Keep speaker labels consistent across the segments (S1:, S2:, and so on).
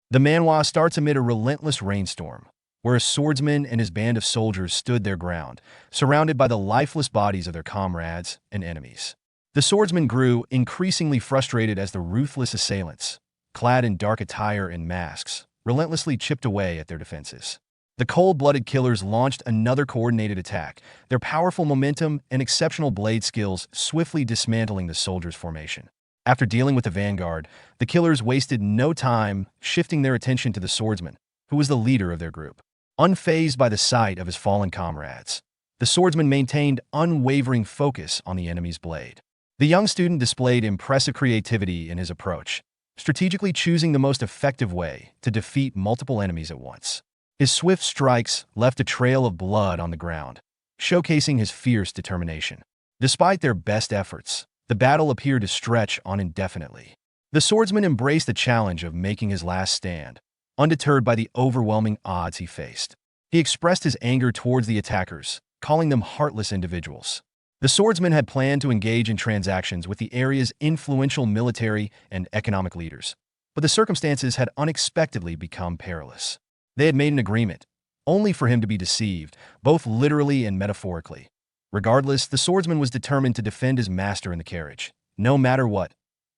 S1: The manhwa starts amid a relentless rainstorm, where a swordsman and his band of soldiers stood their ground, surrounded by the lifeless bodies of their comrades and enemies. The swordsman grew increasingly frustrated as the ruthless assailants, clad in dark attire and masks, relentlessly chipped away at their defenses. The cold-blooded killers launched another coordinated attack, their powerful momentum and exceptional blade skills swiftly dismantling the soldiers' formation. After dealing with the vanguard, the killers wasted no time shifting their attention to the swordsman, who was the leader of their group. Unfazed by the sight of his fallen comrades, the swordsman maintained unwavering focus on the enemy's blade. The young student displayed impressive creativity in his approach, strategically choosing the most effective way to defeat multiple enemies at once. His swift strikes left a trail of blood on the ground, showcasing his fierce determination. Despite their best efforts, the battle appeared to stretch on indefinitely. The swordsman embraced the challenge of making his last stand, undeterred by the overwhelming odds he faced. He expressed his anger towards the attackers, calling them heartless individuals. The swordsman had planned to engage in transactions with the area's influential military and economic leaders, but the circumstances had unexpectedly become perilous. They had made an agreement, only for him to be deceived, both literally and metaphorically. Regardless, the swordsman was determined to defend his master in the carriage, no matter what,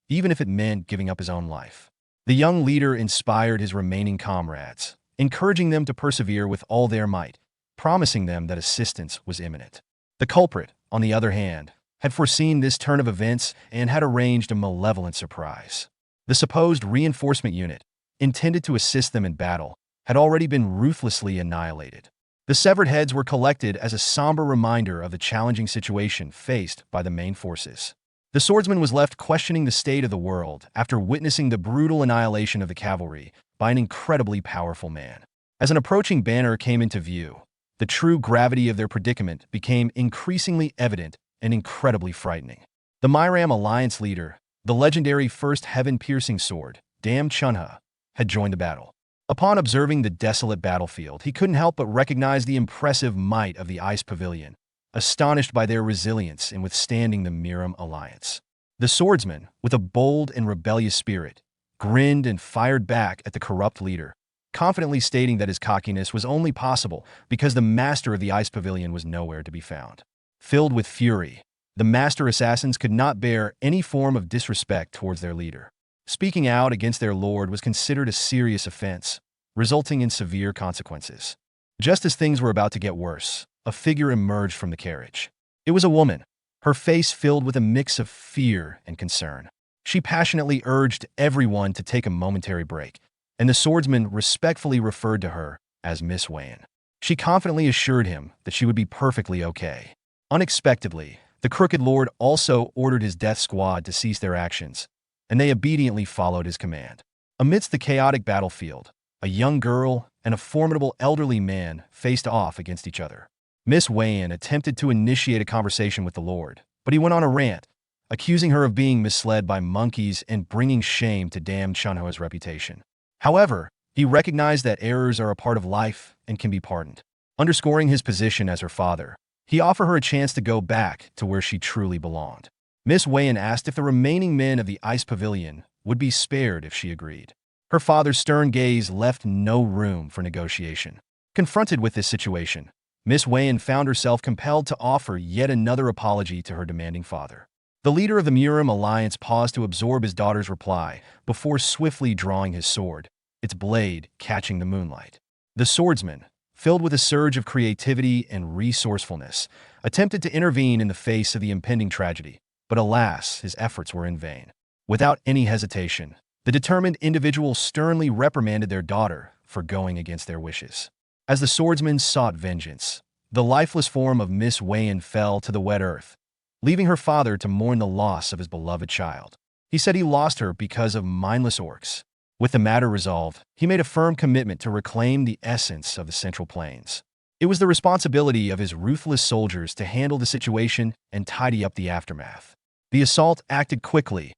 S1: even if it meant giving up his own life. The young leader inspired his remaining comrades, encouraging them to persevere with all their might, promising them that assistance was imminent. The culprit, on the other hand, had foreseen this turn of events and had arranged a malevolent surprise. The supposed reinforcement unit, intended to assist them in battle, had already been ruthlessly annihilated. The severed heads were collected as a somber reminder of the challenging situation faced by the main forces. The swordsman was left questioning the state of the world after witnessing the brutal annihilation of the cavalry by an incredibly powerful man. As an approaching banner came into view, the true gravity of their predicament became increasingly evident and incredibly frightening. The Myram Alliance leader, the legendary first heaven-piercing sword, Dam Chunha, had joined the battle. Upon observing the desolate battlefield, he couldn't help but recognize the impressive might of the Ice Pavilion, astonished by their resilience in withstanding the Myram Alliance. The swordsman, with a bold and rebellious spirit, grinned and fired back at the corrupt leader, confidently stating that his cockiness was only possible because the master of the Ice Pavilion was nowhere to be found. Filled with fury, the master assassins could not bear any form of disrespect towards their leader. Speaking out against their lord was considered a serious offense, resulting in severe consequences. Just as things were about to get worse, a figure emerged from the carriage. It was a woman, her face filled with a mix of fear and concern. She passionately urged everyone to take a momentary break, and the swordsman respectfully referred to her as Miss Wayne. She confidently assured him that she would be perfectly okay. Unexpectedly, the Crooked Lord also ordered his death squad to cease their actions, and they obediently followed his command. Amidst the chaotic battlefield, a young girl and a formidable elderly man faced off against each other. Miss Wayne attempted to initiate a conversation with the Lord, but he went on a rant, accusing her of being misled by monkeys and bringing shame to Dam Chunho's reputation. However, he recognized that errors are a part of life and can be pardoned. Underscoring his position as her father, he offered her a chance to go back to where she truly belonged. Miss Wayne asked if the remaining men of the Ice Pavilion would be spared if she agreed. Her father's stern gaze left no room for negotiation. Confronted with this situation, Miss Wayne found herself compelled to offer yet another apology to her demanding father. The leader of the Myram Alliance paused to absorb his daughter's reply before swiftly drawing his sword, its blade catching the moonlight. The swordsman, filled with a surge of creativity and resourcefulness, attempted to intervene in the face of the impending tragedy. But alas, his efforts were in vain. Without any hesitation, the determined individual sternly reprimanded their daughter for going against their wishes. As the swordsman sought vengeance, the lifeless form of Miss Wayne fell to the wet earth, leaving her father to mourn the loss of his beloved child. He said he lost her because of mindless orcs. With the matter resolved, he made a firm commitment to reclaim the essence of the Central Plains. It was the responsibility of his ruthless soldiers to handle the situation and tidy up the aftermath. The assault acted quickly,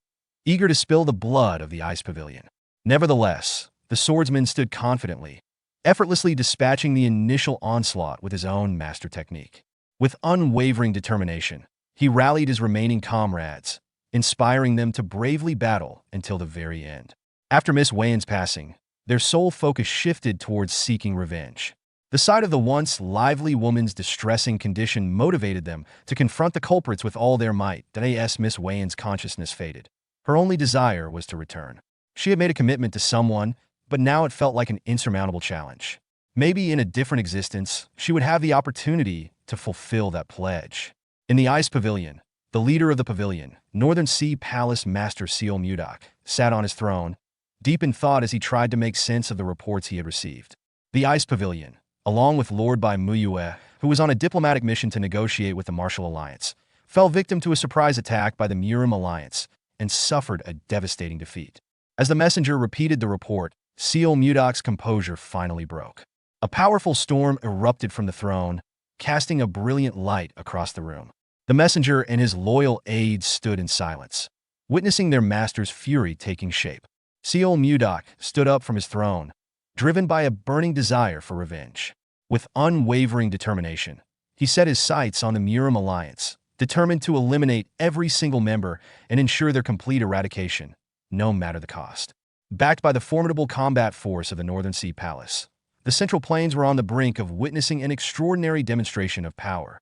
S1: eager to spill the blood of the Ice Pavilion. Nevertheless, the swordsman stood confidently, effortlessly dispatching the initial onslaught with his own master technique. With unwavering determination, he rallied his remaining comrades, inspiring them to bravely battle until the very end. After Miss Wayne's passing, Their sole focus shifted towards seeking revenge. The sight of the once lively woman's distressing condition motivated them to confront the culprits with all their might. As Miss Wayan's consciousness faded, her only desire was to return. She had made a commitment to someone, but now it felt like an insurmountable challenge. Maybe in a different existence, she would have the opportunity to fulfill that pledge. In the ice pavilion, the leader of the pavilion, Northern Sea Palace Master Seol Mudok, sat on his throne, deep in thought as he tried to make sense of the reports he had received. The ice pavilion, along with Lord Bai Muyue, who was on a diplomatic mission to negotiate with the Martial Alliance, fell victim to a surprise attack by the Murim Alliance and suffered a devastating defeat. As the messenger repeated the report, Seol Mudok's composure finally broke. A powerful storm erupted from the throne, casting a brilliant light across the room. The messenger and his loyal aides stood in silence, witnessing their master's fury taking shape. Seol Mudok stood up from his throne, driven by a burning desire for revenge. With unwavering determination, he set his sights on the Murim Alliance, determined to eliminate every single member and ensure their complete eradication, no matter the cost. Backed by the formidable combat force of the Northern Sea Palace, the Central Plains were on the brink of witnessing an extraordinary demonstration of power.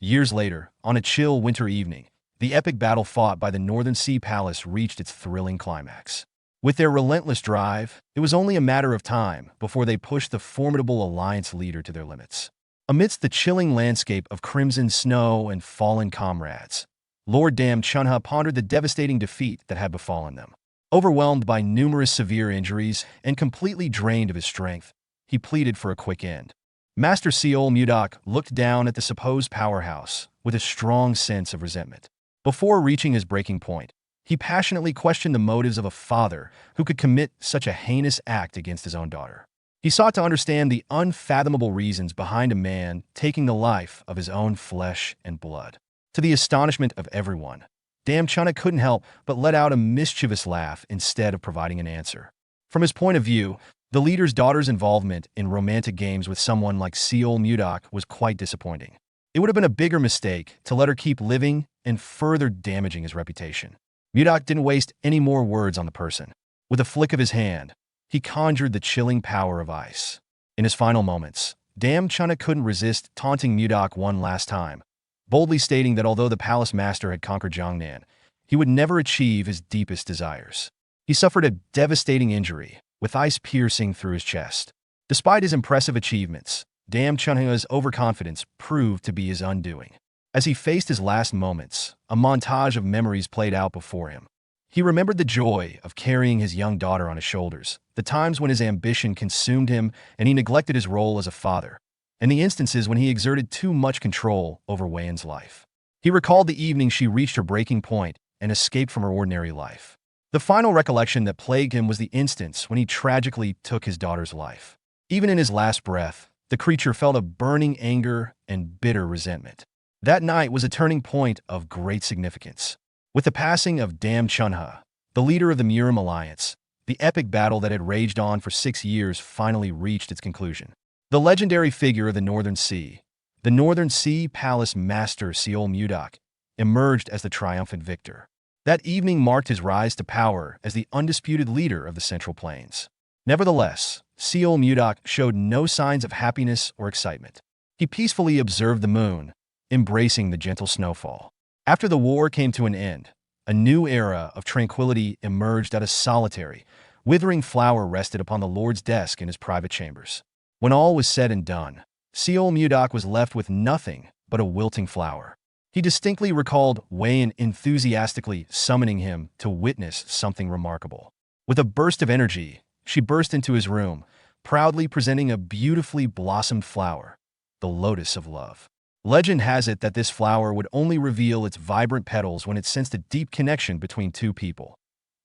S1: Years later, on a chill winter evening, the epic battle fought by the Northern Sea Palace reached its thrilling climax. With their relentless drive, it was only a matter of time before they pushed the formidable Alliance leader to their limits. Amidst the chilling landscape of crimson snow and fallen comrades, Lord Dam Chunha pondered the devastating defeat that had befallen them. Overwhelmed by numerous severe injuries and completely drained of his strength, he pleaded for a quick end. Master Seol Mudok looked down at the supposed powerhouse with a strong sense of resentment. Before reaching his breaking point, he passionately questioned the motives of a father who could commit such a heinous act against his own daughter. He sought to understand the unfathomable reasons behind a man taking the life of his own flesh and blood. To the astonishment of everyone, Dam Chunha couldn't help but let out a mischievous laugh instead of providing an answer. From his point of view, the leader's daughter's involvement in romantic games with someone like Seol Mudok was quite disappointing. It would have been a bigger mistake to let her keep living and further damaging his reputation. Mudok didn't waste any more words on the person. With a flick of his hand, he conjured the chilling power of ice. In his final moments, Dam Chunha couldn't resist taunting Mudok one last time, boldly stating that although the palace master had conquered Jiangnan, he would never achieve his deepest desires. He suffered a devastating injury, with ice piercing through his chest. Despite his impressive achievements, Dam Chunha's overconfidence proved to be his undoing. As he faced his last moments, a montage of memories played out before him. He remembered the joy of carrying his young daughter on his shoulders, the times when his ambition consumed him and he neglected his role as a father, and the instances when he exerted too much control over Wayan's life. He recalled the evening she reached her breaking point and escaped from her ordinary life. The final recollection that plagued him was the instance when he tragically took his daughter's life. Even in his last breath, the creature felt a burning anger and bitter resentment. That night was a turning point of great significance. With the passing of Dam Chunha, the leader of the Murim Alliance, the epic battle that had raged on for 6 years finally reached its conclusion. The legendary figure of the Northern Sea Palace Master Seol Mudok, emerged as the triumphant victor. That evening marked his rise to power as the undisputed leader of the Central Plains. Nevertheless, Seol Mudok showed no signs of happiness or excitement. He peacefully observed the moon, embracing the gentle snowfall. After the war came to an end, a new era of tranquility emerged at a solitary, withering flower rested upon the Lord's desk in his private chambers. When all was said and done, Seol Mudok was left with nothing but a wilting flower. He distinctly recalled Wayan enthusiastically summoning him to witness something remarkable. With a burst of energy, she burst into his room, proudly presenting a beautifully blossomed flower, the Lotus of Love. Legend has it that this flower would only reveal its vibrant petals when it sensed a deep connection between two people.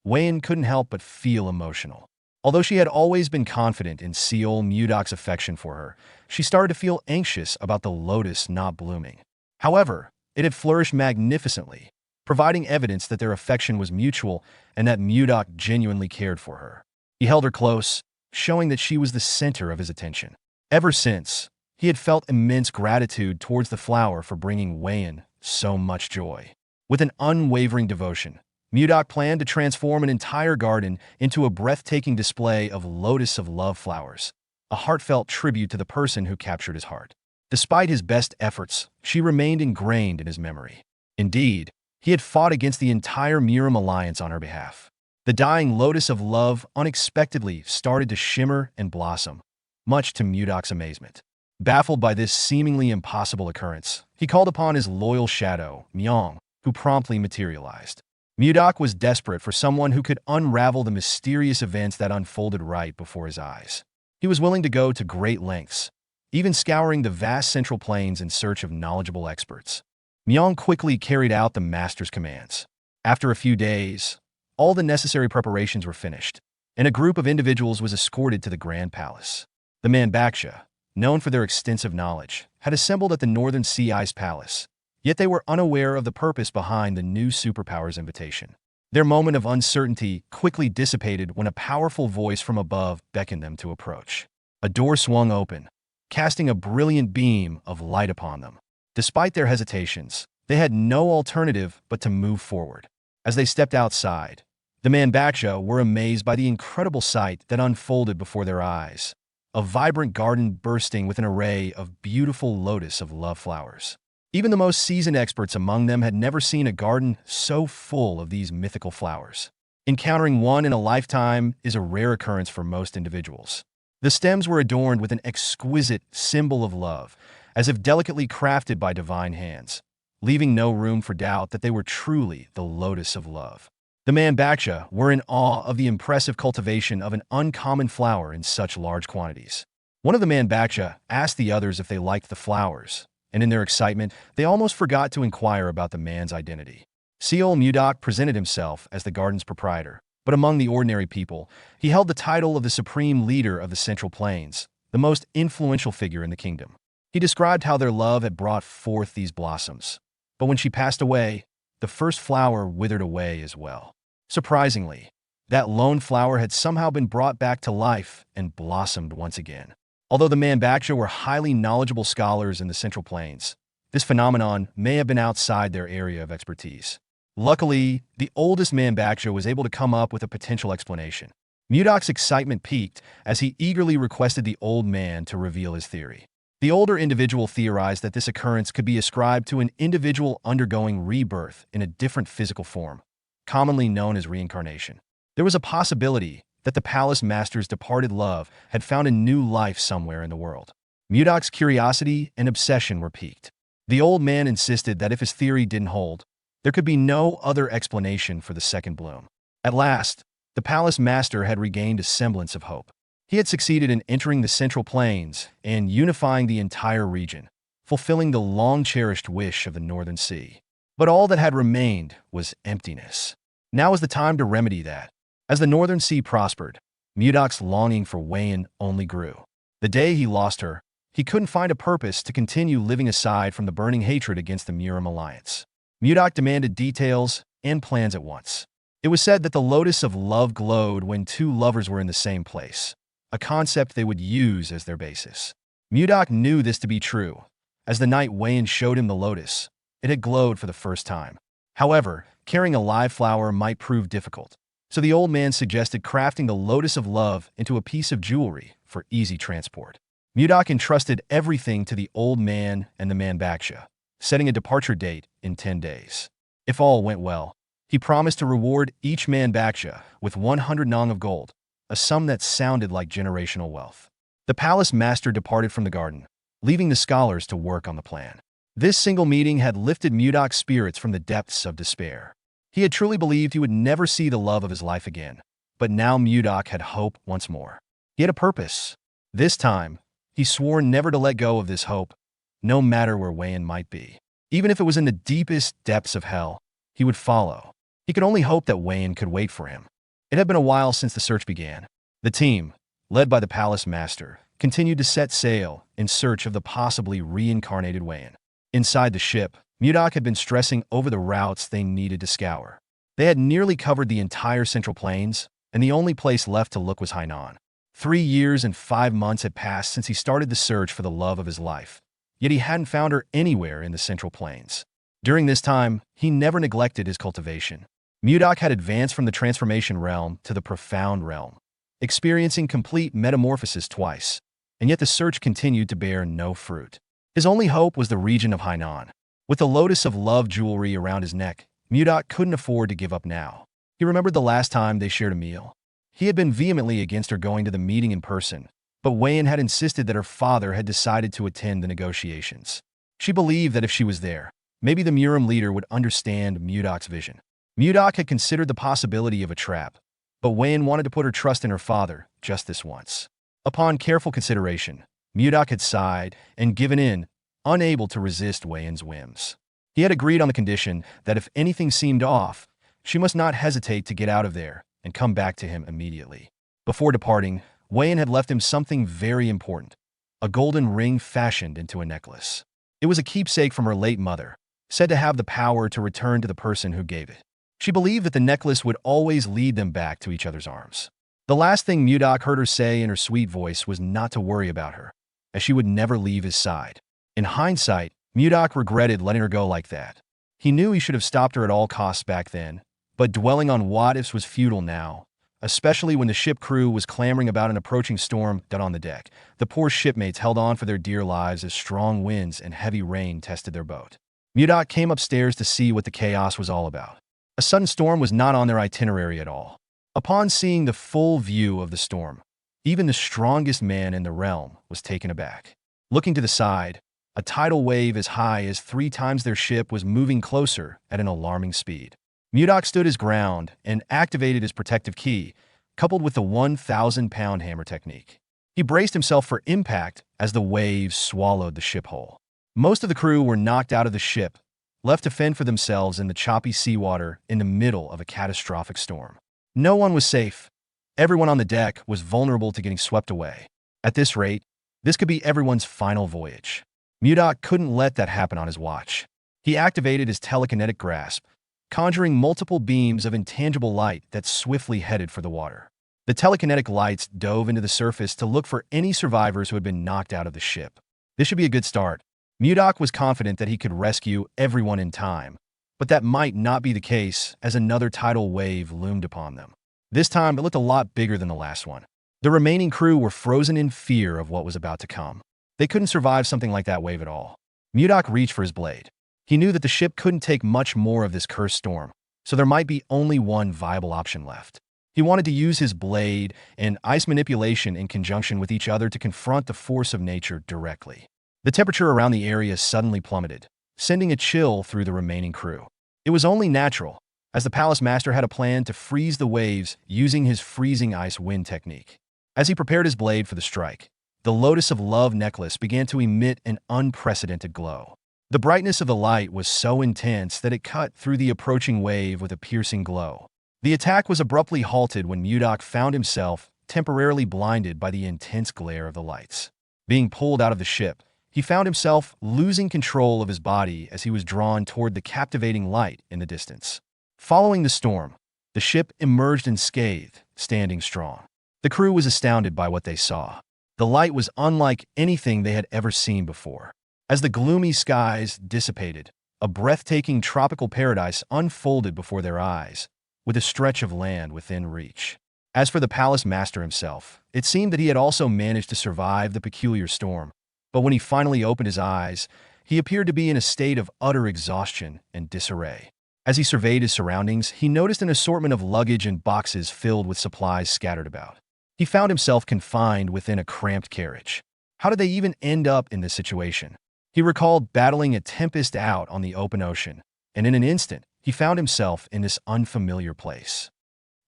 S1: Wayan couldn't help but feel emotional. Although she had always been confident in Seol Mudok's affection for her, she started to feel anxious about the lotus not blooming. However, it had flourished magnificently, providing evidence that their affection was mutual and that Mudok genuinely cared for her. He held her close, showing that she was the center of his attention. Ever since, he had felt immense gratitude towards the flower for bringing Wayan so much joy. With an unwavering devotion, Mudok planned to transform an entire garden into a breathtaking display of Lotus of Love flowers, a heartfelt tribute to the person who captured his heart. Despite his best efforts, she remained ingrained in his memory. Indeed, he had fought against the entire Muram alliance on her behalf. The dying Lotus of Love unexpectedly started to shimmer and blossom, much to Mudok's amazement. Baffled by this seemingly impossible occurrence, he called upon his loyal shadow, Myong, who promptly materialized. Mudok was desperate for someone who could unravel the mysterious events that unfolded right before his eyes. He was willing to go to great lengths, even scouring the vast central plains in search of knowledgeable experts. Myong quickly carried out the master's commands. After a few days, all the necessary preparations were finished, and a group of individuals was escorted to the Grand Palace. The Manhwa, known for their extensive knowledge, had assembled at the Northern Sea Ice Palace, yet they were unaware of the purpose behind the new superpower's invitation. Their moment of uncertainty quickly dissipated when a powerful voice from above beckoned them to approach. A door swung open, casting a brilliant beam of light upon them. Despite their hesitations, they had no alternative but to move forward. As they stepped outside, the Manhwa were amazed by the incredible sight that unfolded before their eyes. A vibrant garden bursting with an array of beautiful Lotus of Love flowers. Even the most seasoned experts among them had never seen a garden so full of these mythical flowers. Encountering one in a lifetime is a rare occurrence for most individuals. The stems were adorned with an exquisite symbol of love, as if delicately crafted by divine hands, leaving no room for doubt that they were truly the Lotus of Love. The Manhwa were in awe of the impressive cultivation of an uncommon flower in such large quantities. One of the Manhwa asked the others if they liked the flowers, and in their excitement, they almost forgot to inquire about the man's identity. Seol Mudok presented himself as the garden's proprietor, but among the ordinary people, he held the title of the supreme leader of the Central Plains, the most influential figure in the kingdom. He described how their love had brought forth these blossoms, but when she passed away, the first flower withered away as well. Surprisingly, that lone flower had somehow been brought back to life and blossomed once again. Although the Manhwa were highly knowledgeable scholars in the Central Plains, this phenomenon may have been outside their area of expertise. Luckily, the oldest Manhwa was able to come up with a potential explanation. Mudok's excitement peaked as he eagerly requested the old man to reveal his theory. The older individual theorized that this occurrence could be ascribed to an individual undergoing rebirth in a different physical form, commonly known as reincarnation. There was a possibility that the palace master's departed love had found a new life somewhere in the world. Mudok's curiosity and obsession were piqued. The old man insisted that if his theory didn't hold, there could be no other explanation for the second bloom. At last, the palace master had regained a semblance of hope. He had succeeded in entering the Central Plains and unifying the entire region, fulfilling the long-cherished wish of the Northern Sea. But all that had remained was emptiness. Now was the time to remedy that. As the Northern Sea prospered, Mudok's longing for Wayan only grew. The day he lost her, he couldn't find a purpose to continue living aside from the burning hatred against the Muram alliance. Mudok demanded details and plans at once. It was said that the Lotus of Love glowed when two lovers were in the same place, a concept they would use as their basis. Mudok knew this to be true. As the night Wayan showed him the lotus, it had glowed for the first time. However, carrying a live flower might prove difficult, so the old man suggested crafting the Lotus of Love into a piece of jewelry for easy transport. Mudok entrusted everything to the old man and the Manhwa, setting a departure date in 10 days. If all went well, he promised to reward each Manhwa with 100 nong of gold, a sum that sounded like generational wealth. The palace master departed from the garden, leaving the scholars to work on the plan. This single meeting had lifted Mudok's spirits from the depths of despair. He had truly believed he would never see the love of his life again, but now Mudok had hope once more. He had a purpose. This time, he swore never to let go of this hope, no matter where Wayan might be. Even if it was in the deepest depths of hell, he would follow. He could only hope that Wayan could wait for him. It had been a while since the search began. The team, led by the palace master, continued to set sail in search of the possibly reincarnated Wayan. Inside the ship, Mudok had been stressing over the routes they needed to scour. They had nearly covered the entire Central Plains, and the only place left to look was Hainan. 3 years and 5 months had passed since he started the search for the love of his life, yet he hadn't found her anywhere in the Central Plains. During this time, he never neglected his cultivation. Mudok had advanced from the transformation realm to the profound realm, experiencing complete metamorphosis twice, and yet the search continued to bear no fruit. His only hope was the region of Hainan. With the Lotus of Love jewelry around his neck, Mudok couldn't afford to give up now. He remembered the last time they shared a meal. He had been vehemently against her going to the meeting in person, but Wayan had insisted that her father had decided to attend the negotiations. She believed that if she was there, maybe the Murim leader would understand Mudok's vision. Mudok had considered the possibility of a trap, but Wayan wanted to put her trust in her father just this once. Upon careful consideration, Mudok had sighed and given in, unable to resist Wayan's whims. He had agreed on the condition that if anything seemed off, she must not hesitate to get out of there and come back to him immediately. Before departing, Wayan had left him something very important, a golden ring fashioned into a necklace. It was a keepsake from her late mother, said to have the power to return to the person who gave it. She believed that the necklace would always lead them back to each other's arms. The last thing Mudok heard her say in her sweet voice was not to worry about her, as she would never leave his side. In hindsight, Mudok regretted letting her go like that. He knew he should have stopped her at all costs back then, but dwelling on what-ifs was futile now, especially when the ship crew was clamoring about an approaching storm down on the deck. The poor shipmates held on for their dear lives as strong winds and heavy rain tested their boat. Mudok came upstairs to see what the chaos was all about. A sudden storm was not on their itinerary at all. Upon seeing the full view of the storm, even the strongest man in the realm was taken aback. Looking to the side, a tidal wave as high as 3 times their ship was moving closer at an alarming speed. Mudok stood his ground and activated his protective key, coupled with the 1,000-pound hammer technique. He braced himself for impact as the waves swallowed the ship whole. Most of the crew were knocked out of the ship, left to fend for themselves in the choppy seawater in the middle of a catastrophic storm. No one was safe. Everyone on the deck was vulnerable to getting swept away. At this rate, this could be everyone's final voyage. Mudok couldn't let that happen on his watch. He activated his telekinetic grasp, conjuring multiple beams of intangible light that swiftly headed for the water. The telekinetic lights dove into the surface to look for any survivors who had been knocked out of the ship. This should be a good start. Mudok was confident that he could rescue everyone in time, but that might not be the case as another tidal wave loomed upon them. This time, it looked a lot bigger than the last one. The remaining crew were frozen in fear of what was about to come. They couldn't survive something like that wave at all. Mudok reached for his blade. He knew that the ship couldn't take much more of this cursed storm, so there might be only one viable option left. He wanted to use his blade and ice manipulation in conjunction with each other to confront the force of nature directly. The temperature around the area suddenly plummeted, sending a chill through the remaining crew. It was only natural, as the Palace Master had a plan to freeze the waves using his freezing ice wind technique. As he prepared his blade for the strike, the Lotus of Love necklace began to emit an unprecedented glow. The brightness of the light was so intense that it cut through the approaching wave with a piercing glow. The attack was abruptly halted when Mudok found himself temporarily blinded by the intense glare of the lights. Being pulled out of the ship, he found himself losing control of his body as he was drawn toward the captivating light in the distance. Following the storm, the ship emerged unscathed, standing strong. The crew was astounded by what they saw. The light was unlike anything they had ever seen before. As the gloomy skies dissipated, a breathtaking tropical paradise unfolded before their eyes, with a stretch of land within reach. As for the Palace Master himself, it seemed that he had also managed to survive the peculiar storm, but when he finally opened his eyes, he appeared to be in a state of utter exhaustion and disarray. As he surveyed his surroundings, he noticed an assortment of luggage and boxes filled with supplies scattered about. He found himself confined within a cramped carriage. How did they even end up in this situation? He recalled battling a tempest out on the open ocean, and in an instant, he found himself in this unfamiliar place.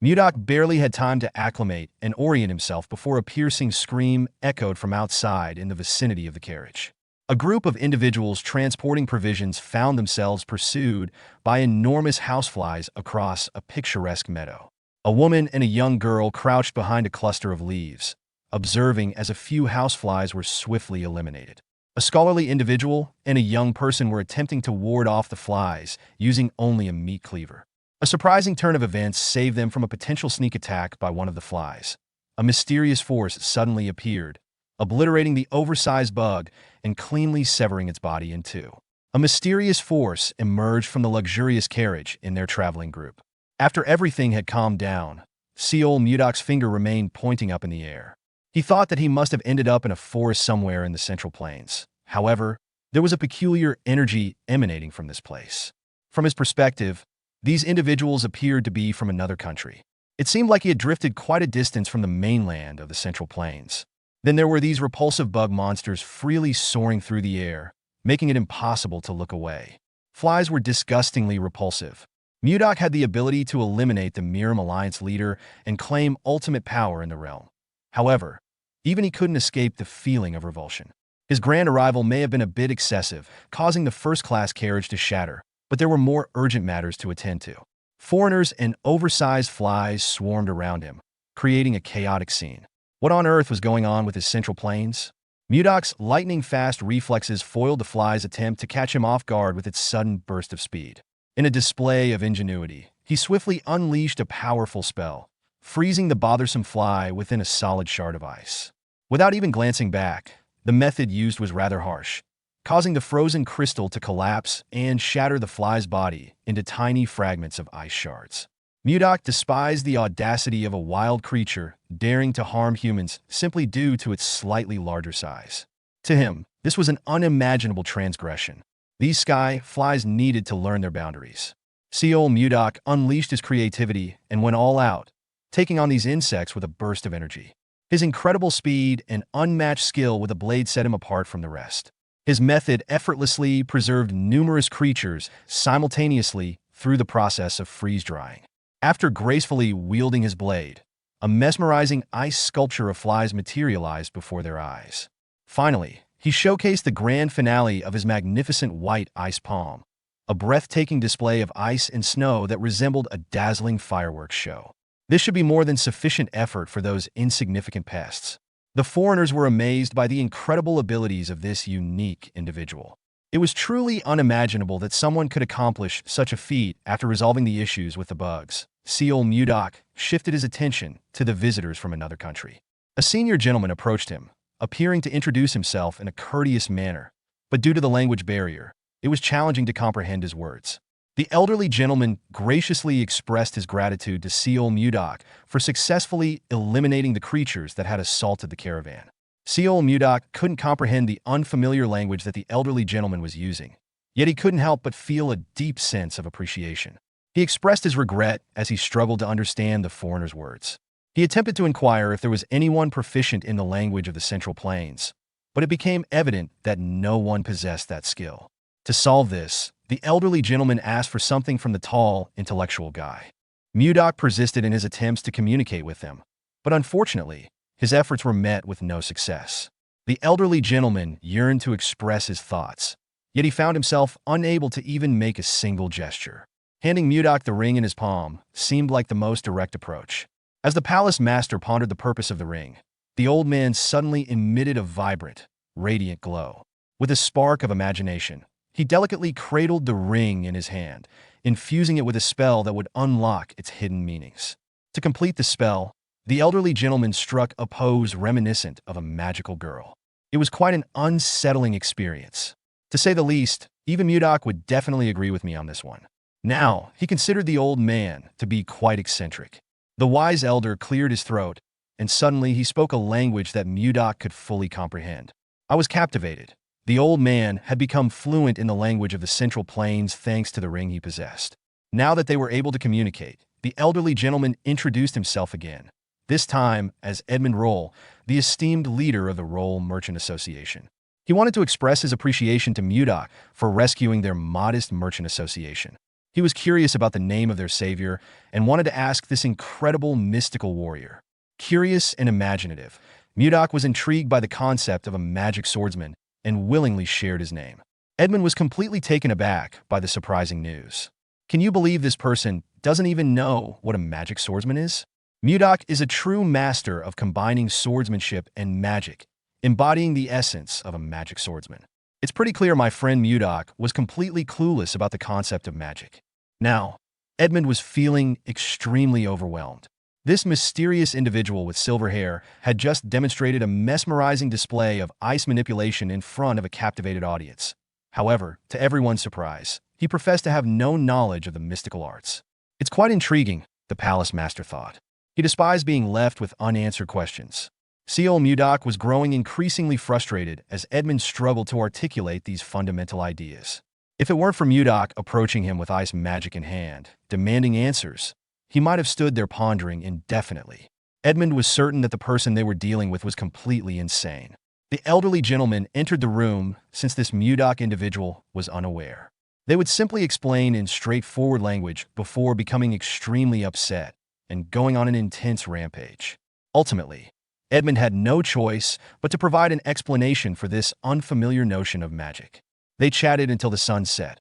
S1: Mudok barely had time to acclimate and orient himself before a piercing scream echoed from outside in the vicinity of the carriage. A group of individuals transporting provisions found themselves pursued by enormous houseflies across a picturesque meadow. A woman and a young girl crouched behind a cluster of leaves, observing as a few houseflies were swiftly eliminated. A scholarly individual and a young person were attempting to ward off the flies using only a meat cleaver. A surprising turn of events saved them from a potential sneak attack by one of the flies. A mysterious force suddenly appeared, obliterating the oversized bug and cleanly severing its body in two. A mysterious force emerged from the luxurious carriage in their traveling group. After everything had calmed down, Seol Mudok's finger remained pointing up in the air. He thought that he must have ended up in a forest somewhere in the Central Plains. However, there was a peculiar energy emanating from this place. From his perspective, these individuals appeared to be from another country. It seemed like he had drifted quite a distance from the mainland of the Central Plains. Then there were these repulsive bug monsters freely soaring through the air, making it impossible to look away. Flies were disgustingly repulsive. Mudok had the ability to eliminate the Miram Alliance leader and claim ultimate power in the realm. However, even he couldn't escape the feeling of revulsion. His grand arrival may have been a bit excessive, causing the first-class carriage to shatter, but there were more urgent matters to attend to. Foreigners and oversized flies swarmed around him, creating a chaotic scene. What on earth was going on with his Central Plains? Mudok's lightning-fast reflexes foiled the fly's attempt to catch him off guard with its sudden burst of speed. In a display of ingenuity, he swiftly unleashed a powerful spell, freezing the bothersome fly within a solid shard of ice. Without even glancing back, the method used was rather harsh, causing the frozen crystal to collapse and shatter the fly's body into tiny fragments of ice shards. Mudok despised the audacity of a wild creature daring to harm humans simply due to its slightly larger size. To him, this was an unimaginable transgression. These sky flies needed to learn their boundaries. Seol Mudok unleashed his creativity and went all out, taking on these insects with a burst of energy. His incredible speed and unmatched skill with a blade set him apart from the rest. His method effortlessly preserved numerous creatures simultaneously through the process of freeze-drying. After gracefully wielding his blade, a mesmerizing ice sculpture of flies materialized before their eyes. Finally, he showcased the grand finale of his magnificent white ice palm, a breathtaking display of ice and snow that resembled a dazzling fireworks show. This should be more than sufficient effort for those insignificant pests. The foreigners were amazed by the incredible abilities of this unique individual. It was truly unimaginable that someone could accomplish such a feat after resolving the issues with the bugs. Seol Mudok shifted his attention to the visitors from another country. A senior gentleman approached him, appearing to introduce himself in a courteous manner, but due to the language barrier, it was challenging to comprehend his words. The elderly gentleman graciously expressed his gratitude to Seol Mudok for successfully eliminating the creatures that had assaulted the caravan. Seol Mudok couldn't comprehend the unfamiliar language that the elderly gentleman was using, yet he couldn't help but feel a deep sense of appreciation. He expressed his regret as he struggled to understand the foreigner's words. He attempted to inquire if there was anyone proficient in the language of the Central Plains, but it became evident that no one possessed that skill. To solve this, the elderly gentleman asked for something from the tall, intellectual guy. Mudok persisted in his attempts to communicate with him, but unfortunately, his efforts were met with no success. The elderly gentleman yearned to express his thoughts, yet he found himself unable to even make a single gesture. Handing Mudok the ring in his palm seemed like the most direct approach. As the palace master pondered the purpose of the ring, the old man suddenly emitted a vibrant, radiant glow. With a spark of imagination, he delicately cradled the ring in his hand, infusing it with a spell that would unlock its hidden meanings. To complete the spell, the elderly gentleman struck a pose reminiscent of a magical girl. It was quite an unsettling experience. To say the least, even Mudok would definitely agree with me on this one. Now, he considered the old man to be quite eccentric. The wise elder cleared his throat, and suddenly he spoke a language that Mudok could fully comprehend. I was captivated. The old man had become fluent in the language of the Central Plains thanks to the ring he possessed. Now that they were able to communicate, the elderly gentleman introduced himself again, this time as Edmund Roll, the esteemed leader of the Roll Merchant Association. He wanted to express his appreciation to Mudok for rescuing their modest merchant association. He was curious about the name of their savior and wanted to ask this incredible mystical warrior. Curious and imaginative, Mudok was intrigued by the concept of a magic swordsman and willingly shared his name. Edmund was completely taken aback by the surprising news. Can you believe this person doesn't even know what a magic swordsman is? Mudok is a true master of combining swordsmanship and magic, embodying the essence of a magic swordsman. It's pretty clear my friend Mudok was completely clueless about the concept of magic. Now, Edmund was feeling extremely overwhelmed. This mysterious individual with silver hair had just demonstrated a mesmerizing display of ice manipulation in front of a captivated audience. However, to everyone's surprise, he professed to have no knowledge of the mystical arts. It's quite intriguing, the palace master thought. He despised being left with unanswered questions. Seol Mudok was growing increasingly frustrated as Edmund struggled to articulate these fundamental ideas. If it weren't for Mudok approaching him with ice magic in hand, demanding answers, he might have stood there pondering indefinitely. Edmund was certain that the person they were dealing with was completely insane. The elderly gentleman entered the room since this Mudok individual was unaware. They would simply explain in straightforward language before becoming extremely upset and going on an intense rampage. Ultimately, Edmund had no choice but to provide an explanation for this unfamiliar notion of magic. They chatted until the sun set.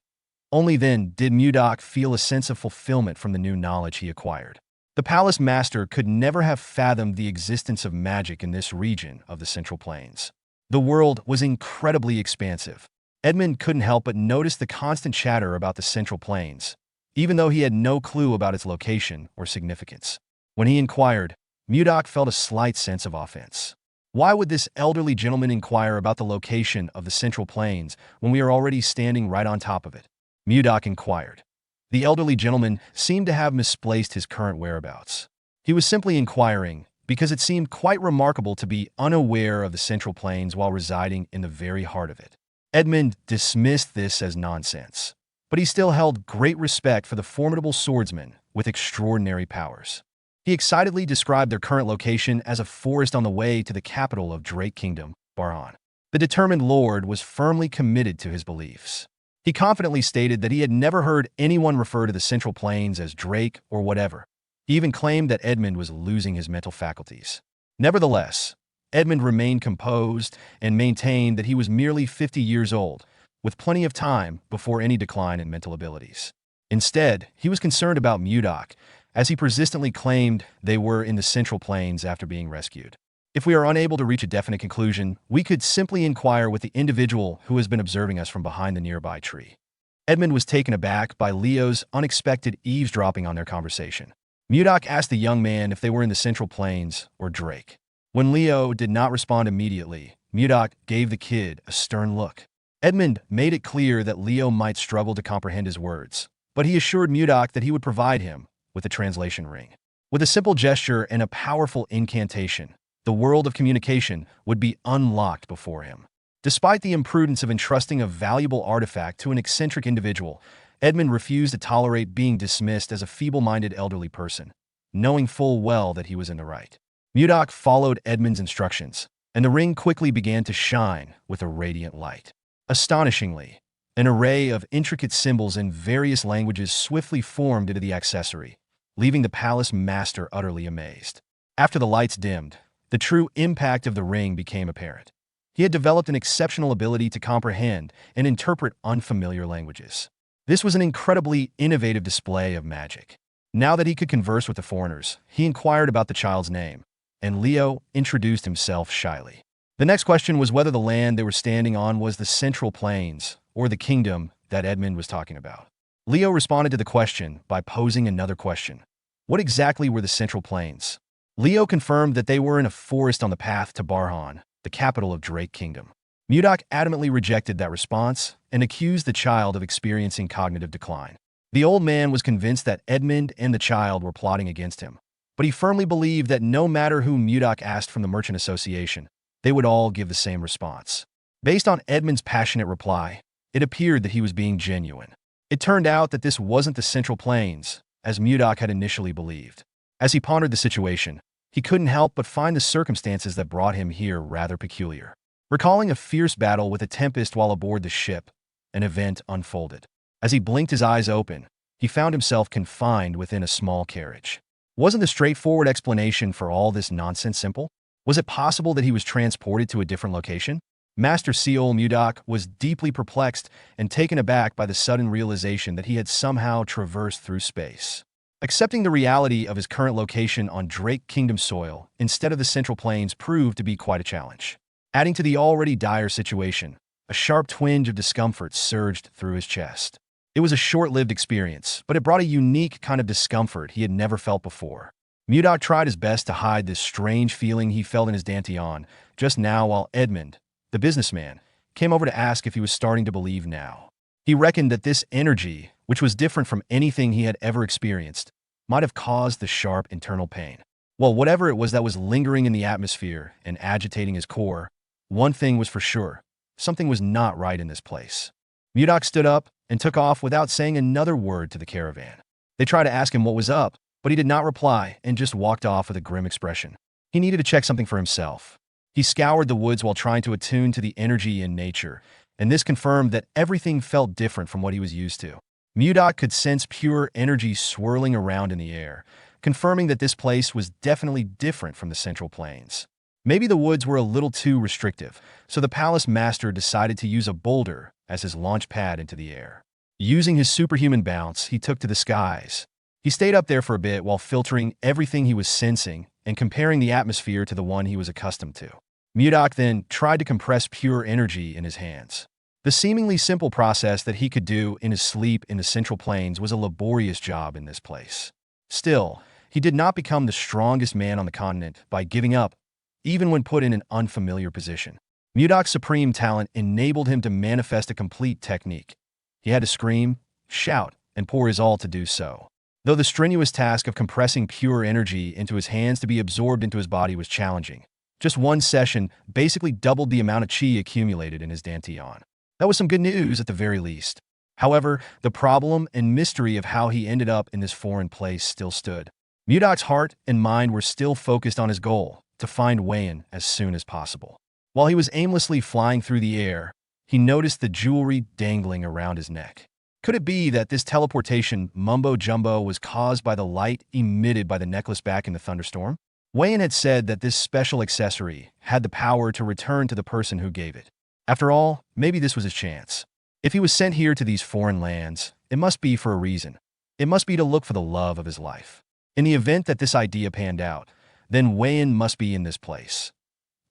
S1: Only then did Mudok feel a sense of fulfillment from the new knowledge he acquired. The palace master could never have fathomed the existence of magic in this region of the Central Plains. The world was incredibly expansive. Edmund couldn't help but notice the constant chatter about the Central Plains, even though he had no clue about its location or significance. When he inquired, Mudok felt a slight sense of offense. Why would this elderly gentleman inquire about the location of the Central Plains when we are already standing right on top of it? Mudok inquired. The elderly gentleman seemed to have misplaced his current whereabouts. He was simply inquiring because it seemed quite remarkable to be unaware of the Central Plains while residing in the very heart of it. Edmund dismissed this as nonsense, but he still held great respect for the formidable swordsman with extraordinary powers. He excitedly described their current location as a forest on the way to the capital of Drake Kingdom, Barhan. The determined lord was firmly committed to his beliefs. He confidently stated that he had never heard anyone refer to the Central Plains as Drake or whatever. He even claimed that Edmund was losing his mental faculties. Nevertheless, Edmund remained composed and maintained that he was merely 50 years old, with plenty of time before any decline in mental abilities. Instead, he was concerned about Mudok, as he persistently claimed they were in the Central Plains after being rescued. If we are unable to reach a definite conclusion, we could simply inquire with the individual who has been observing us from behind the nearby tree. Edmund was taken aback by Leo's unexpected eavesdropping on their conversation. Mudok asked the young man if they were in the Central Plains or Drake. When Leo did not respond immediately, Mudok gave the kid a stern look. Edmund made it clear that Leo might struggle to comprehend his words, but he assured Mudok that he would provide him with a translation ring. With a simple gesture and a powerful incantation, the world of communication would be unlocked before him. Despite the imprudence of entrusting a valuable artifact to an eccentric individual, Edmund refused to tolerate being dismissed as a feeble-minded elderly person, knowing full well that he was in the right. Mudok followed Edmund's instructions, and the ring quickly began to shine with a radiant light. Astonishingly, an array of intricate symbols in various languages swiftly formed into the accessory, leaving the palace master utterly amazed. After the lights dimmed, the true impact of the ring became apparent. He had developed an exceptional ability to comprehend and interpret unfamiliar languages. This was an incredibly innovative display of magic. Now that he could converse with the foreigners, he inquired about the child's name, and Leo introduced himself shyly. The next question was whether the land they were standing on was the Central Plains or the kingdom that Edmund was talking about. Leo responded to the question by posing another question. What exactly were the Central Plains? Leo confirmed that they were in a forest on the path to Barhan, the capital of Drake Kingdom. Mudok adamantly rejected that response and accused the child of experiencing cognitive decline. The old man was convinced that Edmund and the child were plotting against him, but he firmly believed that no matter who Mudok asked from the Merchant Association, they would all give the same response. Based on Edmund's passionate reply, it appeared that he was being genuine. It turned out that this wasn't the Central Plains, as Mudok had initially believed. As he pondered the situation, he couldn't help but find the circumstances that brought him here rather peculiar. Recalling a fierce battle with a tempest while aboard the ship, an event unfolded. As he blinked his eyes open, he found himself confined within a small carriage. Wasn't the straightforward explanation for all this nonsense simple? Was it possible that he was transported to a different location? Master Seol Mudok was deeply perplexed and taken aback by the sudden realization that he had somehow traversed through space. Accepting the reality of his current location on Drake Kingdom soil instead of the Central Plains proved to be quite a challenge. Adding to the already dire situation, a sharp twinge of discomfort surged through his chest. It was a short-lived experience, but it brought a unique kind of discomfort he had never felt before. Mudok tried his best to hide this strange feeling he felt in his dantian just now while Edmund, the businessman, came over to ask if he was starting to believe now. He reckoned that this energy, which was different from anything he had ever experienced, might have caused the sharp internal pain. Well, whatever it was that was lingering in the atmosphere and agitating his core, one thing was for sure: something was not right in this place. Mudok stood up and took off without saying another word to the caravan. They tried to ask him what was up, but he did not reply and just walked off with a grim expression. He needed to check something for himself. He scoured the woods while trying to attune to the energy in nature, and this confirmed that everything felt different from what he was used to. Mudok could sense pure energy swirling around in the air, confirming that this place was definitely different from the Central Plains. Maybe the woods were a little too restrictive, so the palace master decided to use a boulder as his launch pad into the air. Using his superhuman bounce, he took to the skies. He stayed up there for a bit while filtering everything he was sensing and comparing the atmosphere to the one he was accustomed to. Mudok then tried to compress pure energy in his hands. The seemingly simple process that he could do in his sleep in the Central Plains was a laborious job in this place. Still, he did not become the strongest man on the continent by giving up, even when put in an unfamiliar position. Mudok's supreme talent enabled him to manifest a complete technique. He had to scream, shout, and pour his all to do so. Though the strenuous task of compressing pure energy into his hands to be absorbed into his body was challenging, just one session basically doubled the amount of chi accumulated in his dantian. That was some good news at the very least. However, the problem and mystery of how he ended up in this foreign place still stood. Mudok's heart and mind were still focused on his goal, to find Wayan as soon as possible. While he was aimlessly flying through the air, he noticed the jewelry dangling around his neck. Could it be that this teleportation mumbo-jumbo was caused by the light emitted by the necklace back in the thunderstorm? Wayan had said that this special accessory had the power to return to the person who gave it. After all, maybe this was his chance. If he was sent here to these foreign lands, it must be for a reason. It must be to look for the love of his life. In the event that this idea panned out, then Wayan must be in this place.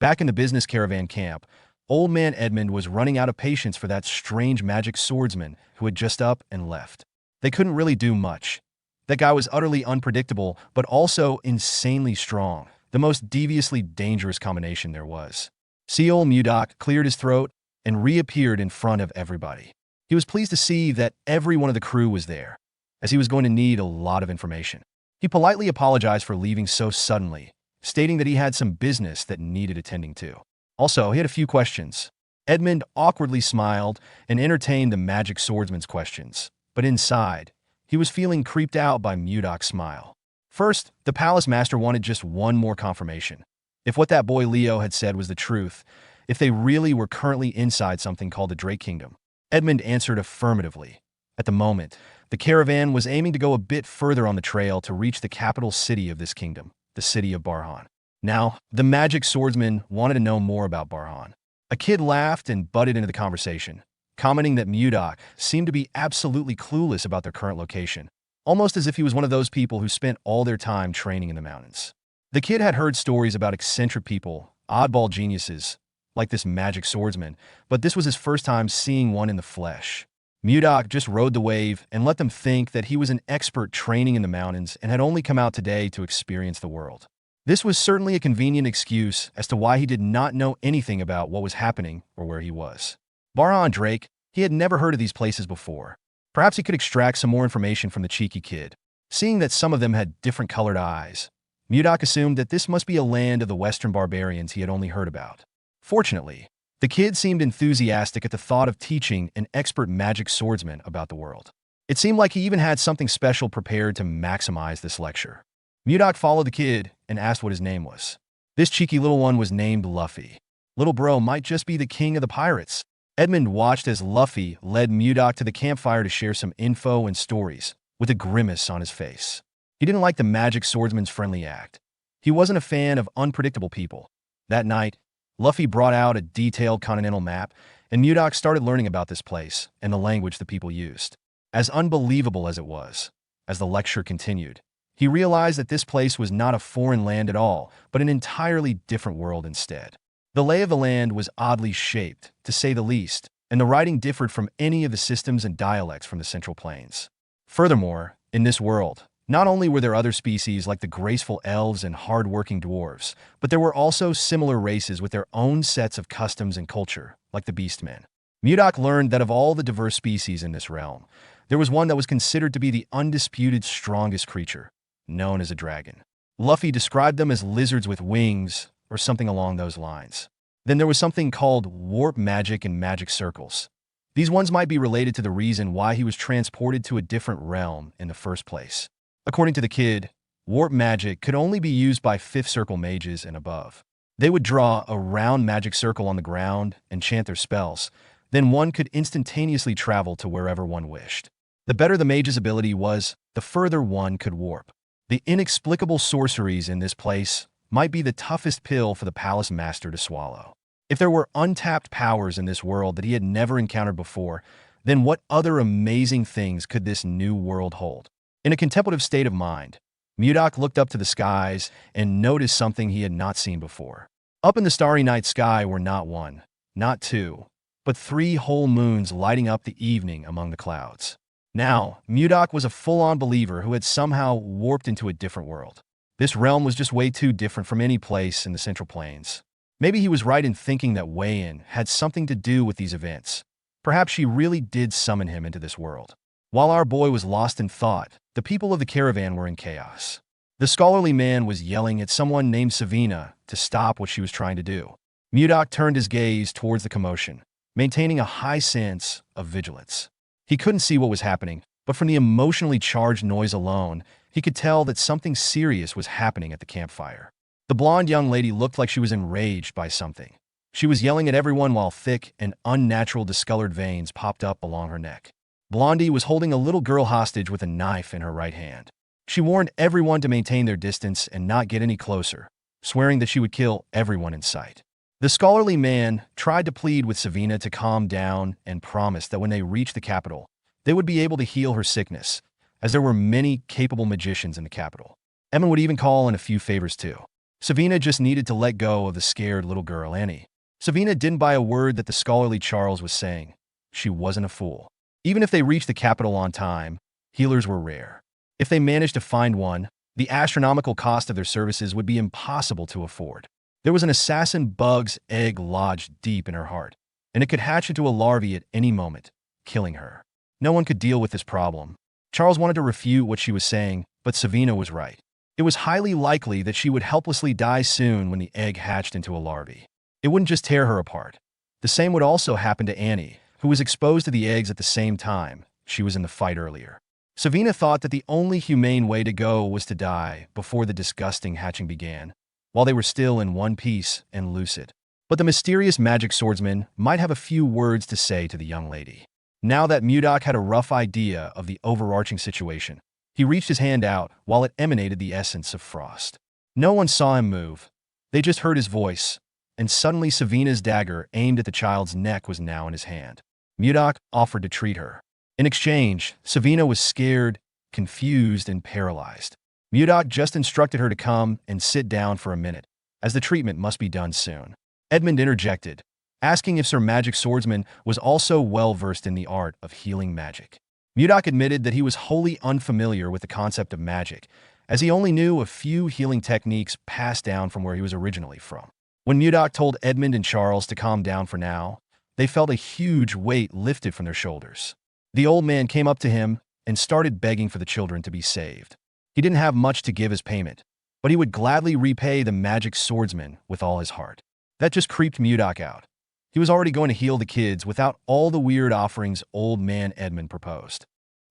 S1: Back in the business caravan camp, Old Man Edmund was running out of patience for that strange magic swordsman who had just up and left. They couldn't really do much. That guy was utterly unpredictable, but also insanely strong, the most deviously dangerous combination there was. Seol Mudok cleared his throat and reappeared in front of everybody. He was pleased to see that every one of the crew was there, as he was going to need a lot of information. He politely apologized for leaving so suddenly, stating that he had some business that needed attending to. Also, he had a few questions. Edmund awkwardly smiled and entertained the magic swordsman's questions, but inside, he was feeling creeped out by Mudok's smile. First, the palace master wanted just one more confirmation. If what that boy Leo had said was the truth, if they really were currently inside something called the Drake Kingdom. Edmund answered affirmatively. At the moment, the caravan was aiming to go a bit further on the trail to reach the capital city of this kingdom, the city of Barhan. Now, the magic swordsman wanted to know more about Barhan. A kid laughed and butted into the conversation, commenting that Mudok seemed to be absolutely clueless about their current location, almost as if he was one of those people who spent all their time training in the mountains. The kid had heard stories about eccentric people, oddball geniuses, like this magic swordsman, but this was his first time seeing one in the flesh. Mudok just rode the wave and let them think that he was an expert training in the mountains and had only come out today to experience the world. This was certainly a convenient excuse as to why he did not know anything about what was happening or where he was. Barhan Drake, he had never heard of these places before. Perhaps he could extract some more information from the cheeky kid. Seeing that some of them had different colored eyes, Mudok assumed that this must be a land of the Western barbarians he had only heard about. Fortunately, the kid seemed enthusiastic at the thought of teaching an expert magic swordsman about the world. It seemed like he even had something special prepared to maximize this lecture. Mudok followed the kid and asked what his name was. This cheeky little one was named Luffy. Little bro might just be the king of the pirates. Edmund watched as Luffy led Mudok to the campfire to share some info and stories, with a grimace on his face. He didn't like the magic swordsman's friendly act. He wasn't a fan of unpredictable people. That night, Luffy brought out a detailed continental map, and Mudok started learning about this place and the language the people used. As unbelievable as it was, as the lecture continued, he realized that this place was not a foreign land at all, but an entirely different world instead. The lay of the land was oddly shaped, to say the least, and the writing differed from any of the systems and dialects from the Central Plains. Furthermore, in this world, not only were there other species like the graceful elves and hard-working dwarves, but there were also similar races with their own sets of customs and culture, like the beastmen. Mudok learned that of all the diverse species in this realm, there was one that was considered to be the undisputed strongest creature, known as a dragon. Luffy described them as lizards with wings, or something along those lines. Then there was something called warp magic and magic circles. These ones might be related to the reason why he was transported to a different realm in the first place. According to the kid, warp magic could only be used by fifth circle mages and above. They would draw a round magic circle on the ground and chant their spells. Then one could instantaneously travel to wherever one wished. The better the mage's ability was, the further one could warp. The inexplicable sorceries in this place might be the toughest pill for the palace master to swallow. If there were untapped powers in this world that he had never encountered before, then what other amazing things could this new world hold? In a contemplative state of mind, Mudok looked up to the skies and noticed something he had not seen before. Up in the starry night sky were not one, not two, but 3 whole moons lighting up the evening among the clouds. Now, Mudok was a full-on believer who had somehow warped into a different world. This realm was just way too different from any place in the Central Plains. Maybe he was right in thinking that Wei-in had something to do with these events. Perhaps she really did summon him into this world. While our boy was lost in thought, the people of the caravan were in chaos. The scholarly man was yelling at someone named Savina to stop what she was trying to do. Mudok turned his gaze towards the commotion, maintaining a high sense of vigilance. He couldn't see what was happening, but from the emotionally charged noise alone, he could tell that something serious was happening at the campfire. The blonde young lady looked like she was enraged by something. She was yelling at everyone while thick and unnatural discolored veins popped up along her neck. Blondie was holding a little girl hostage with a knife in her right hand. She warned everyone to maintain their distance and not get any closer, swearing that she would kill everyone in sight. The scholarly man tried to plead with Savina to calm down and promised that when they reached the capital, they would be able to heal her sickness, as there were many capable magicians in the capital. Emma would even call in a few favors too. Savina just needed to let go of the scared little girl Annie. Savina didn't buy a word that the scholarly Charles was saying. She wasn't a fool. Even if they reached the capital on time, healers were rare. If they managed to find one, the astronomical cost of their services would be impossible to afford. There was an assassin bug's egg lodged deep in her heart, and it could hatch into a larvae at any moment, killing her. No one could deal with this problem. Charles wanted to refute what she was saying, but Savina was right. It was highly likely that she would helplessly die soon when the egg hatched into a larvae. It wouldn't just tear her apart. The same would also happen to Annie, who was exposed to the eggs at the same time. She was in the fight earlier. Savina thought that the only humane way to go was to die before the disgusting hatching began, while they were still in one piece and lucid. But the mysterious magic swordsman might have a few words to say to the young lady. Now that Mudok had a rough idea of the overarching situation, he reached his hand out while it emanated the essence of frost. No one saw him move. They just heard his voice, and suddenly Savina's dagger aimed at the child's neck was now in his hand. Mudok offered to treat her. In exchange, Savina was scared, confused, and paralyzed. Mudok just instructed her to come and sit down for a minute, as the treatment must be done soon. Edmund interjected, asking if Sir Magic Swordsman was also well-versed in the art of healing magic. Mudok admitted that he was wholly unfamiliar with the concept of magic, as he only knew a few healing techniques passed down from where he was originally from. When Mudok told Edmund and Charles to calm down for now, they felt a huge weight lifted from their shoulders. The old man came up to him and started begging for the children to be saved. He didn't have much to give as payment, but he would gladly repay the magic swordsman with all his heart. That just creeped Mudok out. He was already going to heal the kids without all the weird offerings old man Edmund proposed.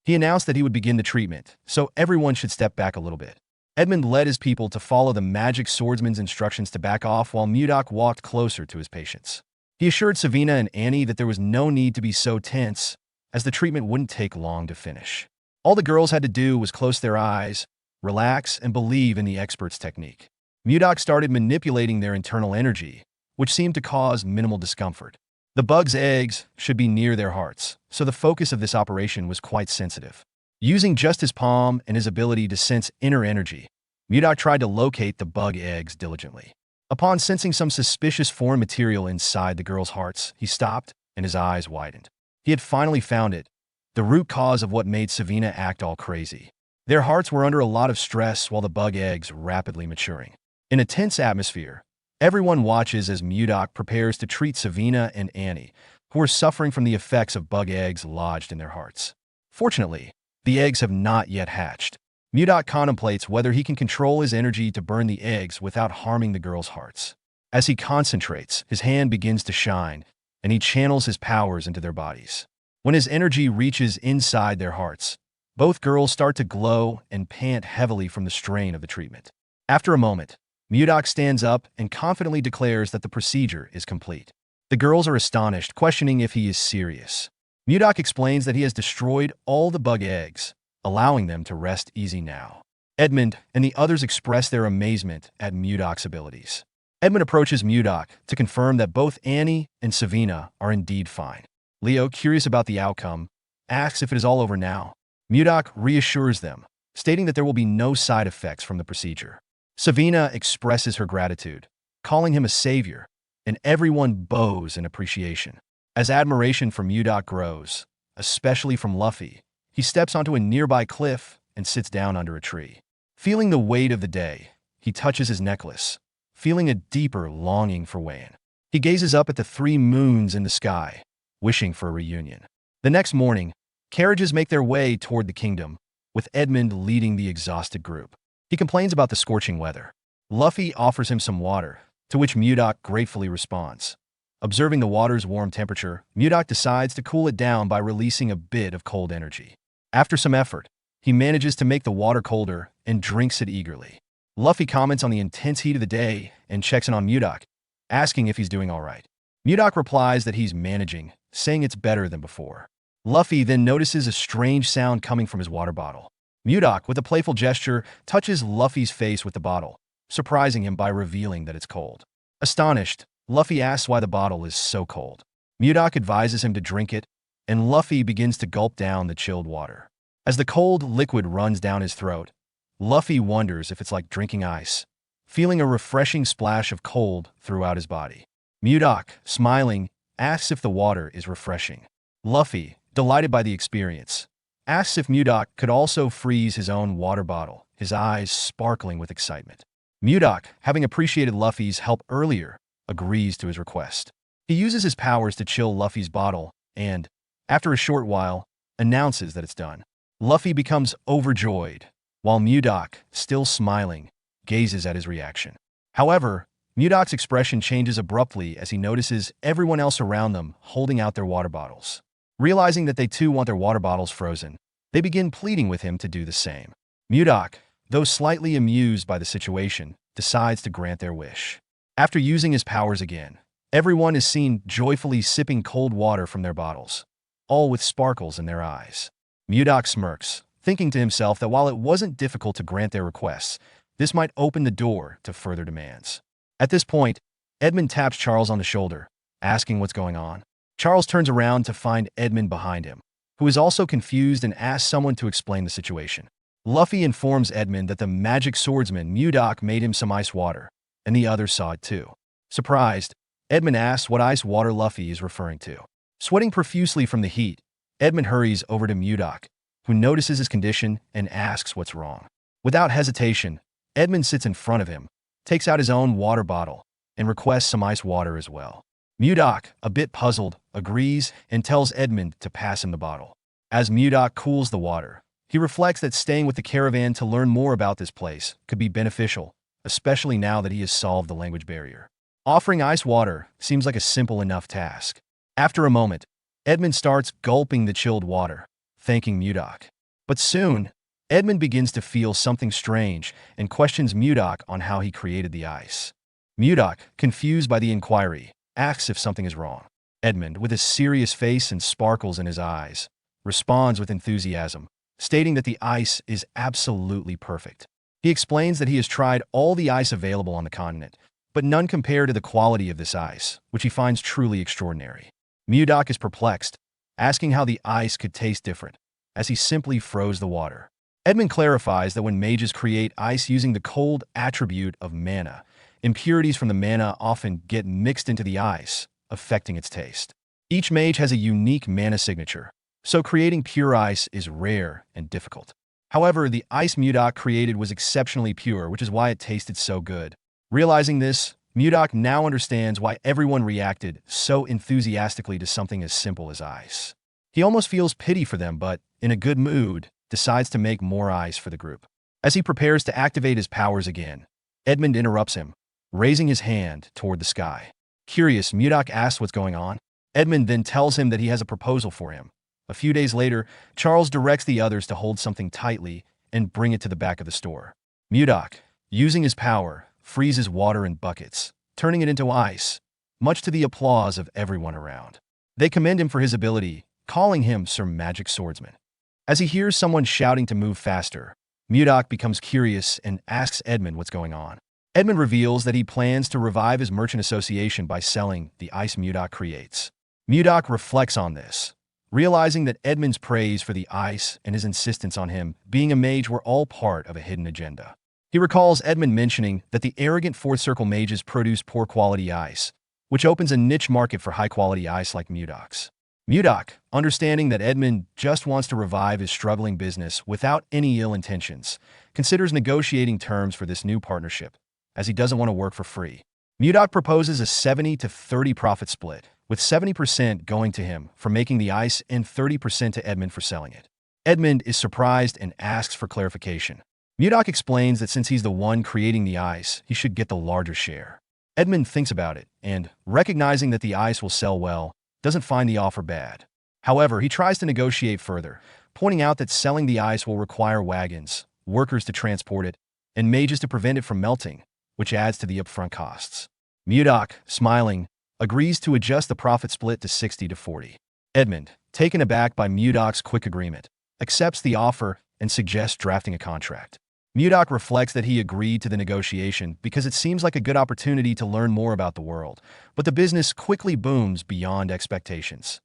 S1: He announced that he would begin the treatment, so everyone should step back a little bit. Edmund led his people to follow the magic swordsman's instructions to back off while Mudok walked closer to his patients. He assured Savina and Annie that there was no need to be so tense, as the treatment wouldn't take long to finish. All the girls had to do was close their eyes, relax, and believe in the expert's technique. Mudok started manipulating their internal energy, which seemed to cause minimal discomfort. The bug's eggs should be near their hearts, so the focus of this operation was quite sensitive. Using just his palm and his ability to sense inner energy, Mudok tried to locate the bug eggs diligently. Upon sensing some suspicious foreign material inside the girls' hearts, he stopped and his eyes widened. He had finally found it, the root cause of what made Savina act all crazy. Their hearts were under a lot of stress while the bug eggs rapidly maturing. In a tense atmosphere, everyone watches as Mudok prepares to treat Savina and Annie, who are suffering from the effects of bug eggs lodged in their hearts. Fortunately, the eggs have not yet hatched. Mudok contemplates whether he can control his energy to burn the eggs without harming the girls' hearts. As he concentrates, his hand begins to shine, and he channels his powers into their bodies. When his energy reaches inside their hearts, both girls start to glow and pant heavily from the strain of the treatment. After a moment, Mudok stands up and confidently declares that the procedure is complete. The girls are astonished, questioning if he is serious. Mudok explains that he has destroyed all the bug eggs, allowing them to rest easy now. Edmund and the others express their amazement at Mudok's abilities. Edmund approaches Mudok to confirm that both Annie and Savina are indeed fine. Leo, curious about the outcome, asks if it is all over now. Mudok reassures them, stating that there will be no side effects from the procedure. Savina expresses her gratitude, calling him a savior, and everyone bows in appreciation. As admiration for Mudok grows, especially from Luffy, he steps onto a nearby cliff and sits down under a tree. Feeling the weight of the day, he touches his necklace, feeling a deeper longing for Wayne. He gazes up at the 3 moons in the sky, wishing for a reunion. The next morning, carriages make their way toward the kingdom, with Edmund leading the exhausted group. He complains about the scorching weather. Luffy offers him some water, to which Mudok gratefully responds. Observing the water's warm temperature, Mudok decides to cool it down by releasing a bit of cold energy. After some effort, he manages to make the water colder and drinks it eagerly. Luffy comments on the intense heat of the day and checks in on Mudok, asking if he's doing all right. Mudok replies that he's managing, saying it's better than before. Luffy then notices a strange sound coming from his water bottle. Mudok, with a playful gesture, touches Luffy's face with the bottle, surprising him by revealing that it's cold. Astonished, Luffy asks why the bottle is so cold. Mudok advises him to drink it, and Luffy begins to gulp down the chilled water. As the cold liquid runs down his throat, Luffy wonders if it's like drinking ice, feeling a refreshing splash of cold throughout his body. Mudok, smiling, asks if the water is refreshing. Luffy, delighted by the experience, asks if Mudok could also freeze his own water bottle, his eyes sparkling with excitement. Mudok, having appreciated Luffy's help earlier, agrees to his request. He uses his powers to chill Luffy's bottle and, after a short while, announces that it's done. Luffy becomes overjoyed, while Mudok, still smiling, gazes at his reaction. However, Mudok's expression changes abruptly as he notices everyone else around them holding out their water bottles. Realizing that they too want their water bottles frozen, they begin pleading with him to do the same. Mudok, though slightly amused by the situation, decides to grant their wish. After using his powers again, everyone is seen joyfully sipping cold water from their bottles, all with sparkles in their eyes. Mudok smirks, thinking to himself that while it wasn't difficult to grant their requests, this might open the door to further demands. At this point, Edmund taps Charles on the shoulder, asking what's going on. Charles turns around to find Edmund behind him, who is also confused and asks someone to explain the situation. Luffy informs Edmund that the magic swordsman Mudok made him some ice water, and the others saw it too. Surprised, Edmund asks what ice water Luffy is referring to. Sweating profusely from the heat, Edmund hurries over to Mudok, who notices his condition and asks what's wrong. Without hesitation, Edmund sits in front of him, takes out his own water bottle, and requests some ice water as well. Mudok, a bit puzzled, agrees and tells Edmund to pass him the bottle. As Mudok cools the water, he reflects that staying with the caravan to learn more about this place could be beneficial, especially now that he has solved the language barrier. Offering ice water seems like a simple enough task. After a moment, Edmund starts gulping the chilled water, thanking Mudok. But soon, Edmund begins to feel something strange and questions Mudok on how he created the ice. Mudok, confused by the inquiry, asks if something is wrong. Edmund, with a serious face and sparkles in his eyes, responds with enthusiasm, stating that the ice is absolutely perfect. He explains that he has tried all the ice available on the continent, but none compare to the quality of this ice, which he finds truly extraordinary. Mudok is perplexed, asking how the ice could taste different, as he simply froze the water. Edmund clarifies that when mages create ice using the cold attribute of mana, impurities from the mana often get mixed into the ice, affecting its taste. Each mage has a unique mana signature, so creating pure ice is rare and difficult. However, the ice Mudok created was exceptionally pure, which is why it tasted so good. Realizing this, Mudok now understands why everyone reacted so enthusiastically to something as simple as ice. He almost feels pity for them, but, in a good mood, decides to make more ice for the group. As he prepares to activate his powers again, Edmund interrupts him, raising his hand toward the sky. Curious, Mudok asks what's going on. Edmund then tells him that he has a proposal for him. A few days later, Charles directs the others to hold something tightly and bring it to the back of the store. Mudok, using his power, freezes water in buckets, turning it into ice, much to the applause of everyone around. They commend him for his ability, calling him Sir Magic Swordsman. As he hears someone shouting to move faster, Mudok becomes curious and asks Edmund what's going on. Edmund reveals that he plans to revive his merchant association by selling the ice Mudok creates. Mudok reflects on this, realizing that Edmund's praise for the ice and his insistence on him being a mage were all part of a hidden agenda. He recalls Edmund mentioning that the arrogant Fourth Circle mages produce poor quality ice, which opens a niche market for high-quality ice like Mudok's. Mudok, understanding that Edmund just wants to revive his struggling business without any ill intentions, considers negotiating terms for this new partnership, as he doesn't want to work for free. Mudok proposes a 70-30 profit split, with 70% going to him for making the ice and 30% to Edmund for selling it. Edmund is surprised and asks for clarification. Mudok explains that since he's the one creating the ice, he should get the larger share. Edmund thinks about it and, recognizing that the ice will sell well, doesn't find the offer bad. However, he tries to negotiate further, pointing out that selling the ice will require wagons, workers to transport it, and mages to prevent it from melting, which adds to the upfront costs. Mudok, smiling, agrees to adjust the profit split to 60-40. Edmund, taken aback by Mudok's quick agreement, accepts the offer and suggests drafting a contract. Mudok reflects that he agreed to the negotiation because it seems like a good opportunity to learn more about the world, but the business quickly booms beyond expectations.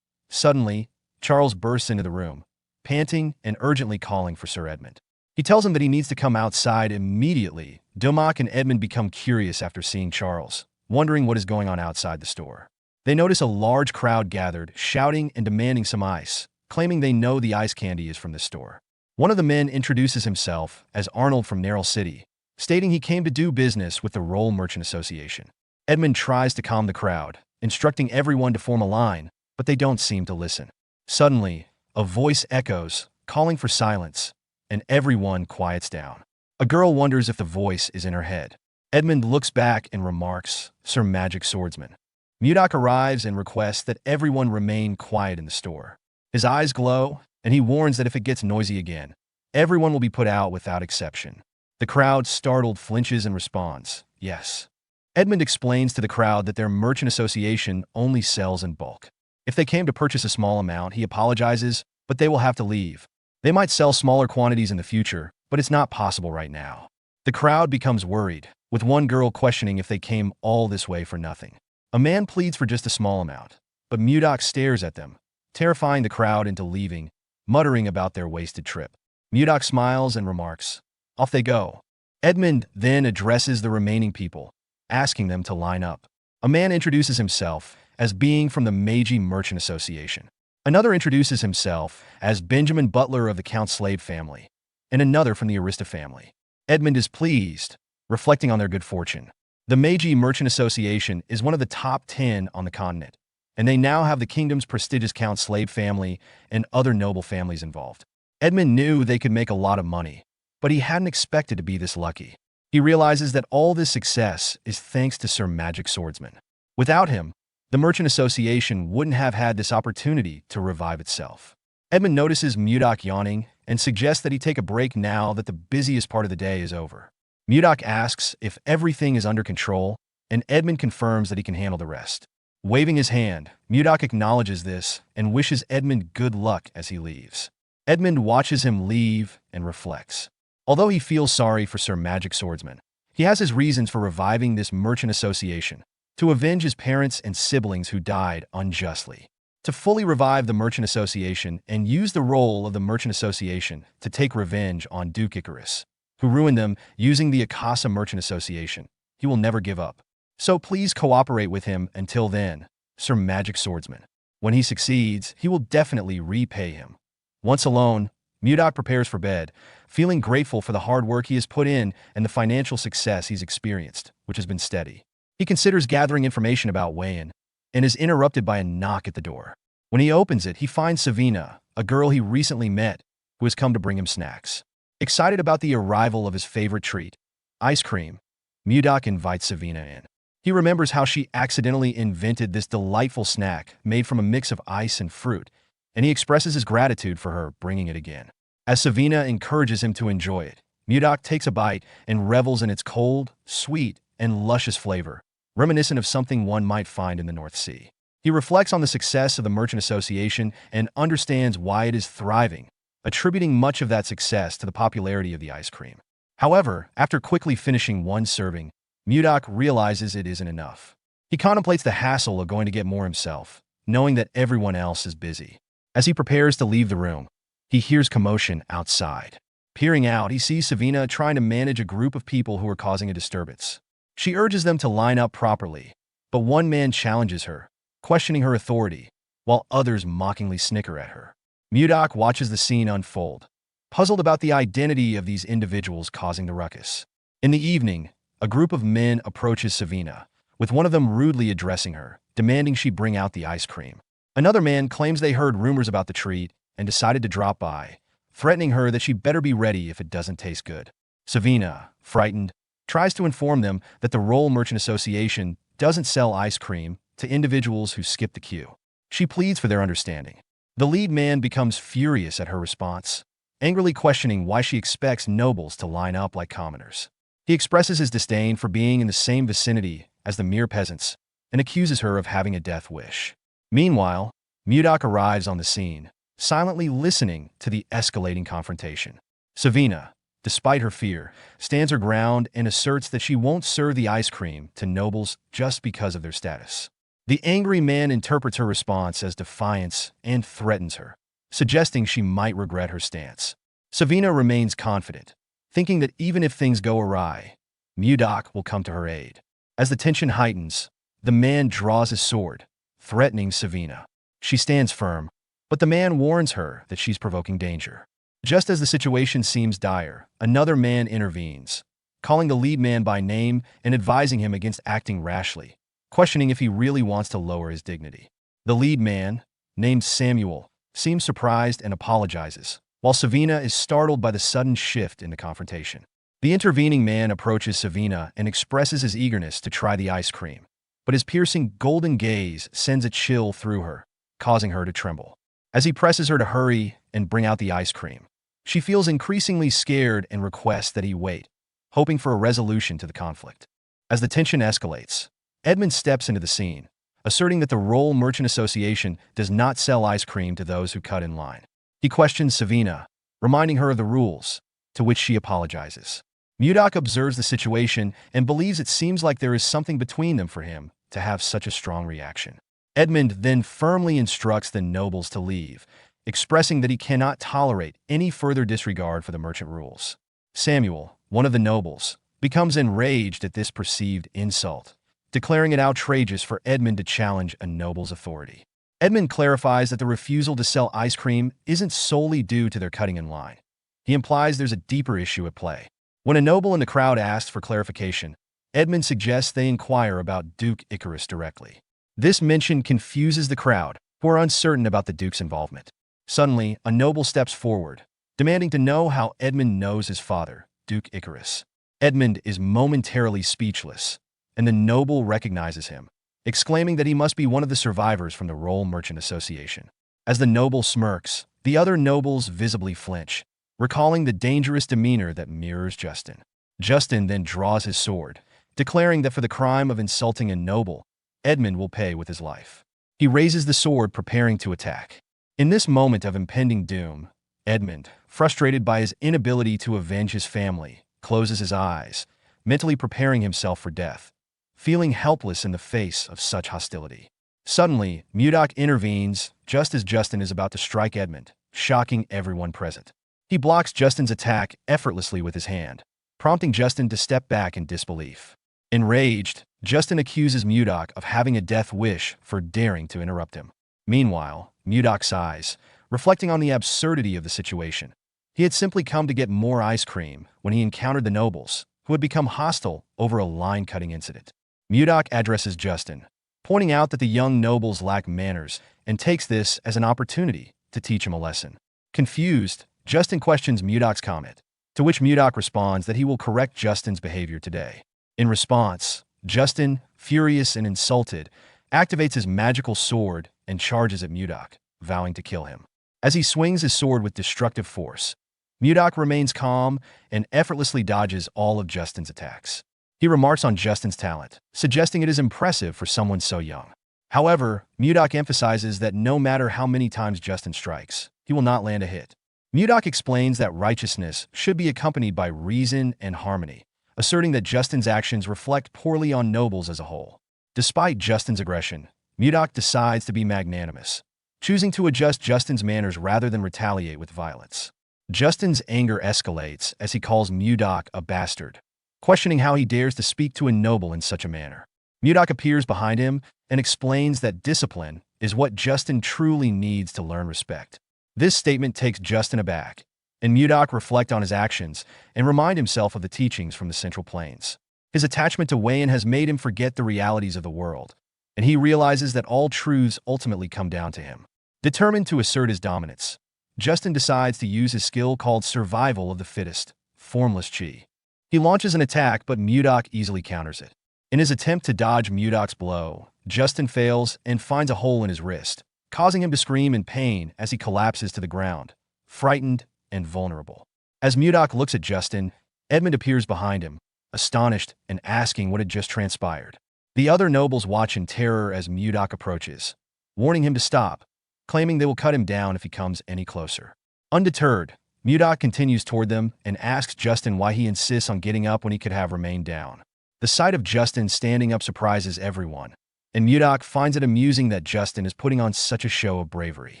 S1: Suddenly, Charles bursts into the room, panting and urgently calling for Sir Edmund. He tells him that he needs to come outside immediately. Domak and Edmund become curious after seeing Charles, wondering what is going on outside the store. They notice a large crowd gathered, shouting and demanding some ice, claiming they know the ice candy is from the store. One of the men introduces himself as Arnold from Narrow City, stating he came to do business with the Roll Merchant Association. Edmund tries to calm the crowd, instructing everyone to form a line, but they don't seem to listen. Suddenly, a voice echoes, calling for silence, and everyone quiets down. A girl wonders if the voice is in her head. Edmund looks back and remarks, Sir Magic Swordsman. Mudok arrives and requests that everyone remain quiet in the store. His eyes glow, and he warns that if it gets noisy again, everyone will be put out without exception. The crowd, startled, flinches and responds, yes. Edmund explains to the crowd that their merchant association only sells in bulk. If they came to purchase a small amount, he apologizes, but they will have to leave. They might sell smaller quantities in the future, but it's not possible right now. The crowd becomes worried, with one girl questioning if they came all this way for nothing. A man pleads for just a small amount, but Mudok stares at them, terrifying the crowd into leaving, muttering about their wasted trip. Mudok smiles and remarks, off they go. Edmund then addresses the remaining people, asking them to line up. A man introduces himself as being from the Meiji Merchant Association. Another introduces himself as Benjamin Butler of the Count Slave family, and another from the Arista family. Edmund is pleased, reflecting on their good fortune. The Meiji Merchant Association is one of the top 10 on the continent, and they now have the kingdom's prestigious Count Slave family and other noble families involved. Edmund knew they could make a lot of money, but he hadn't expected to be this lucky. He realizes that all this success is thanks to Sir Magic Swordsman. Without him, the Merchant Association wouldn't have had this opportunity to revive itself. Edmund notices Mudok yawning and suggests that he take a break now that the busiest part of the day is over. Mudok asks if everything is under control, and Edmund confirms that he can handle the rest. Waving his hand, Mudok acknowledges this and wishes Edmund good luck as he leaves. Edmund watches him leave and reflects. Although he feels sorry for Sir Magic Swordsman, he has his reasons for reviving this merchant association, to avenge his parents and siblings who died unjustly. To fully revive the merchant association and use the role of the merchant association to take revenge on Duke Icarus, who ruined them using the Akasa Merchant Association, he will never give up. So please cooperate with him until then, Sir Magic Swordsman. When he succeeds, he will definitely repay him. Once alone, Mudok prepares for bed, feeling grateful for the hard work he has put in and the financial success he's experienced, which has been steady. He considers gathering information about Wayan and is interrupted by a knock at the door. When he opens it, he finds Savina, a girl he recently met, who has come to bring him snacks. Excited about the arrival of his favorite treat, ice cream, Mudok invites Savina in. He remembers how she accidentally invented this delightful snack made from a mix of ice and fruit, and he expresses his gratitude for her bringing it again. As Savina encourages him to enjoy it, Mudok takes a bite and revels in its cold, sweet, and luscious flavor, reminiscent of something one might find in the North Sea. He reflects on the success of the Merchant Association and understands why it is thriving, attributing much of that success to the popularity of the ice cream. However, after quickly finishing one serving, Mudok realizes it isn't enough. He contemplates the hassle of going to get more himself, knowing that everyone else is busy. As he prepares to leave the room, he hears commotion outside. Peering out, he sees Savina trying to manage a group of people who are causing a disturbance. She urges them to line up properly, but one man challenges her, questioning her authority, while others mockingly snicker at her. Mudok watches the scene unfold, puzzled about the identity of these individuals causing the ruckus. In the evening, a group of men approaches Savina, with one of them rudely addressing her, demanding she bring out the ice cream. Another man claims they heard rumors about the treat and decided to drop by, threatening her that she better be ready if it doesn't taste good. Savina, frightened, tries to inform them that the Roll Merchant Association doesn't sell ice cream to individuals who skip the queue. She pleads for their understanding. The lead man becomes furious at her response, angrily questioning why she expects nobles to line up like commoners. He expresses his disdain for being in the same vicinity as the mere peasants and accuses her of having a death wish. Meanwhile, Mudok arrives on the scene, silently listening to the escalating confrontation. Savina, despite her fear, stands her ground and asserts that she won't serve the ice cream to nobles just because of their status. The angry man interprets her response as defiance and threatens her, suggesting she might regret her stance. Savina remains confident, thinking that even if things go awry, Mudok will come to her aid. As the tension heightens, the man draws his sword, threatening Savina. She stands firm, but the man warns her that she's provoking danger. Just as the situation seems dire, another man intervenes, calling the lead man by name and advising him against acting rashly, questioning if he really wants to lower his dignity. The lead man, named Samuel, seems surprised and apologizes, while Savina is startled by the sudden shift in the confrontation. The intervening man approaches Savina and expresses his eagerness to try the ice cream, but his piercing golden gaze sends a chill through her, causing her to tremble. As he presses her to hurry and bring out the ice cream, she feels increasingly scared and requests that he wait, hoping for a resolution to the conflict. As the tension escalates, Edmund steps into the scene, asserting that the Roll Merchant Association does not sell ice cream to those who cut in line. He questions Savina, reminding her of the rules, to which she apologizes. Mudok observes the situation and believes it seems like there is something between them for him to have such a strong reaction. Edmund then firmly instructs the nobles to leave, expressing that he cannot tolerate any further disregard for the merchant rules. Samuel, one of the nobles, becomes enraged at this perceived insult, declaring it outrageous for Edmund to challenge a noble's authority. Edmund clarifies that the refusal to sell ice cream isn't solely due to their cutting in line. He implies there's a deeper issue at play. When a noble in the crowd asks for clarification, Edmund suggests they inquire about Duke Icarus directly. This mention confuses the crowd, who are uncertain about the Duke's involvement. Suddenly, a noble steps forward, demanding to know how Edmund knows his father, Duke Icarus. Edmund is momentarily speechless, and the noble recognizes him, exclaiming that he must be one of the survivors from the Roll Merchant Association. As the noble smirks, the other nobles visibly flinch, recalling the dangerous demeanor that mirrors Justin. Justin then draws his sword, declaring that for the crime of insulting a noble, Edmund will pay with his life. He raises the sword, preparing to attack. In this moment of impending doom, Edmund, frustrated by his inability to avenge his family, closes his eyes, mentally preparing himself for death, feeling helpless in the face of such hostility. Suddenly, Mudok intervenes just as Justin is about to strike Edmund, shocking everyone present. He blocks Justin's attack effortlessly with his hand, prompting Justin to step back in disbelief. Enraged, Justin accuses Mudok of having a death wish for daring to interrupt him. Meanwhile, Mudok sighs, reflecting on the absurdity of the situation. He had simply come to get more ice cream when he encountered the nobles, who had become hostile over a line-cutting incident. Mudok addresses Justin, pointing out that the young nobles lack manners and takes this as an opportunity to teach him a lesson. Confused, Justin questions Mudok's comment, to which Mudok responds that he will correct Justin's behavior today. In response, Justin, furious and insulted, activates his magical sword and charges at Mudok, vowing to kill him. As he swings his sword with destructive force, Mudok remains calm and effortlessly dodges all of Justin's attacks. He remarks on Justin's talent, suggesting it is impressive for someone so young. However, Mudok emphasizes that no matter how many times Justin strikes, he will not land a hit. Mudok explains that righteousness should be accompanied by reason and harmony, asserting that Justin's actions reflect poorly on nobles as a whole. Despite Justin's aggression, Mudok decides to be magnanimous, choosing to adjust Justin's manners rather than retaliate with violence. Justin's anger escalates as he calls Mudok a bastard, questioning how he dares to speak to a noble in such a manner. Mudok appears behind him and explains that discipline is what Justin truly needs to learn respect. This statement takes Justin aback, and Mudok reflects on his actions and remind himself of the teachings from the Central Plains. His attachment to Wayan has made him forget the realities of the world, and he realizes that all truths ultimately come down to him. Determined to assert his dominance, Justin decides to use his skill called Survival of the Fittest, Formless Chi. He launches an attack, but Mudok easily counters it. In his attempt to dodge Mudok's blow, Justin fails and finds a hole in his wrist, causing him to scream in pain as he collapses to the ground, frightened and vulnerable. As Mudok looks at Justin, Edmund appears behind him, astonished and asking what had just transpired. The other nobles watch in terror as Mudok approaches, warning him to stop, claiming they will cut him down if he comes any closer. Undeterred, Mudok continues toward them and asks Justin why he insists on getting up when he could have remained down. The sight of Justin standing up surprises everyone, and Mudok finds it amusing that Justin is putting on such a show of bravery.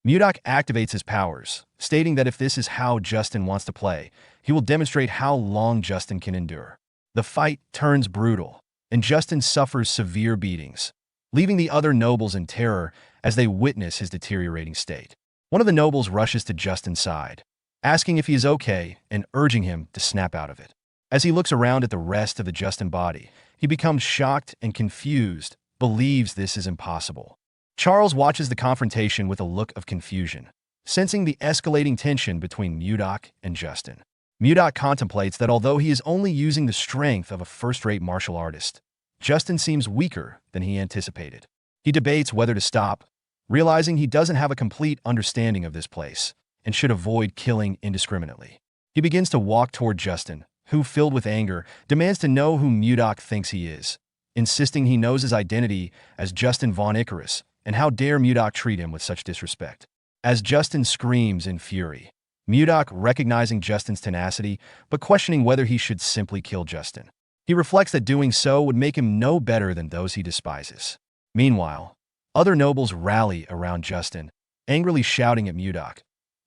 S1: Mudok activates his powers, stating that if this is how Justin wants to play, he will demonstrate how long Justin can endure. The fight turns brutal, and Justin suffers severe beatings, leaving the other nobles in terror as they witness his deteriorating state. One of the nobles rushes to Justin's side, asking if he is okay and urging him to snap out of it. As he looks around at the rest of the Justin body, he becomes shocked and confused, believes this is impossible. Charles watches the confrontation with a look of confusion, sensing the escalating tension between Mudok and Justin. Mudok contemplates that although he is only using the strength of a first-rate martial artist, Justin seems weaker than he anticipated. He debates whether to stop, realizing he doesn't have a complete understanding of this place and should avoid killing indiscriminately. He begins to walk toward Justin, who, filled with anger, demands to know who Mudok thinks he is, insisting he knows his identity as Justin Von Icarus, and how dare Mudok treat him with such disrespect. As Justin screams in fury, Mudok recognizing Justin's tenacity, but questioning whether he should simply kill Justin. He reflects that doing so would make him no better than those he despises. Meanwhile, other nobles rally around Justin, angrily shouting at Mudok,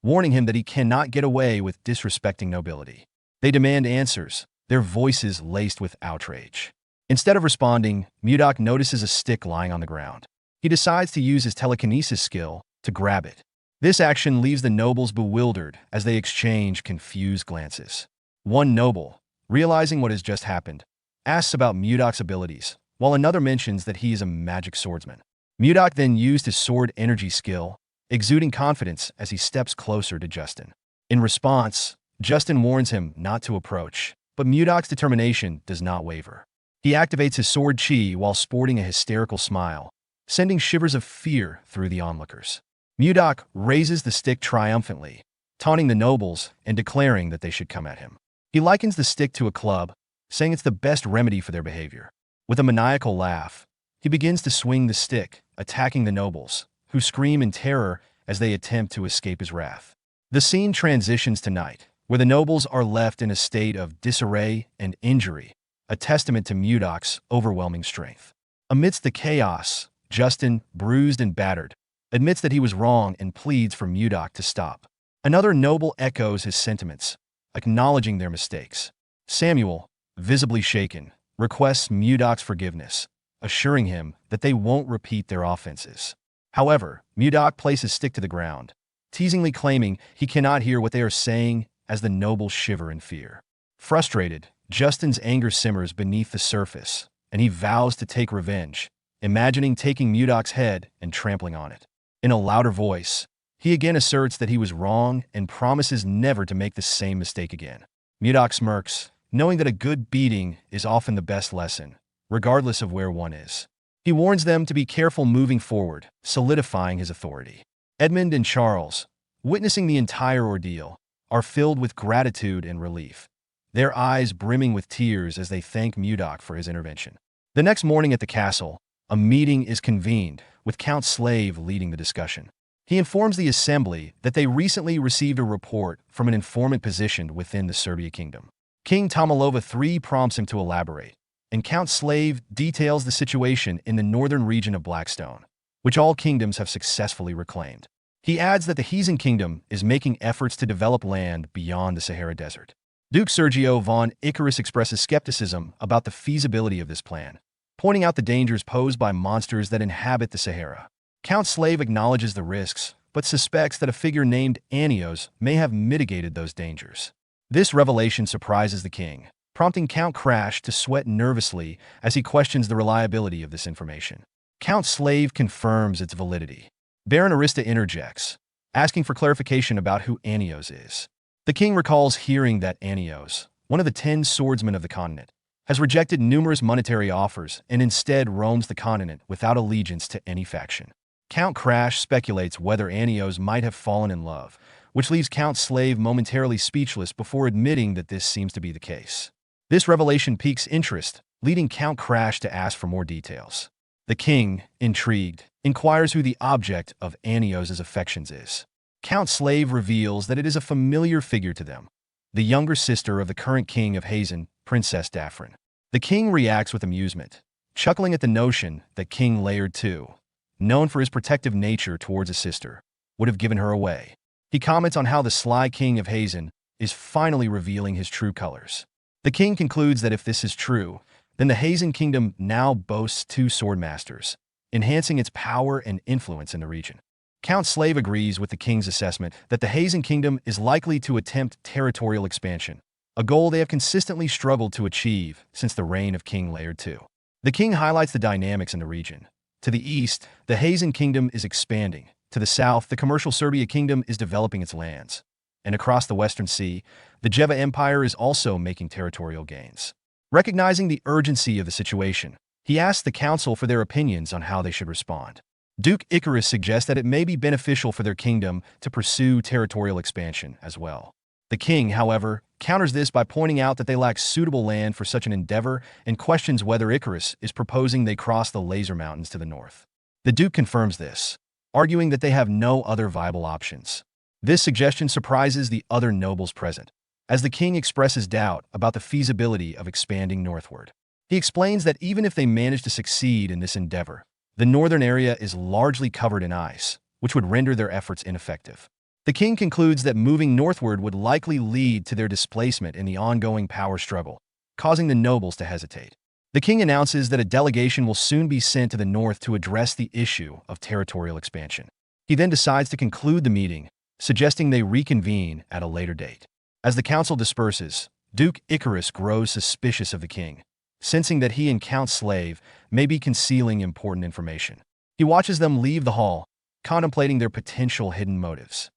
S1: warning him that he cannot get away with disrespecting nobility. They demand answers, their voices laced with outrage. Instead of responding, Mudok notices a stick lying on the ground. He decides to use his telekinesis skill to grab it. This action leaves the nobles bewildered as they exchange confused glances. One noble, realizing what has just happened, asks about Mudok's abilities, while another mentions that he is a magic swordsman. Mudok then used his sword energy skill, exuding confidence as he steps closer to Justin. In response, Justin warns him not to approach, but Mudok's determination does not waver. He activates his sword chi while sporting a hysterical smile, sending shivers of fear through the onlookers. Mudok raises the stick triumphantly, taunting the nobles and declaring that they should come at him. He likens the stick to a club, saying it's the best remedy for their behavior. With a maniacal laugh, he begins to swing the stick, attacking the nobles, who scream in terror as they attempt to escape his wrath. The scene transitions to night, where the nobles are left in a state of disarray and injury, a testament to Mudok's overwhelming strength. Amidst the chaos, Justin, bruised and battered, admits that he was wrong and pleads for Mudok to stop. Another noble echoes his sentiments, acknowledging their mistakes. Samuel, visibly shaken, requests Mudok's forgiveness, assuring him that they won't repeat their offenses. However, Mudok places his stick to the ground, teasingly claiming he cannot hear what they are saying as the nobles shiver in fear. Frustrated, Justin's anger simmers beneath the surface, and he vows to take revenge, imagining taking Mudok's head and trampling on it. In a louder voice, he again asserts that he was wrong and promises never to make the same mistake again. Mudok smirks, knowing that a good beating is often the best lesson, regardless of where one is. He warns them to be careful moving forward, solidifying his authority. Edmund and Charles, witnessing the entire ordeal, are filled with gratitude and relief, their eyes brimming with tears as they thank Mudok for his intervention. The next morning at the castle, a meeting is convened, with Count Slave leading the discussion. He informs the assembly that they recently received a report from an informant positioned within the Serbia kingdom. King Tomalova III prompts him to elaborate, and Count Slave details the situation in the northern region of Blackstone, which all kingdoms have successfully reclaimed. He adds that the Heathen Kingdom is making efforts to develop land beyond the Sahara Desert. Duke Sergio von Icarus expresses skepticism about the feasibility of this plan, pointing out the dangers posed by monsters that inhabit the Sahara. Count Slave acknowledges the risks, but suspects that a figure named Anios may have mitigated those dangers. This revelation surprises the king, prompting Count Crash to sweat nervously as he questions the reliability of this information. Count Slave confirms its validity. Baron Arista interjects, asking for clarification about who Anios is. The king recalls hearing that Anios, one of the 10 swordsmen of the continent, has rejected numerous monetary offers and instead roams the continent without allegiance to any faction. Count Crash speculates whether Anios might have fallen in love, which leaves Count Slave momentarily speechless before admitting that this seems to be the case. This revelation piques interest, leading Count Crash to ask for more details. The king, intrigued, inquires who the object of Anios' affections is. Count Slave reveals that it is a familiar figure to them, the younger sister of the current king of Hazen, Princess Daphrin. The king reacts with amusement, chuckling at the notion that King Laird II, known for his protective nature towards a sister, would have given her away. He comments on how the sly king of Hazen is finally revealing his true colors. The king concludes that if this is true, then the Hazen kingdom now boasts 2 swordmasters, enhancing its power and influence in the region. Count Slave agrees with the king's assessment that the Hazen kingdom is likely to attempt territorial expansion, a goal they have consistently struggled to achieve since the reign of King Laird II. The king highlights the dynamics in the region. To the east, the Hazen kingdom is expanding. To the south, the commercial Serbia kingdom is developing its lands. And across the Western Sea, the Jeva Empire is also making territorial gains. Recognizing the urgency of the situation, he asks the council for their opinions on how they should respond. Duke Icarus suggests that it may be beneficial for their kingdom to pursue territorial expansion as well. The king, however, counters this by pointing out that they lack suitable land for such an endeavor and questions whether Icarus is proposing they cross the Laser Mountains to the north. The duke confirms this, arguing that they have no other viable options. This suggestion surprises the other nobles present, as the king expresses doubt about the feasibility of expanding northward. He explains that even if they manage to succeed in this endeavor, the northern area is largely covered in ice, which would render their efforts ineffective. The king concludes that moving northward would likely lead to their displacement in the ongoing power struggle, causing the nobles to hesitate. The king announces that a delegation will soon be sent to the north to address the issue of territorial expansion. He then decides to conclude the meeting, suggesting they reconvene at a later date. As the council disperses, Duke Icarus grows suspicious of the king, sensing that he and Count Slave may be concealing important information. He watches them leave the hall, contemplating their potential hidden motives.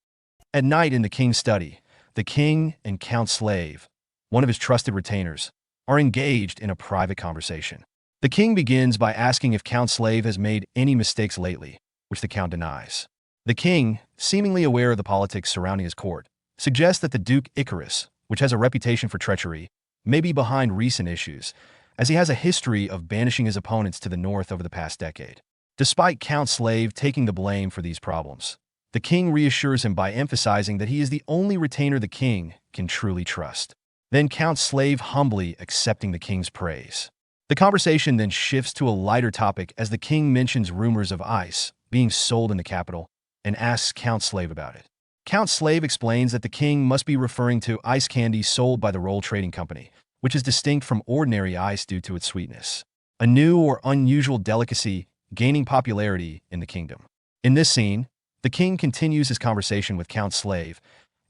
S1: At night in the king's study, the king and Count Slave, one of his trusted retainers, are engaged in a private conversation. The king begins by asking if Count Slave has made any mistakes lately, which the count denies. The king, seemingly aware of the politics surrounding his court, suggests that the Duke Icarus, which has a reputation for treachery, may be behind recent issues, as he has a history of banishing his opponents to the north over the past decade. Despite Count Slave taking the blame for these problems, the king reassures him by emphasizing that he is the only retainer the king can truly trust. Then Count Slave humbly accepting the king's praise. The conversation then shifts to a lighter topic as the king mentions rumors of ice being sold in the capital and asks Count Slave about it. Count Slave explains that the king must be referring to ice candy sold by the Roll Trading Company, which is distinct from ordinary ice due to its sweetness, a new or unusual delicacy gaining popularity in the kingdom. In this scene, the king continues his conversation with Count Slave,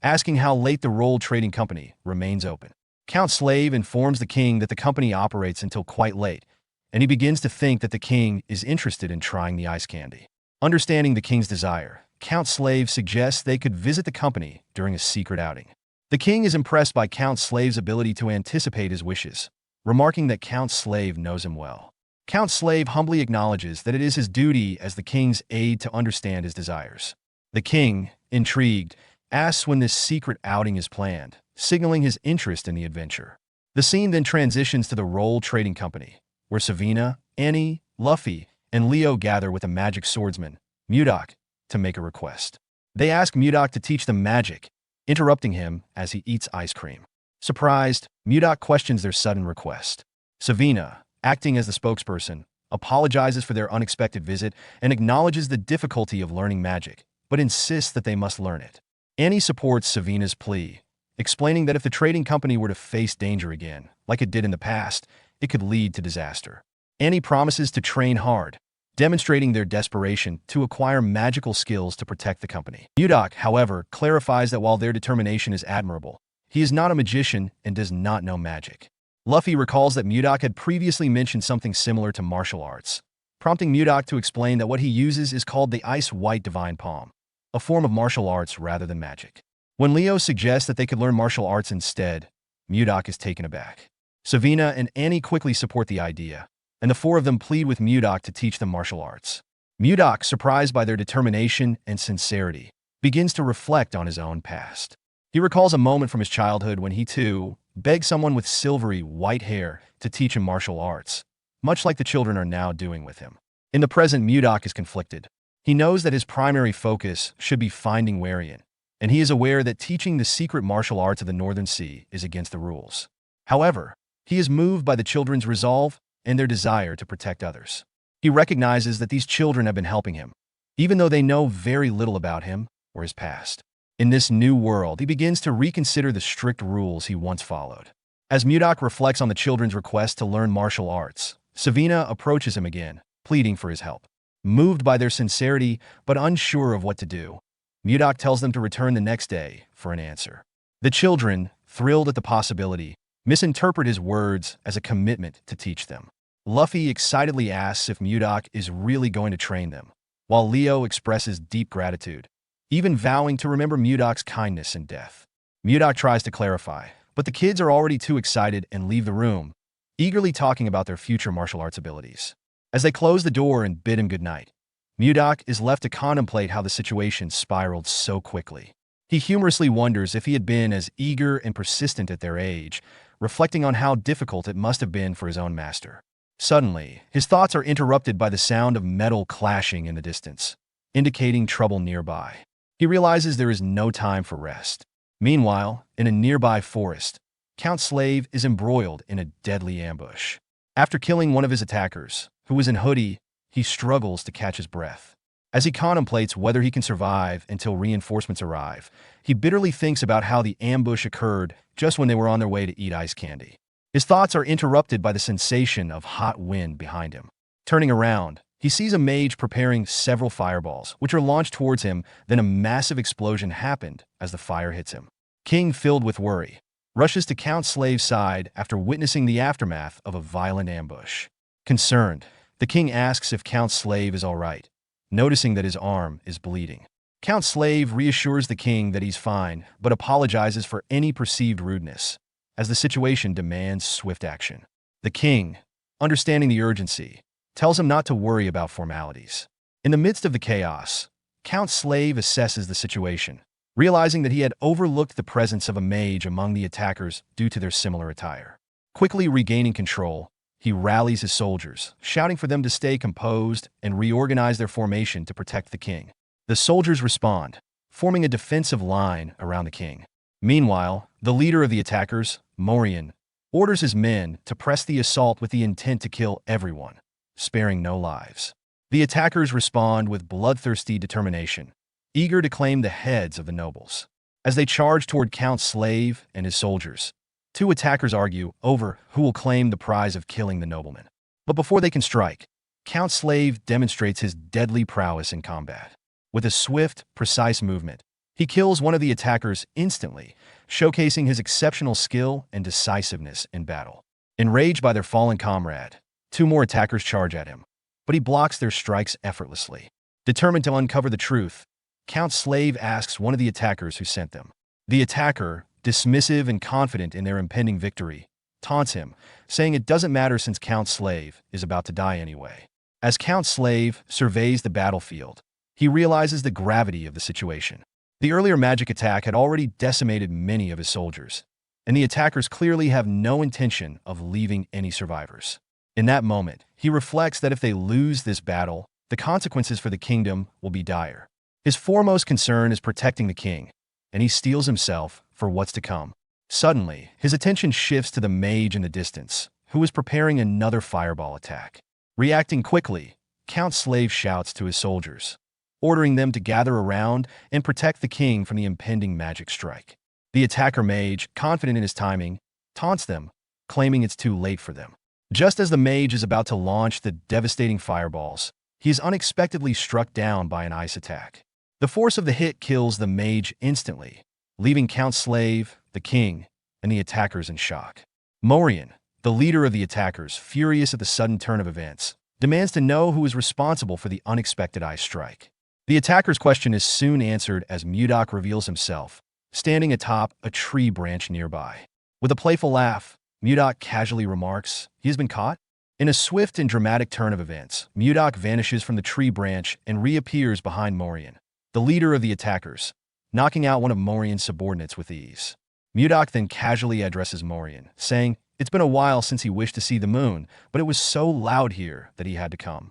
S1: asking how late the Roll Trading Company remains open. Count Slave informs the king that the company operates until quite late, and he begins to think that the king is interested in trying the ice candy. Understanding the king's desire, Count Slave suggests they could visit the company during a secret outing. The king is impressed by Count Slave's ability to anticipate his wishes, remarking that Count Slave knows him well. Count Slave humbly acknowledges that it is his duty as the king's aide to understand his desires. The king, intrigued, asks when this secret outing is planned, signaling his interest in the adventure. The scene then transitions to the Roll Trading Company, where Savina, Annie, Luffy, and Leo gather with a magic swordsman, Mudok, to make a request. They ask Mudok to teach them magic, interrupting him as he eats ice cream. Surprised, Mudok questions their sudden request. Savina, acting as the spokesperson, apologizes for their unexpected visit and acknowledges the difficulty of learning magic, but insists that they must learn it. Annie supports Savina's plea, explaining that if the trading company were to face danger again, like it did in the past, it could lead to disaster. Annie promises to train hard, demonstrating their desperation to acquire magical skills to protect the company. Mudok, however, clarifies that while their determination is admirable, he is not a magician and does not know magic. Luffy recalls that Mudok had previously mentioned something similar to martial arts, prompting Mudok to explain that what he uses is called the Ice White Divine Palm, a form of martial arts rather than magic. When Leo suggests that they could learn martial arts instead, Mudok is taken aback. Savina and Annie quickly support the idea, and the four of them plead with Mudok to teach them martial arts. Mudok, surprised by their determination and sincerity, begins to reflect on his own past. He recalls a moment from his childhood when he, too, begged someone with silvery white hair to teach him martial arts, much like the children are now doing with him. In the present, Mudok is conflicted. He knows that his primary focus should be finding Warian, and he is aware that teaching the secret martial arts of the Northern Sea is against the rules. However, he is moved by the children's resolve and their desire to protect others. He recognizes that these children have been helping him, even though they know very little about him or his past. In this new world, he begins to reconsider the strict rules he once followed. As Mudok reflects on the children's request to learn martial arts, Savina approaches him again, pleading for his help. Moved by their sincerity but unsure of what to do, Mudok tells them to return the next day for an answer. The children, thrilled at the possibility, misinterpret his words as a commitment to teach them. Luffy excitedly asks if Mudok is really going to train them, while Leo expresses deep gratitude, even vowing to remember Mudok's kindness in death. Mudok tries to clarify, but the kids are already too excited and leave the room, eagerly talking about their future martial arts abilities. As they close the door and bid him goodnight, Mudok is left to contemplate how the situation spiraled so quickly. He humorously wonders if he had been as eager and persistent at their age, reflecting on how difficult it must have been for his own master. Suddenly, his thoughts are interrupted by the sound of metal clashing in the distance, indicating trouble nearby. He realizes there is no time for rest. Meanwhile, in a nearby forest, Count Slave is embroiled in a deadly ambush. After killing one of his attackers, who was in hoodie, he struggles to catch his breath. As he contemplates whether he can survive until reinforcements arrive, he bitterly thinks about how the ambush occurred just when they were on their way to eat ice candy. His thoughts are interrupted by the sensation of hot wind behind him. Turning around, he sees a mage preparing several fireballs, which are launched towards him. Then a massive explosion happened as the fire hits him. King, filled with worry, rushes to Count Slave's side after witnessing the aftermath of a violent ambush. Concerned, the king asks if Count Slave is all right, noticing that his arm is bleeding. Count Slave reassures the king that he's fine, but apologizes for any perceived rudeness, as the situation demands swift action. The king, understanding the urgency, tells him not to worry about formalities. In the midst of the chaos, Count Slave assesses the situation, realizing that he had overlooked the presence of a mage among the attackers due to their similar attire. Quickly regaining control, he rallies his soldiers, shouting for them to stay composed and reorganize their formation to protect the king. The soldiers respond, forming a defensive line around the king. Meanwhile, the leader of the attackers, Morian, orders his men to press the assault with the intent to kill everyone, sparing no lives. The attackers respond with bloodthirsty determination, eager to claim the heads of the nobles. As they charge toward Count Slave and his soldiers, two attackers argue over who will claim the prize of killing the nobleman. But before they can strike, Count Slave demonstrates his deadly prowess in combat. With a swift, precise movement, he kills one of the attackers instantly, showcasing his exceptional skill and decisiveness in battle. Enraged by their fallen comrade, Two more attackers charge at him, but he blocks their strikes effortlessly. Determined to uncover the truth, Count Slave asks one of the attackers who sent them. The attacker, dismissive and confident in their impending victory, taunts him, saying it doesn't matter since Count Slave is about to die anyway. As Count Slave surveys the battlefield, he realizes the gravity of the situation. The earlier magic attack had already decimated many of his soldiers, and the attackers clearly have no intention of leaving any survivors. In that moment, he reflects that if they lose this battle, the consequences for the kingdom will be dire. His foremost concern is protecting the king, and he steels himself for what's to come. Suddenly, his attention shifts to the mage in the distance, who is preparing another fireball attack. Reacting quickly, Count Slave shouts to his soldiers, ordering them to gather around and protect the king from the impending magic strike. The attacker mage, confident in his timing, taunts them, claiming it's too late for them. Just as the mage is about to launch the devastating fireballs, he is unexpectedly struck down by an ice attack. The force of the hit kills the mage instantly, leaving Count Slave, the king, and the attackers in shock. Morian, the leader of the attackers, furious at the sudden turn of events, demands to know who is responsible for the unexpected ice strike. The attacker's question is soon answered as Mudok reveals himself, standing atop a tree branch nearby. With a playful laugh, Mudok casually remarks, "He has been caught?" In a swift and dramatic turn of events, Mudok vanishes from the tree branch and reappears behind Morian, the leader of the attackers, knocking out one of Morian's subordinates with ease. Mudok then casually addresses Morian, saying, "It's been a while since he wished to see the moon, but it was so loud here that he had to come."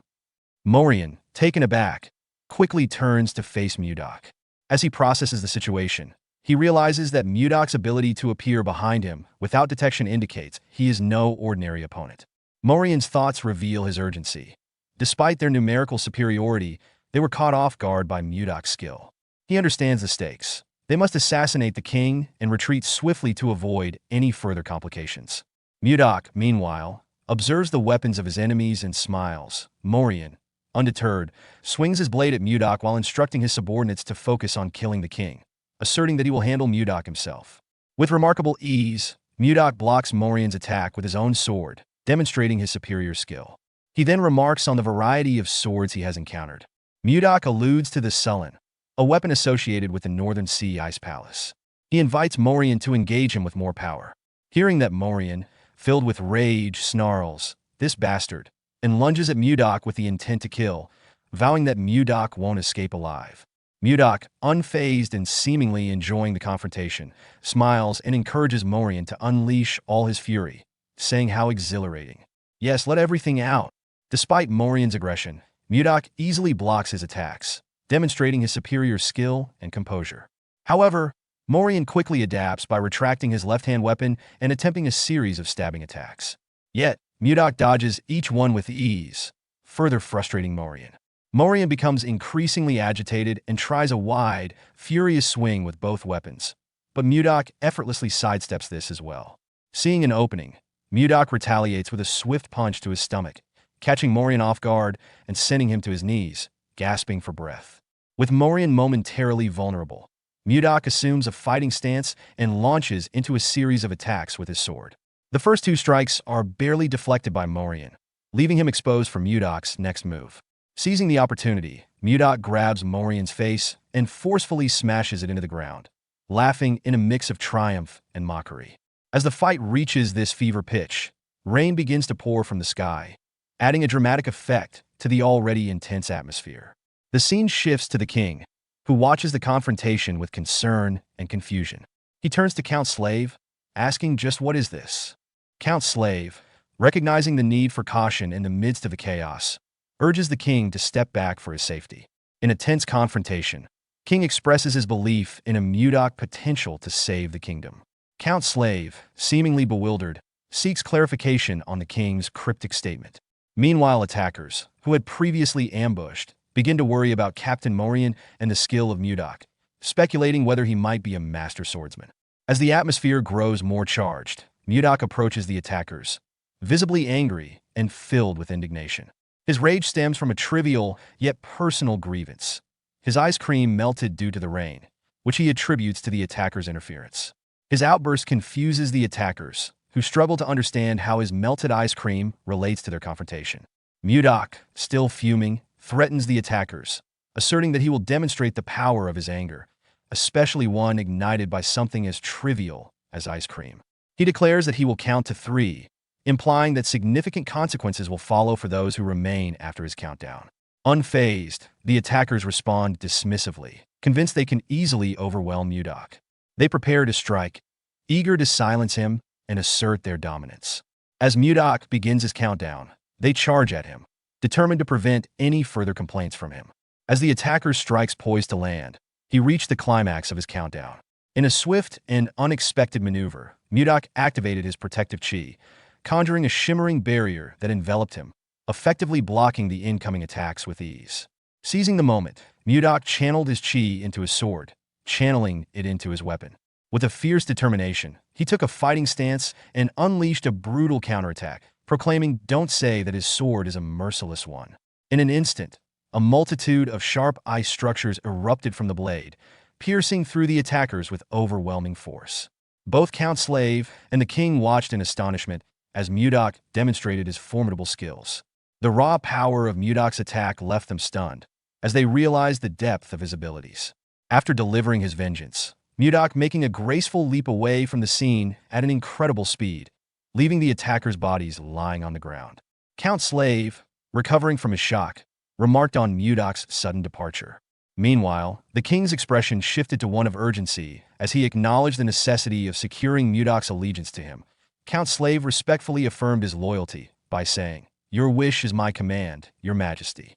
S1: Morian, taken aback, quickly turns to face Mudok. As he processes the situation, he realizes that Mudok's ability to appear behind him without detection indicates he is no ordinary opponent. Morian's thoughts reveal his urgency. Despite their numerical superiority, they were caught off guard by Mudok's skill. He understands the stakes. They must assassinate the king and retreat swiftly to avoid any further complications. Mudok, meanwhile, observes the weapons of his enemies and smiles. Morian, undeterred, swings his blade at Mudok while instructing his subordinates to focus on killing the king, asserting that he will handle Mudok himself. With remarkable ease, Mudok blocks Morian's attack with his own sword, demonstrating his superior skill. He then remarks on the variety of swords he has encountered. Mudok alludes to the Sullen, a weapon associated with the Northern Sea Ice Palace. He invites Morian to engage him with more power. Hearing that, Morian, filled with rage, snarls, "This bastard," and lunges at Mudok with the intent to kill, vowing that Mudok won't escape alive. Mudok, unfazed and seemingly enjoying the confrontation, smiles and encourages Morian to unleash all his fury, saying how exhilarating. "Yes, let everything out." Despite Morian's aggression, Mudok easily blocks his attacks, demonstrating his superior skill and composure. However, Morian quickly adapts by retracting his left-hand weapon and attempting a series of stabbing attacks. Yet, Mudok dodges each one with ease, further frustrating Morian. Morian becomes increasingly agitated and tries a wide, furious swing with both weapons, but Mudok effortlessly sidesteps this as well. Seeing an opening, Mudok retaliates with a swift punch to his stomach, catching Morian off guard and sending him to his knees, gasping for breath. With Morian momentarily vulnerable, Mudok assumes a fighting stance and launches into a series of attacks with his sword. The first two strikes are barely deflected by Morian, leaving him exposed for Mudok's next move. Seizing the opportunity, Mudok grabs Morian's face and forcefully smashes it into the ground, laughing in a mix of triumph and mockery. As the fight reaches this fever pitch, rain begins to pour from the sky, adding a dramatic effect to the already intense atmosphere. The scene shifts to the king, who watches the confrontation with concern and confusion. He turns to Count Slave, asking, "Just what is this?" Count Slave, recognizing the need for caution in the midst of the chaos, urges the king to step back for his safety. In a tense confrontation, King expresses his belief in a Mudok potential to save the kingdom. Count Slave, seemingly bewildered, seeks clarification on the king's cryptic statement. Meanwhile, attackers, who had previously ambushed, begin to worry about Captain Morian and the skill of Mudok, speculating whether he might be a master swordsman. As the atmosphere grows more charged, Mudok approaches the attackers, visibly angry and filled with indignation. His rage stems from a trivial yet personal grievance. His ice cream melted due to the rain, which he attributes to the attackers' interference. His outburst confuses the attackers, who struggle to understand how his melted ice cream relates to their confrontation. Mudok, still fuming, threatens the attackers, asserting that he will demonstrate the power of his anger, especially one ignited by something as trivial as ice cream. He declares that he will count to 3, implying that significant consequences will follow for those who remain after his countdown. Unfazed, the attackers respond dismissively, convinced they can easily overwhelm Mudok. They prepare to strike, eager to silence him and assert their dominance. As Mudok begins his countdown, they charge at him, determined to prevent any further complaints from him. As the attacker strikes poised to land, he reached the climax of his countdown. In a swift and unexpected maneuver, Mudok activated his protective chi, conjuring a shimmering barrier that enveloped him, effectively blocking the incoming attacks with ease. Seizing the moment, Mudok channeled his chi into his sword, channeling it into his weapon. With a fierce determination, he took a fighting stance and unleashed a brutal counterattack, proclaiming, "Don't say that his sword is a merciless one." In an instant, a multitude of sharp ice structures erupted from the blade, piercing through the attackers with overwhelming force. Both Count Slave and the king watched in astonishment as Mudok demonstrated his formidable skills. The raw power of Mudok's attack left them stunned, as they realized the depth of his abilities. After delivering his vengeance, Mudok making a graceful leap away from the scene at an incredible speed, leaving the attackers' bodies lying on the ground. Count Slave, recovering from his shock, remarked on Mudok's sudden departure. Meanwhile, the king's expression shifted to one of urgency as he acknowledged the necessity of securing Mudok's allegiance to him. Count Slave respectfully affirmed his loyalty by saying, "Your wish is my command, your majesty."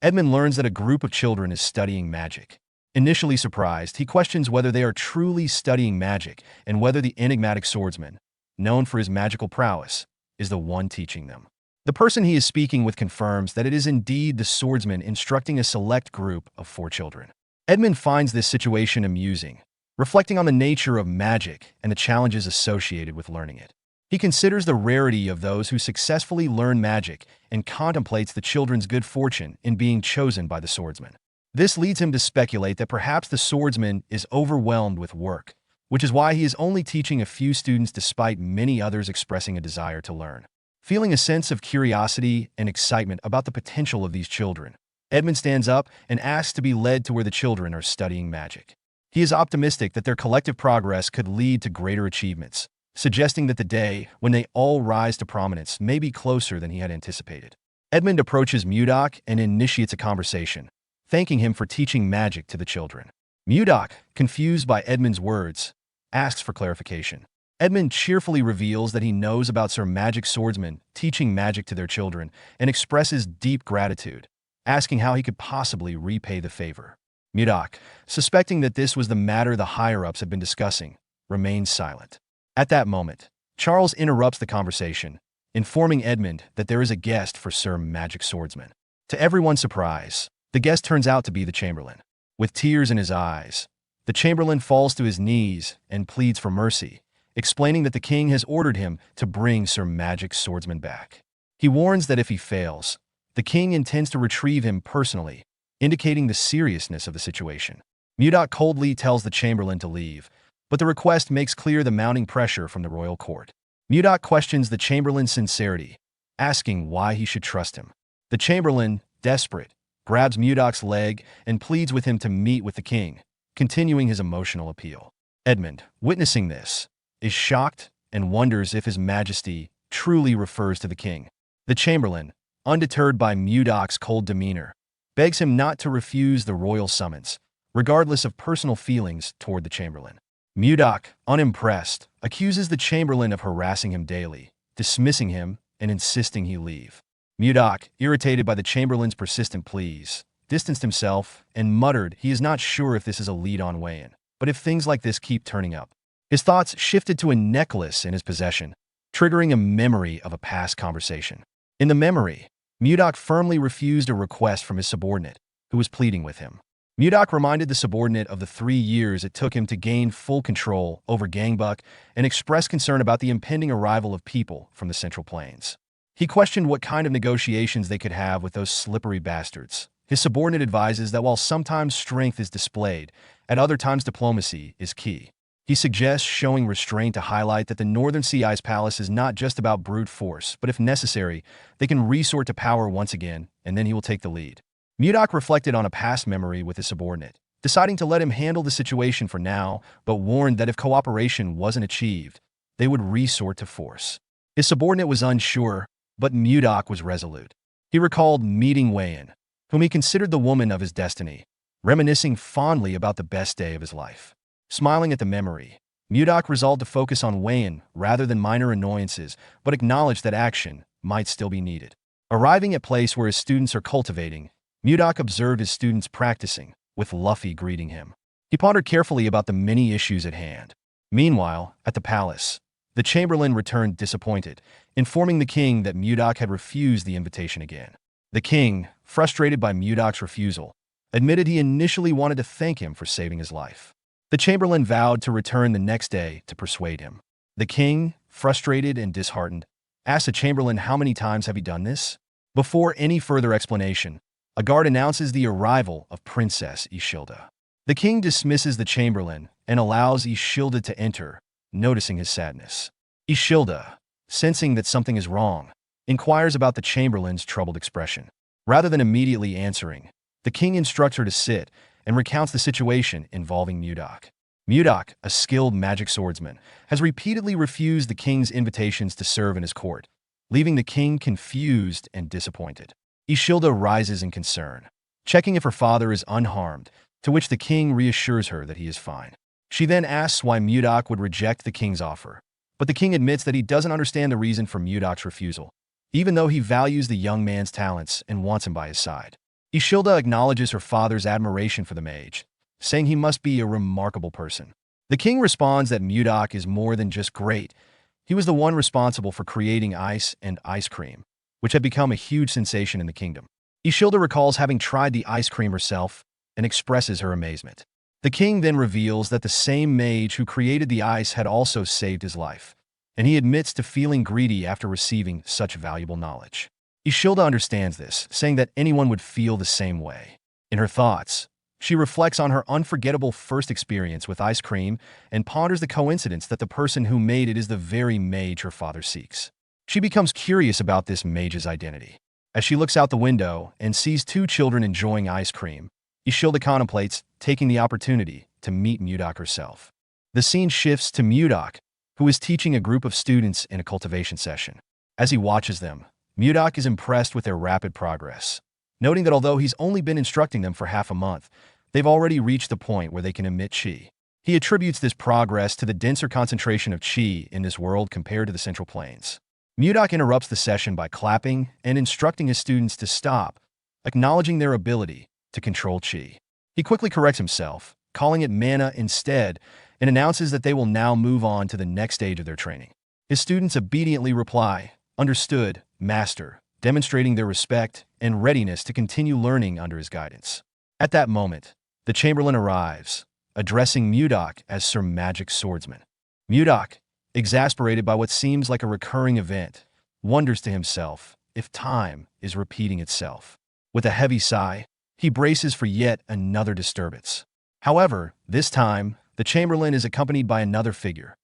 S1: Edmund learns that a group of children is studying magic. Initially surprised, he questions whether they are truly studying magic and whether the enigmatic swordsman, known for his magical prowess, is the one teaching them. The person he is speaking with confirms that it is indeed the swordsman instructing a select group of 4 children. Edmund finds this situation amusing, reflecting on the nature of magic and the challenges associated with learning it. He considers the rarity of those who successfully learn magic and contemplates the children's good fortune in being chosen by the swordsman. This leads him to speculate that perhaps the swordsman is overwhelmed with work, which is why he is only teaching a few students despite many others expressing a desire to learn. Feeling a sense of curiosity and excitement about the potential of these children, Edmund stands up and asks to be led to where the children are studying magic. He is optimistic that their collective progress could lead to greater achievements, suggesting that the day when they all rise to prominence may be closer than he had anticipated. Edmund approaches Mudok and initiates a conversation, thanking him for teaching magic to the children. Mudok, confused by Edmund's words, asks for clarification. Edmund cheerfully reveals that he knows about Sir Magic Swordsman teaching magic to their children and expresses deep gratitude, asking how he could possibly repay the favor. Mudok, suspecting that this was the matter the higher-ups had been discussing, remains silent. At that moment, Charles interrupts the conversation, informing Edmund that there is a guest for Sir Magic Swordsman. To everyone's surprise, the guest turns out to be the Chamberlain. With tears in his eyes, the Chamberlain falls to his knees and pleads for mercy, explaining that the king has ordered him to bring Sir Magic Swordsman back. He warns that if he fails, the king intends to retrieve him personally, indicating the seriousness of the situation. Mudok coldly tells the Chamberlain to leave, but the request makes clear the mounting pressure from the royal court. Mudok questions the Chamberlain's sincerity, asking why he should trust him. The Chamberlain, desperate, grabs Mudok's leg and pleads with him to meet with the king, continuing his emotional appeal. Edmund, witnessing this, is shocked and wonders if His Majesty truly refers to the king. The Chamberlain, undeterred by Mudok's cold demeanor, begs him not to refuse the royal summons, regardless of personal feelings toward the Chamberlain. Mudok, unimpressed, accuses the Chamberlain of harassing him daily, dismissing him and insisting he leave. Mudok, irritated by the Chamberlain's persistent pleas, distanced himself and muttered he is not sure if this is a lead-on weigh-in, but if things like this keep turning up. His thoughts shifted to a necklace in his possession, triggering a memory of a past conversation. In the memory, Mudok firmly refused a request from his subordinate, who was pleading with him. Mudok reminded the subordinate of the 3 years it took him to gain full control over Gangbuk and expressed concern about the impending arrival of people from the Central Plains. He questioned what kind of negotiations they could have with those slippery bastards. His subordinate advises that while sometimes strength is displayed, at other times diplomacy is key. He suggests showing restraint to highlight that the Northern Sea Ice Palace is not just about brute force, but if necessary, they can resort to power once again, and then he will take the lead. Mudok reflected on a past memory with his subordinate, deciding to let him handle the situation for now, but warned that if cooperation wasn't achieved, they would resort to force. His subordinate was unsure, but Mudok was resolute. He recalled meeting Wayan, whom he considered the woman of his destiny, reminiscing fondly about the best day of his life. Smiling at the memory, Mudok resolved to focus on Wayan rather than minor annoyances, but acknowledged that action might still be needed. Arriving at place where his students are cultivating, Mudok observed his students practicing, with Luffy greeting him. He pondered carefully about the many issues at hand. Meanwhile, at the palace, the Chamberlain returned disappointed, informing the king that Mudok had refused the invitation again. The king, frustrated by Mudok's refusal, admitted he initially wanted to thank him for saving his life. The Chamberlain vowed to return the next day to persuade him. The king, frustrated and disheartened, asked the Chamberlain how many times have you done this? Before any further explanation, a guard announces the arrival of Princess Ishilda. The king dismisses the Chamberlain and allows Ishilda to enter, noticing his sadness. Ishilda, sensing that something is wrong, inquires about the Chamberlain's troubled expression. Rather than immediately answering, the king instructs her to sit and recounts the situation involving Mudok. Mudok, a skilled magic swordsman, has repeatedly refused the king's invitations to serve in his court, leaving the king confused and disappointed. Ishilda rises in concern, checking if her father is unharmed, to which the king reassures her that he is fine. She then asks why Mudok would reject the king's offer, but the king admits that he doesn't understand the reason for Mudok's refusal, even though he values the young man's talents and wants him by his side. Ishilda acknowledges her father's admiration for the mage, saying he must be a remarkable person. The king responds that Mudok is more than just great. He was the one responsible for creating ice and ice cream, which had become a huge sensation in the kingdom. Ishilda recalls having tried the ice cream herself and expresses her amazement. The king then reveals that the same mage who created the ice had also saved his life, and he admits to feeling greedy after receiving such valuable knowledge. Ishilda understands this, saying that anyone would feel the same way. In her thoughts, she reflects on her unforgettable first experience with ice cream and ponders the coincidence that the person who made it is the very mage her father seeks. She becomes curious about this mage's identity. As she looks out the window and sees two children enjoying ice cream, Ishilda contemplates taking the opportunity to meet Mudok herself. The scene shifts to Mudok, who is teaching a group of students in a cultivation session. As he watches them, Mudok is impressed with their rapid progress, noting that although he's only been instructing them for half a month, they've already reached the point where they can emit chi. He attributes this progress to the denser concentration of chi in this world compared to the Central Plains. Mudok interrupts the session by clapping and instructing his students to stop, acknowledging their ability to control chi. He quickly corrects himself, calling it mana instead, and announces that they will now move on to the next stage of their training. His students obediently reply, "Understood, Master," demonstrating their respect and readiness to continue learning under his guidance. At that moment, the Chamberlain arrives, addressing Mudok as Sir Magic Swordsman. Mudok, exasperated by what seems like a recurring event, wonders to himself if time is repeating itself. With a heavy sigh, he braces for yet another disturbance. However, this time, the Chamberlain is accompanied by another figure,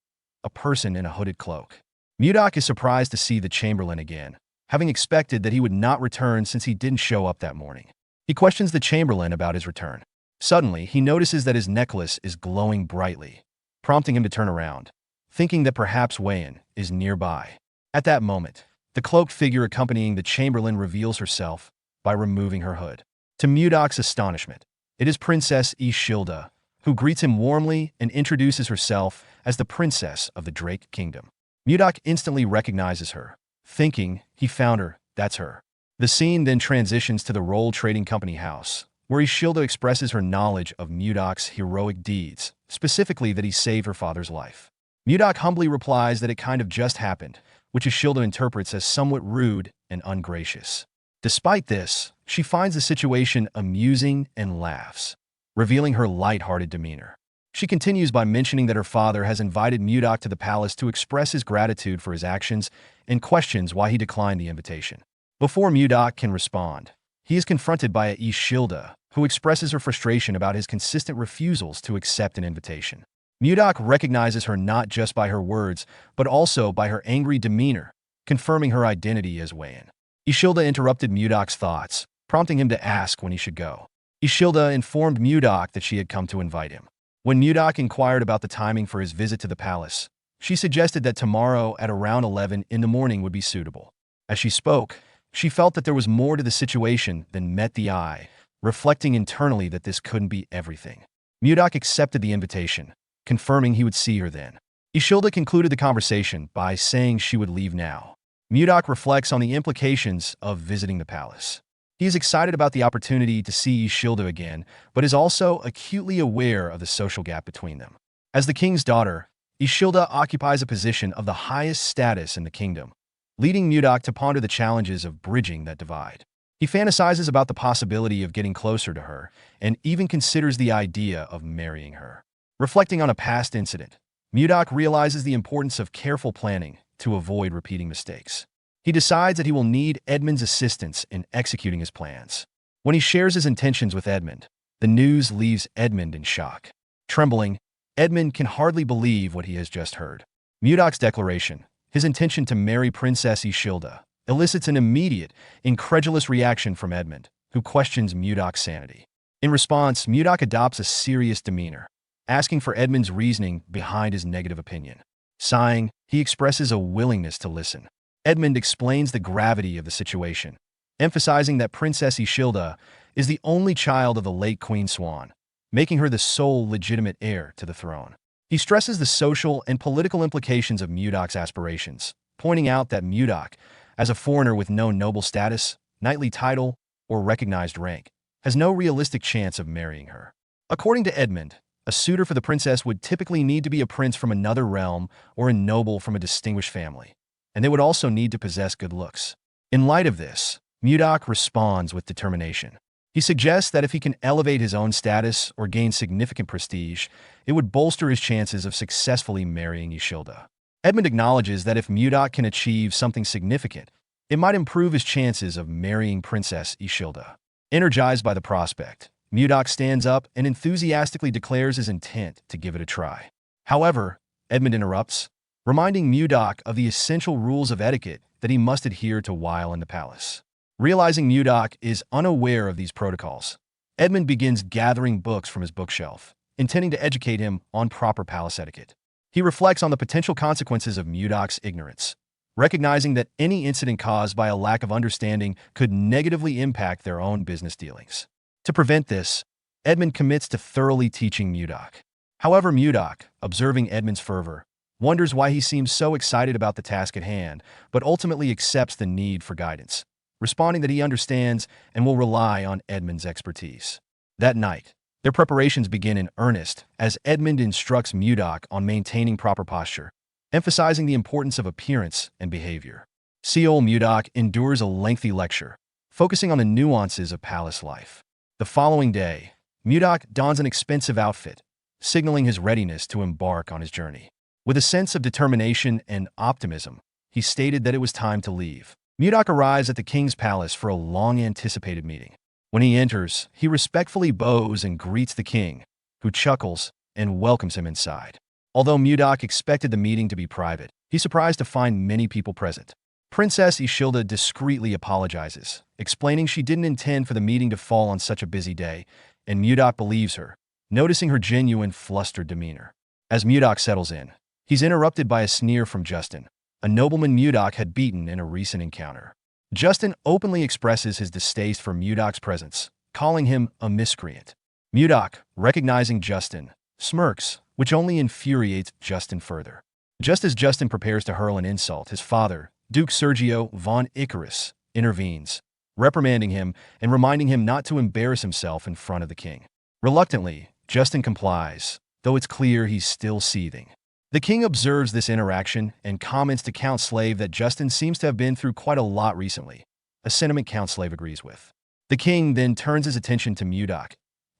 S1: a person in a hooded cloak. Mudok is surprised to see the Chamberlain again, having expected that he would not return since he didn't show up that morning. He questions the Chamberlain about his return. Suddenly, he notices that his necklace is glowing brightly, prompting him to turn around, thinking that perhaps Wayan is nearby. At that moment, the cloaked figure accompanying the Chamberlain reveals herself by removing her hood. To Mudok's astonishment, it is Princess Ishilda, who greets him warmly and introduces herself as the Princess of the Drake Kingdom. Mudok instantly recognizes her, thinking he found her, that's her. The scene then transitions to the Roll Trading Company house, where Ishilda expresses her knowledge of Mudok's heroic deeds, specifically that he saved her father's life. Mudok humbly replies that it kind of just happened, which Ishilda interprets as somewhat rude and ungracious. Despite this, she finds the situation amusing and laughs, revealing her light-hearted demeanor. She continues by mentioning that her father has invited Mudok to the palace to express his gratitude for his actions and questions why he declined the invitation. Before Mudok can respond, he is confronted by Ishilda, who expresses her frustration about his consistent refusals to accept an invitation. Mudok recognizes her not just by her words, but also by her angry demeanor, confirming her identity as Wayan. Ishilda interrupted Mudok's thoughts, prompting him to ask when he should go. Ishilda informed Mudok that she had come to invite him. When Mudok inquired about the timing for his visit to the palace, she suggested that tomorrow at around 11 in the morning would be suitable. As she spoke, she felt that there was more to the situation than met the eye, reflecting internally that this couldn't be everything. Mudok accepted the invitation, confirming he would see her then. Ishilda concluded the conversation by saying she would leave now. Mudok reflects on the implications of visiting the palace. He is excited about the opportunity to see Ishilda again, but is also acutely aware of the social gap between them. As the king's daughter, Ishilda occupies a position of the highest status in the kingdom, leading Mudok to ponder the challenges of bridging that divide. He fantasizes about the possibility of getting closer to her, and even considers the idea of marrying her. Reflecting on a past incident, Mudok realizes the importance of careful planning to avoid repeating mistakes. He decides that he will need Edmund's assistance in executing his plans. When he shares his intentions with Edmund, the news leaves Edmund in shock. Trembling, Edmund can hardly believe what he has just heard. Mudok's declaration, his intention to marry Princess Ishilda, elicits an immediate, incredulous reaction from Edmund, who questions Mudok's sanity. In response, Mudok adopts a serious demeanor, asking for Edmund's reasoning behind his negative opinion. Sighing, he expresses a willingness to listen. Edmund explains the gravity of the situation, emphasizing that Princess Ishilda is the only child of the late Queen Swan, making her the sole legitimate heir to the throne. He stresses the social and political implications of Mudok's aspirations, pointing out that Mudok, as a foreigner with no noble status, knightly title, or recognized rank, has no realistic chance of marrying her. According to Edmund, a suitor for the princess would typically need to be a prince from another realm or a noble from a distinguished family, and they would also need to possess good looks. In light of this, Mudok responds with determination. He suggests that if he can elevate his own status or gain significant prestige, it would bolster his chances of successfully marrying Ishilda. Edmund acknowledges that if Mudok can achieve something significant, it might improve his chances of marrying Princess Ishilda. Energized by the prospect, Mudok stands up and enthusiastically declares his intent to give it a try. However, Edmund interrupts, reminding Mudok of the essential rules of etiquette that he must adhere to while in the palace. Realizing Mudok is unaware of these protocols, Edmund begins gathering books from his bookshelf, intending to educate him on proper palace etiquette. He reflects on the potential consequences of Mudok's ignorance, recognizing that any incident caused by a lack of understanding could negatively impact their own business dealings. To prevent this, Edmund commits to thoroughly teaching Mudok. However, Mudok, observing Edmund's fervor, wonders why he seems so excited about the task at hand, but ultimately accepts the need for guidance, responding that he understands and will rely on Edmund's expertise. That night, their preparations begin in earnest as Edmund instructs Mudok on maintaining proper posture, emphasizing the importance of appearance and behavior. Seol Mudok endures a lengthy lecture, focusing on the nuances of palace life. The following day, Mudok dons an expensive outfit, signaling his readiness to embark on his journey. With a sense of determination and optimism, he stated that it was time to leave. Mudok arrives at the king's palace for a long-anticipated meeting. When he enters, he respectfully bows and greets the king, who chuckles and welcomes him inside. Although Mudok expected the meeting to be private, he's surprised to find many people present. Princess Ishilda discreetly apologizes, explaining she didn't intend for the meeting to fall on such a busy day, and Mudok believes her, noticing her genuine flustered demeanor. As Mudok settles in, he's interrupted by a sneer from Justin, a nobleman Mudok had beaten in a recent encounter. Justin openly expresses his distaste for Mudok's presence, calling him a miscreant. Mudok, recognizing Justin, smirks, which only infuriates Justin further. Just as Justin prepares to hurl an insult, his father, Duke Sergio von Icarus, intervenes, reprimanding him and reminding him not to embarrass himself in front of the king. Reluctantly, Justin complies, though it's clear he's still seething. The king observes this interaction and comments to Count Slave that Justin seems to have been through quite a lot recently, a sentiment Count Slave agrees with. The king then turns his attention to Mudok,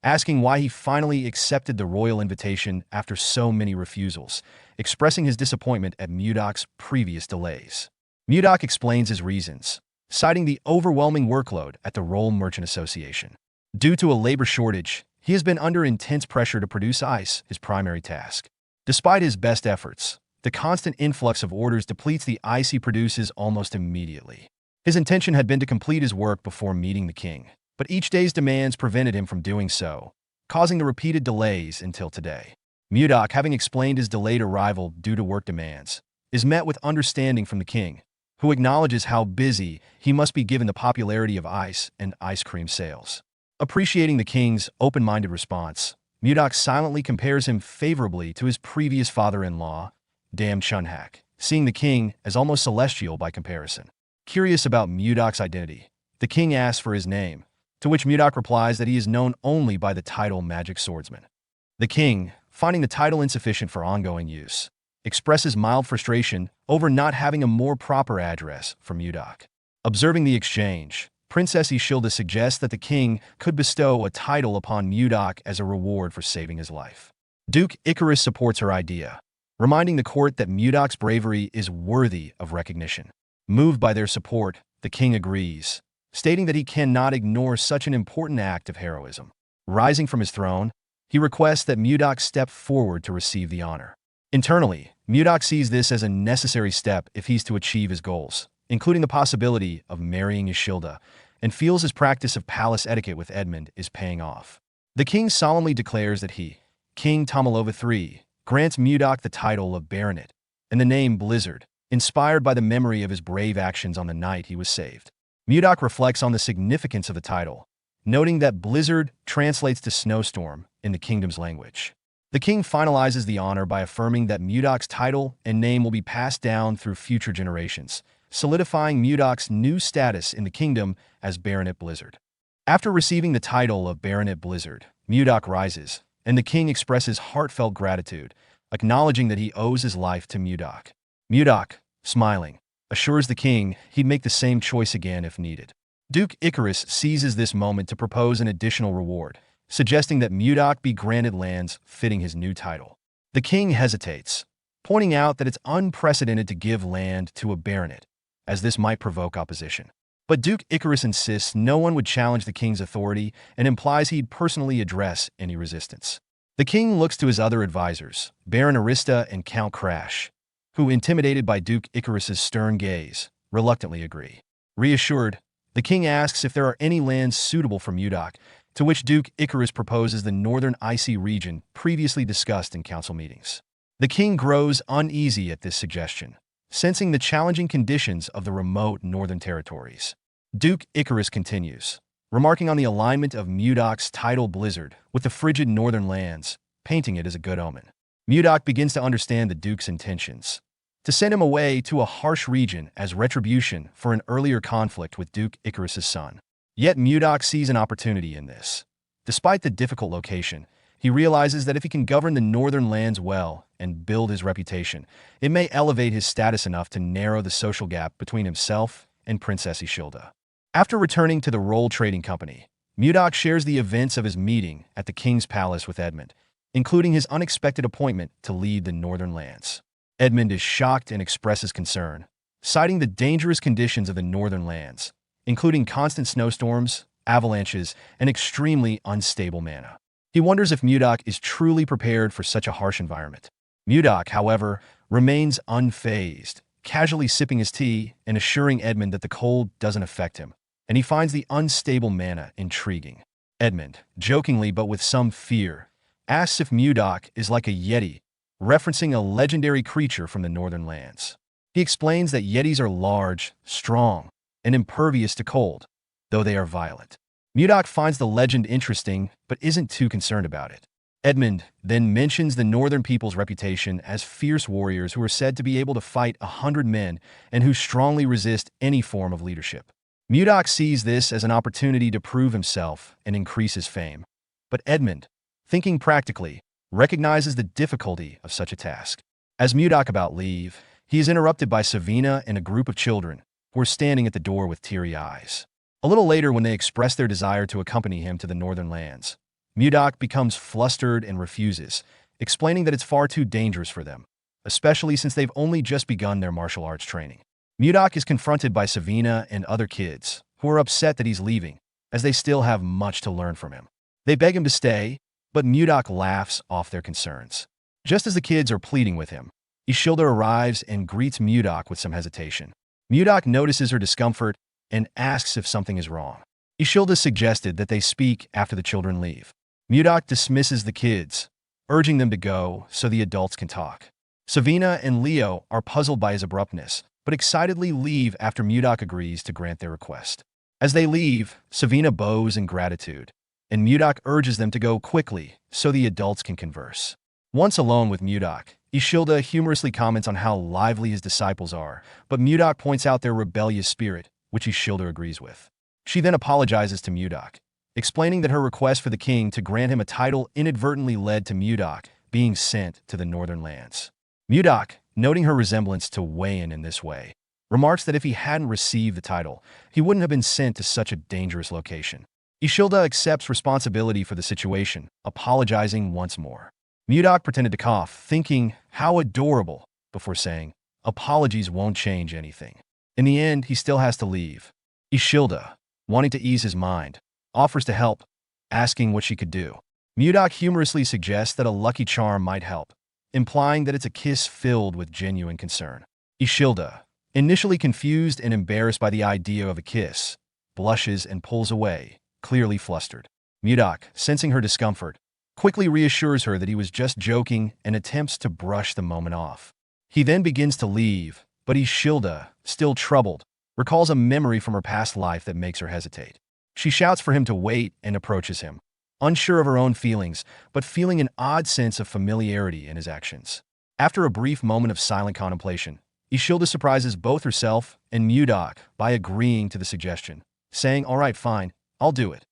S1: asking why he finally accepted the royal invitation after so many refusals, expressing his disappointment at Mudok's previous delays. Mudok explains his reasons, citing the overwhelming workload at the Royal Merchant Association. Due to a labor shortage, he has been under intense pressure to produce ice, his primary task. Despite his best efforts, the constant influx of orders depletes the ice he produces almost immediately. His intention had been to complete his work before meeting the king, but each day's demands prevented him from doing so, causing the repeated delays until today. Mudok, having explained his delayed arrival due to work demands, is met with understanding from the king, who acknowledges how busy he must be given the popularity of ice and ice cream sales. Appreciating the king's open-minded response, Mudok silently compares him favorably to his previous father-in-law, Dam Chunhak, seeing the king as almost celestial by comparison. Curious about Mudok's identity, the king asks for his name, to which Mudok replies that he is known only by the title Magic Swordsman. The king, finding the title insufficient for ongoing use, expresses mild frustration over not having a more proper address for Mudok. Observing the exchange, Princess Ishilda suggests that the king could bestow a title upon Mudok as a reward for saving his life. Duke Icarus supports her idea, reminding the court that Mudok's bravery is worthy of recognition. Moved by their support, the king agrees, stating that he cannot ignore such an important act of heroism. Rising from his throne, he requests that Mudok step forward to receive the honor. Internally, Mudok sees this as a necessary step if he's to achieve his goals, including the possibility of marrying Ishilda, and feels his practice of palace etiquette with Edmund is paying off. The king solemnly declares that he, King Tomalova III, grants Mudok the title of Baronet and the name Blizzard, inspired by the memory of his brave actions on the night he was saved. Mudok reflects on the significance of the title, noting that Blizzard translates to snowstorm in the kingdom's language. The king finalizes the honor by affirming that Mudok's title and name will be passed down through future generations, solidifying Mudok's new status in the kingdom as Baronet Blizzard. After receiving the title of Baronet Blizzard, Mudok rises, and the king expresses heartfelt gratitude, acknowledging that he owes his life to Mudok. Mudok, smiling, assures the king he'd make the same choice again if needed. Duke Icarus seizes this moment to propose an additional reward, suggesting that Mudok be granted lands fitting his new title. The king hesitates, pointing out that it's unprecedented to give land to a baronet, as this might provoke opposition. But Duke Icarus insists no one would challenge the king's authority and implies he'd personally address any resistance. The king looks to his other advisors, Baron Arista and Count Crash, who, intimidated by Duke Icarus's stern gaze, reluctantly agree. Reassured, the king asks if there are any lands suitable for Mudok, to which Duke Icarus proposes the northern icy region previously discussed in council meetings. The king grows uneasy at this suggestion, sensing the challenging conditions of the remote northern territories. Duke Icarus continues, remarking on the alignment of Mudok's title Blizzard with the frigid northern lands, painting it as a good omen. Mudok begins to understand the duke's intentions, to send him away to a harsh region as retribution for an earlier conflict with Duke Icarus's son. Yet Mudok sees an opportunity in this. Despite the difficult location, he realizes that if he can govern the northern lands well and build his reputation, it may elevate his status enough to narrow the social gap between himself and Princess Ishilda. After returning to the Roll Trading Company, Mudok shares the events of his meeting at the king's palace with Edmund, including his unexpected appointment to lead the northern lands. Edmund is shocked and expresses concern, citing the dangerous conditions of the northern lands, including constant snowstorms, avalanches, and extremely unstable mana. He wonders if Mudok is truly prepared for such a harsh environment. Mudok, however, remains unfazed, casually sipping his tea and assuring Edmund that the cold doesn't affect him, and he finds the unstable mana intriguing. Edmund, jokingly but with some fear, asks if Mudok is like a yeti, referencing a legendary creature from the northern lands. He explains that yetis are large, strong, and impervious to cold, though they are violent. Mudok finds the legend interesting, but isn't too concerned about it. Edmund then mentions the northern people's reputation as fierce warriors who are said to be able to fight 100 men and who strongly resist any form of leadership. Mudok sees this as an opportunity to prove himself and increase his fame. But Edmund, thinking practically, recognizes the difficulty of such a task. As Mudok about leave, he is interrupted by Savina and a group of children who are standing at the door with teary eyes. A little later, when they express their desire to accompany him to the northern lands, Mudok becomes flustered and refuses, explaining that it's far too dangerous for them, especially since they've only just begun their martial arts training. Mudok is confronted by Savina and other kids, who are upset that he's leaving, as they still have much to learn from him. They beg him to stay, but Mudok laughs off their concerns. Just as the kids are pleading with him, Ishilda arrives and greets Mudok with some hesitation. Mudok notices her discomfort and asks if something is wrong. Ishilda suggested that they speak after the children leave. Mudok dismisses the kids, urging them to go so the adults can talk. Savina and Leo are puzzled by his abruptness, but excitedly leave after Mudok agrees to grant their request. As they leave, Savina bows in gratitude, and Mudok urges them to go quickly so the adults can converse. Once alone with Mudok, Ishilda humorously comments on how lively his disciples are, but Mudok points out their rebellious spirit, which Ishilda agrees with. She then apologizes to Mudok, explaining that her request for the king to grant him a title inadvertently led to Mudok being sent to the northern lands. Mudok, noting her resemblance to Wayan in this way, remarks that if he hadn't received the title, he wouldn't have been sent to such a dangerous location. Ishilda accepts responsibility for the situation, apologizing once more. Mudok pretended to cough, thinking, how adorable, before saying, apologies won't change anything. In the end, he still has to leave. Ishilda, wanting to ease his mind, offers to help, asking what she could do. Mudok humorously suggests that a lucky charm might help, implying that it's a kiss filled with genuine concern. Ishilda, initially confused and embarrassed by the idea of a kiss, blushes and pulls away, clearly flustered. Mudok, sensing her discomfort, quickly reassures her that he was just joking and attempts to brush the moment off. He then begins to leave, but Ishilda, still troubled, recalls a memory from her past life that makes her hesitate. She shouts for him to wait and approaches him, unsure of her own feelings, but feeling an odd sense of familiarity in his actions. After a brief moment of silent contemplation, Ishilda surprises both herself and Mudok by agreeing to the suggestion, saying, all right, fine, I'll do it.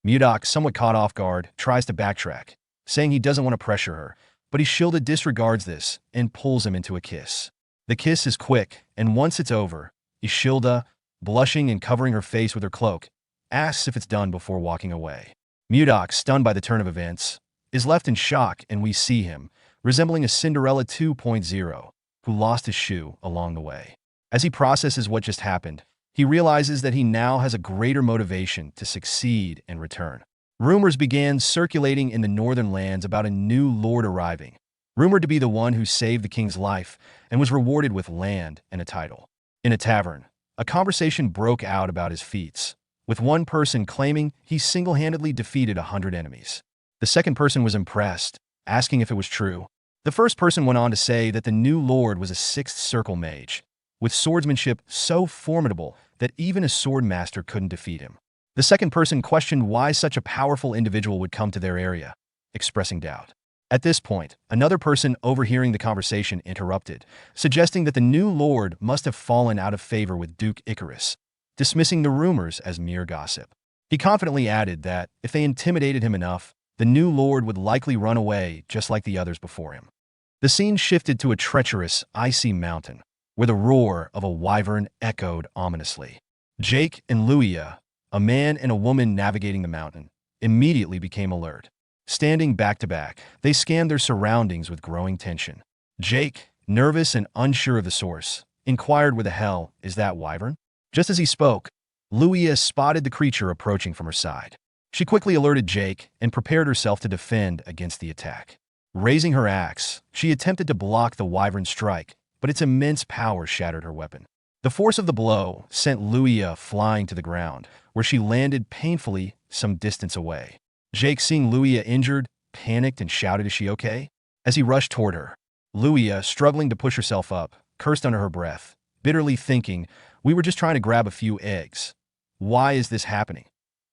S1: Mudok, somewhat caught off guard, tries to backtrack, saying he doesn't want to pressure her, but Ishilda disregards this and pulls him into a kiss. The kiss is quick, and once it's over, Ishilda, blushing and covering her face with her cloak, asks if it's done before walking away. Mudok, stunned by the turn of events, is left in shock, and we see him, resembling a Cinderella 2.0, who lost his shoe along the way. As he processes what just happened, he realizes that he now has a greater motivation to succeed and return. Rumors began circulating in the northern lands about a new lord arriving, rumored to be the one who saved the king's life and was rewarded with land and a title. In a tavern, a conversation broke out about his feats, with one person claiming he single-handedly defeated 100 enemies. The second person was impressed, asking if it was true. The first person went on to say that the new lord was a sixth circle mage, with swordsmanship so formidable that even a swordmaster couldn't defeat him. The second person questioned why such a powerful individual would come to their area, expressing doubt. At this point, another person overhearing the conversation interrupted, suggesting that the new lord must have fallen out of favor with Duke Icarus, dismissing the rumors as mere gossip. He confidently added that, if they intimidated him enough, the new lord would likely run away just like the others before him. The scene shifted to a treacherous, icy mountain, where the roar of a wyvern echoed ominously. Jake and Luia, a man and a woman navigating the mountain, immediately became alert. Standing back to back, they scanned their surroundings with growing tension. Jake, nervous and unsure of the source, inquired, where the hell is that wyvern? Just as he spoke, Luia spotted the creature approaching from her side. She quickly alerted Jake and prepared herself to defend against the attack. Raising her axe, she attempted to block the wyvern's strike, but its immense power shattered her weapon. The force of the blow sent Luia flying to the ground, where she landed painfully some distance away. Jake, seeing Luia injured, panicked and shouted, "Is she okay?" As he rushed toward her, Luia, struggling to push herself up, cursed under her breath, bitterly thinking, "We were just trying to grab a few eggs. Why is this happening?"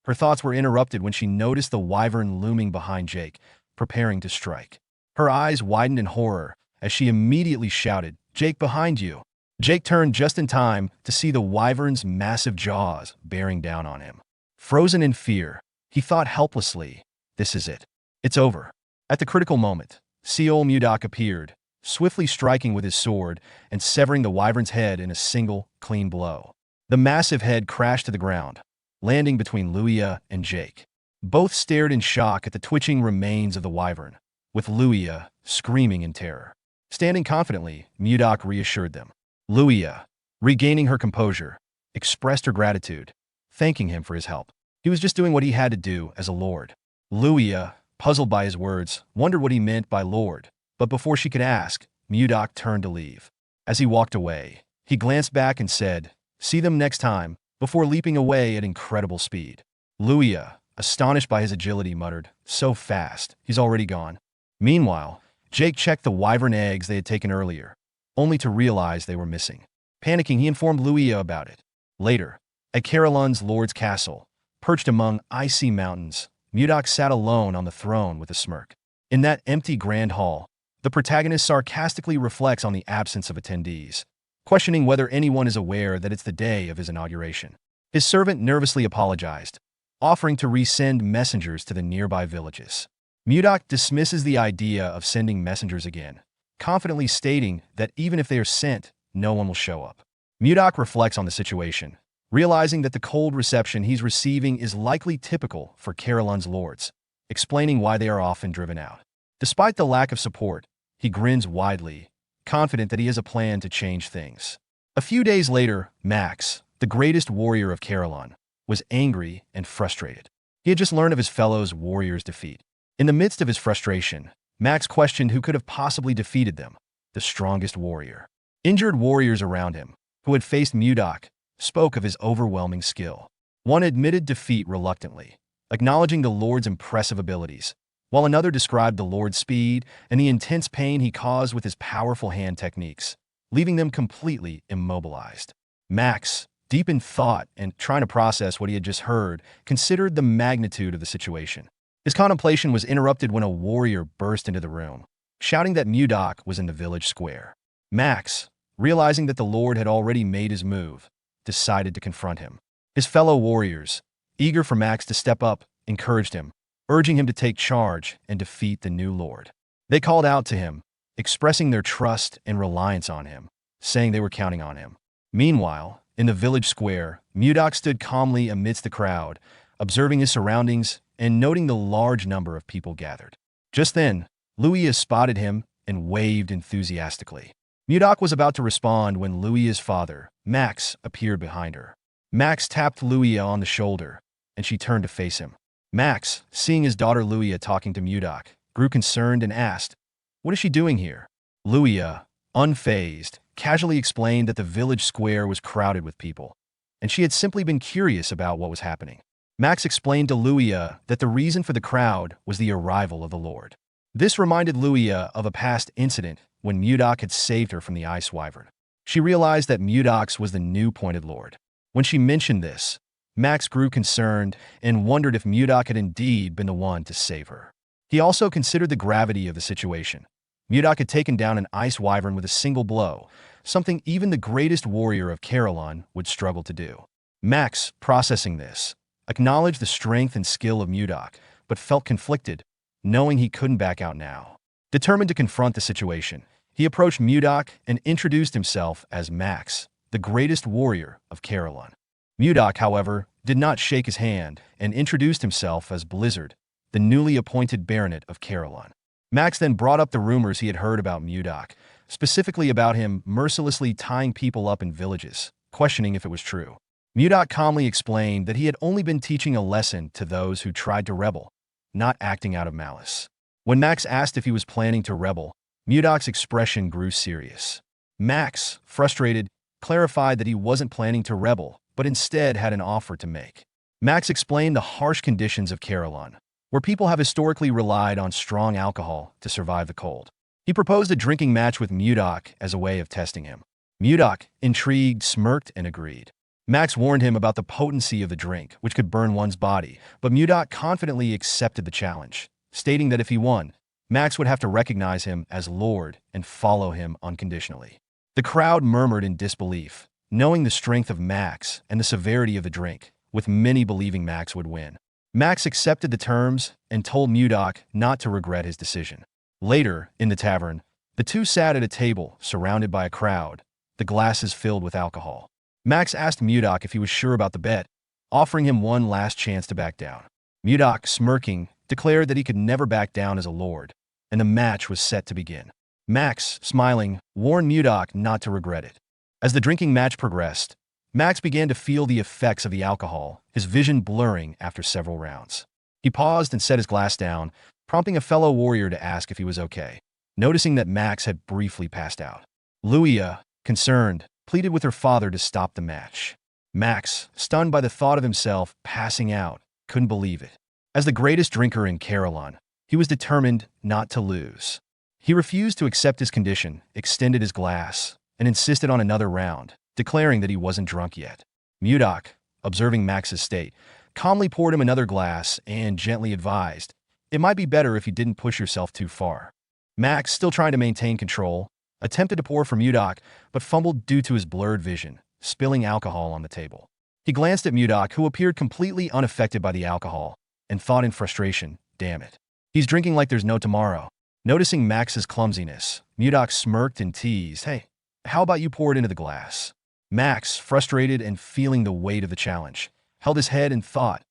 S1: Her thoughts were interrupted when she noticed the wyvern looming behind Jake, preparing to strike. Her eyes widened in horror as she immediately shouted, "Jake, behind you!" Jake turned just in time to see the wyvern's massive jaws bearing down on him. Frozen in fear, he thought helplessly, "This is it. It's over." At the critical moment, Seol Mudok appeared, swiftly striking with his sword and severing the wyvern's head in a single, clean blow. The massive head crashed to the ground, landing between Luia and Jake. Both stared in shock at the twitching remains of the wyvern, with Luia screaming in terror. Standing confidently, Mudok reassured them. Luia, regaining her composure, expressed her gratitude, thanking him for his help. He was just doing what he had to do as a lord. Luia, puzzled by his words, wondered what he meant by lord, But before she could ask, Mudok turned to leave. As he walked away, he glanced back and said, "See them next time," before leaping away at incredible speed. Luia, astonished by his agility, muttered, "So fast, he's already gone." Meanwhile, Jake checked the wyvern eggs they had taken earlier, only to realize they were missing. Panicking, he informed Luia about it. Later, at Carolyn's lord's castle, perched among icy mountains, Mudok sat alone on the throne with a smirk. In that empty grand hall, the protagonist sarcastically reflects on the absence of attendees, questioning whether anyone is aware that it's the day of his inauguration. His servant nervously apologized, offering to resend messengers to the nearby villages. Mudok dismisses the idea of sending messengers again, confidently stating that even if they are sent, no one will show up. Mudok reflects on the situation, realizing that the cold reception he's receiving is likely typical for Carolyn's lords, explaining why they are often driven out. Despite the lack of support, he grins widely, confident that he has a plan to change things. A few days later, Max, the greatest warrior of Carolyn, was angry and frustrated. He had just learned of his fellow's warrior's defeat. In the midst of his frustration, Max questioned who could have possibly defeated them, the strongest warrior. Injured warriors around him, who had faced Mudok, spoke of his overwhelming skill. One admitted defeat reluctantly, acknowledging the Lord's impressive abilities, while another described the Lord's speed and the intense pain he caused with his powerful hand techniques, leaving them completely immobilized. Max, deep in thought and trying to process what he had just heard, considered the magnitude of the situation. His contemplation was interrupted when a warrior burst into the room, shouting that Mudok was in the village square. Max, realizing that the Lord had already made his move, decided to confront him. His fellow warriors, eager for Max to step up, encouraged him, urging him to take charge and defeat the new Lord. They called out to him, expressing their trust and reliance on him, saying they were counting on him. Meanwhile, in the village square, Mudok stood calmly amidst the crowd, observing his surroundings and noting the large number of people gathered. Just then, Luia spotted him and waved enthusiastically. Mudok was about to respond when Luia's father, Max, appeared behind her. Max tapped Luia on the shoulder, and she turned to face him. Max, seeing his daughter Luia talking to Mudok, grew concerned and asked, "What is she doing here?" Luia, unfazed, casually explained that the village square was crowded with people, and she had simply been curious about what was happening. Max explained to Luia that the reason for the crowd was the arrival of the Lord. This reminded Luia of a past incident when Mudok had saved her from the ice wyvern. She realized that Mudok's was the new pointed Lord. When she mentioned this, Max grew concerned and wondered if Mudok had indeed been the one to save her. He also considered the gravity of the situation. Mudok had taken down an ice wyvern with a single blow, something even the greatest warrior of Carolyn would struggle to do. Max, processing this, acknowledged the strength and skill of Mudok, but felt conflicted, knowing he couldn't back out now. Determined to confront the situation, he approached Mudok and introduced himself as Max, the greatest warrior of Carolyn. Mudok, however, did not shake his hand and introduced himself as Blizzard, the newly appointed baronet of Carolyn. Max then brought up the rumors he had heard about Mudok, specifically about him mercilessly tying people up in villages, questioning if it was true. Mudok calmly explained that he had only been teaching a lesson to those who tried to rebel, not acting out of malice. When Max asked if he was planning to rebel, Mudok's expression grew serious. Max, frustrated, clarified that he wasn't planning to rebel, but instead had an offer to make. Max explained the harsh conditions of Carolyn, where people have historically relied on strong alcohol to survive the cold. He proposed a drinking match with Mudok as a way of testing him. Mudok, intrigued, smirked and agreed. Max warned him about the potency of the drink, which could burn one's body, but Mudok confidently accepted the challenge, stating that if he won, Max would have to recognize him as Lord and follow him unconditionally. The crowd murmured in disbelief, knowing the strength of Max and the severity of the drink, with many believing Max would win. Max accepted the terms and told Mudok not to regret his decision. Later, in the tavern, the two sat at a table surrounded by a crowd, the glasses filled with alcohol. Max asked Mudok if he was sure about the bet, offering him one last chance to back down. Mudok, smirking, declared that he could never back down as a lord, and the match was set to begin. Max, smiling, warned Mudok not to regret it. As the drinking match progressed, Max began to feel the effects of the alcohol, his vision blurring after several rounds. He paused and set his glass down, prompting a fellow warrior to ask if he was okay. noticing that Max had briefly passed out. Luia, concerned, pleaded with her father to stop the match. Max, stunned by the thought of himself passing out, couldn't believe it. As the greatest drinker in Carolon, he was determined not to lose. He refused to accept his condition, extended his glass, and insisted on another round, declaring that he wasn't drunk yet. Mudok, observing Max's state, calmly poured him another glass and gently advised, "It might be better if you didn't push yourself too far." Max, still trying to maintain control, attempted to pour for Mudok, but fumbled due to his blurred vision, spilling alcohol on the table. He glanced at Mudok, who appeared completely unaffected by the alcohol, and thought in frustration, "Damn it. He's drinking like there's no tomorrow." Noticing Max's clumsiness, Mudok smirked and teased, "Hey, how about you pour it into the glass?" Max, frustrated and feeling the weight of the challenge, held his head and thought,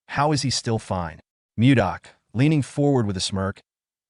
S1: "How is he still fine?" Mudok, leaning forward with a smirk,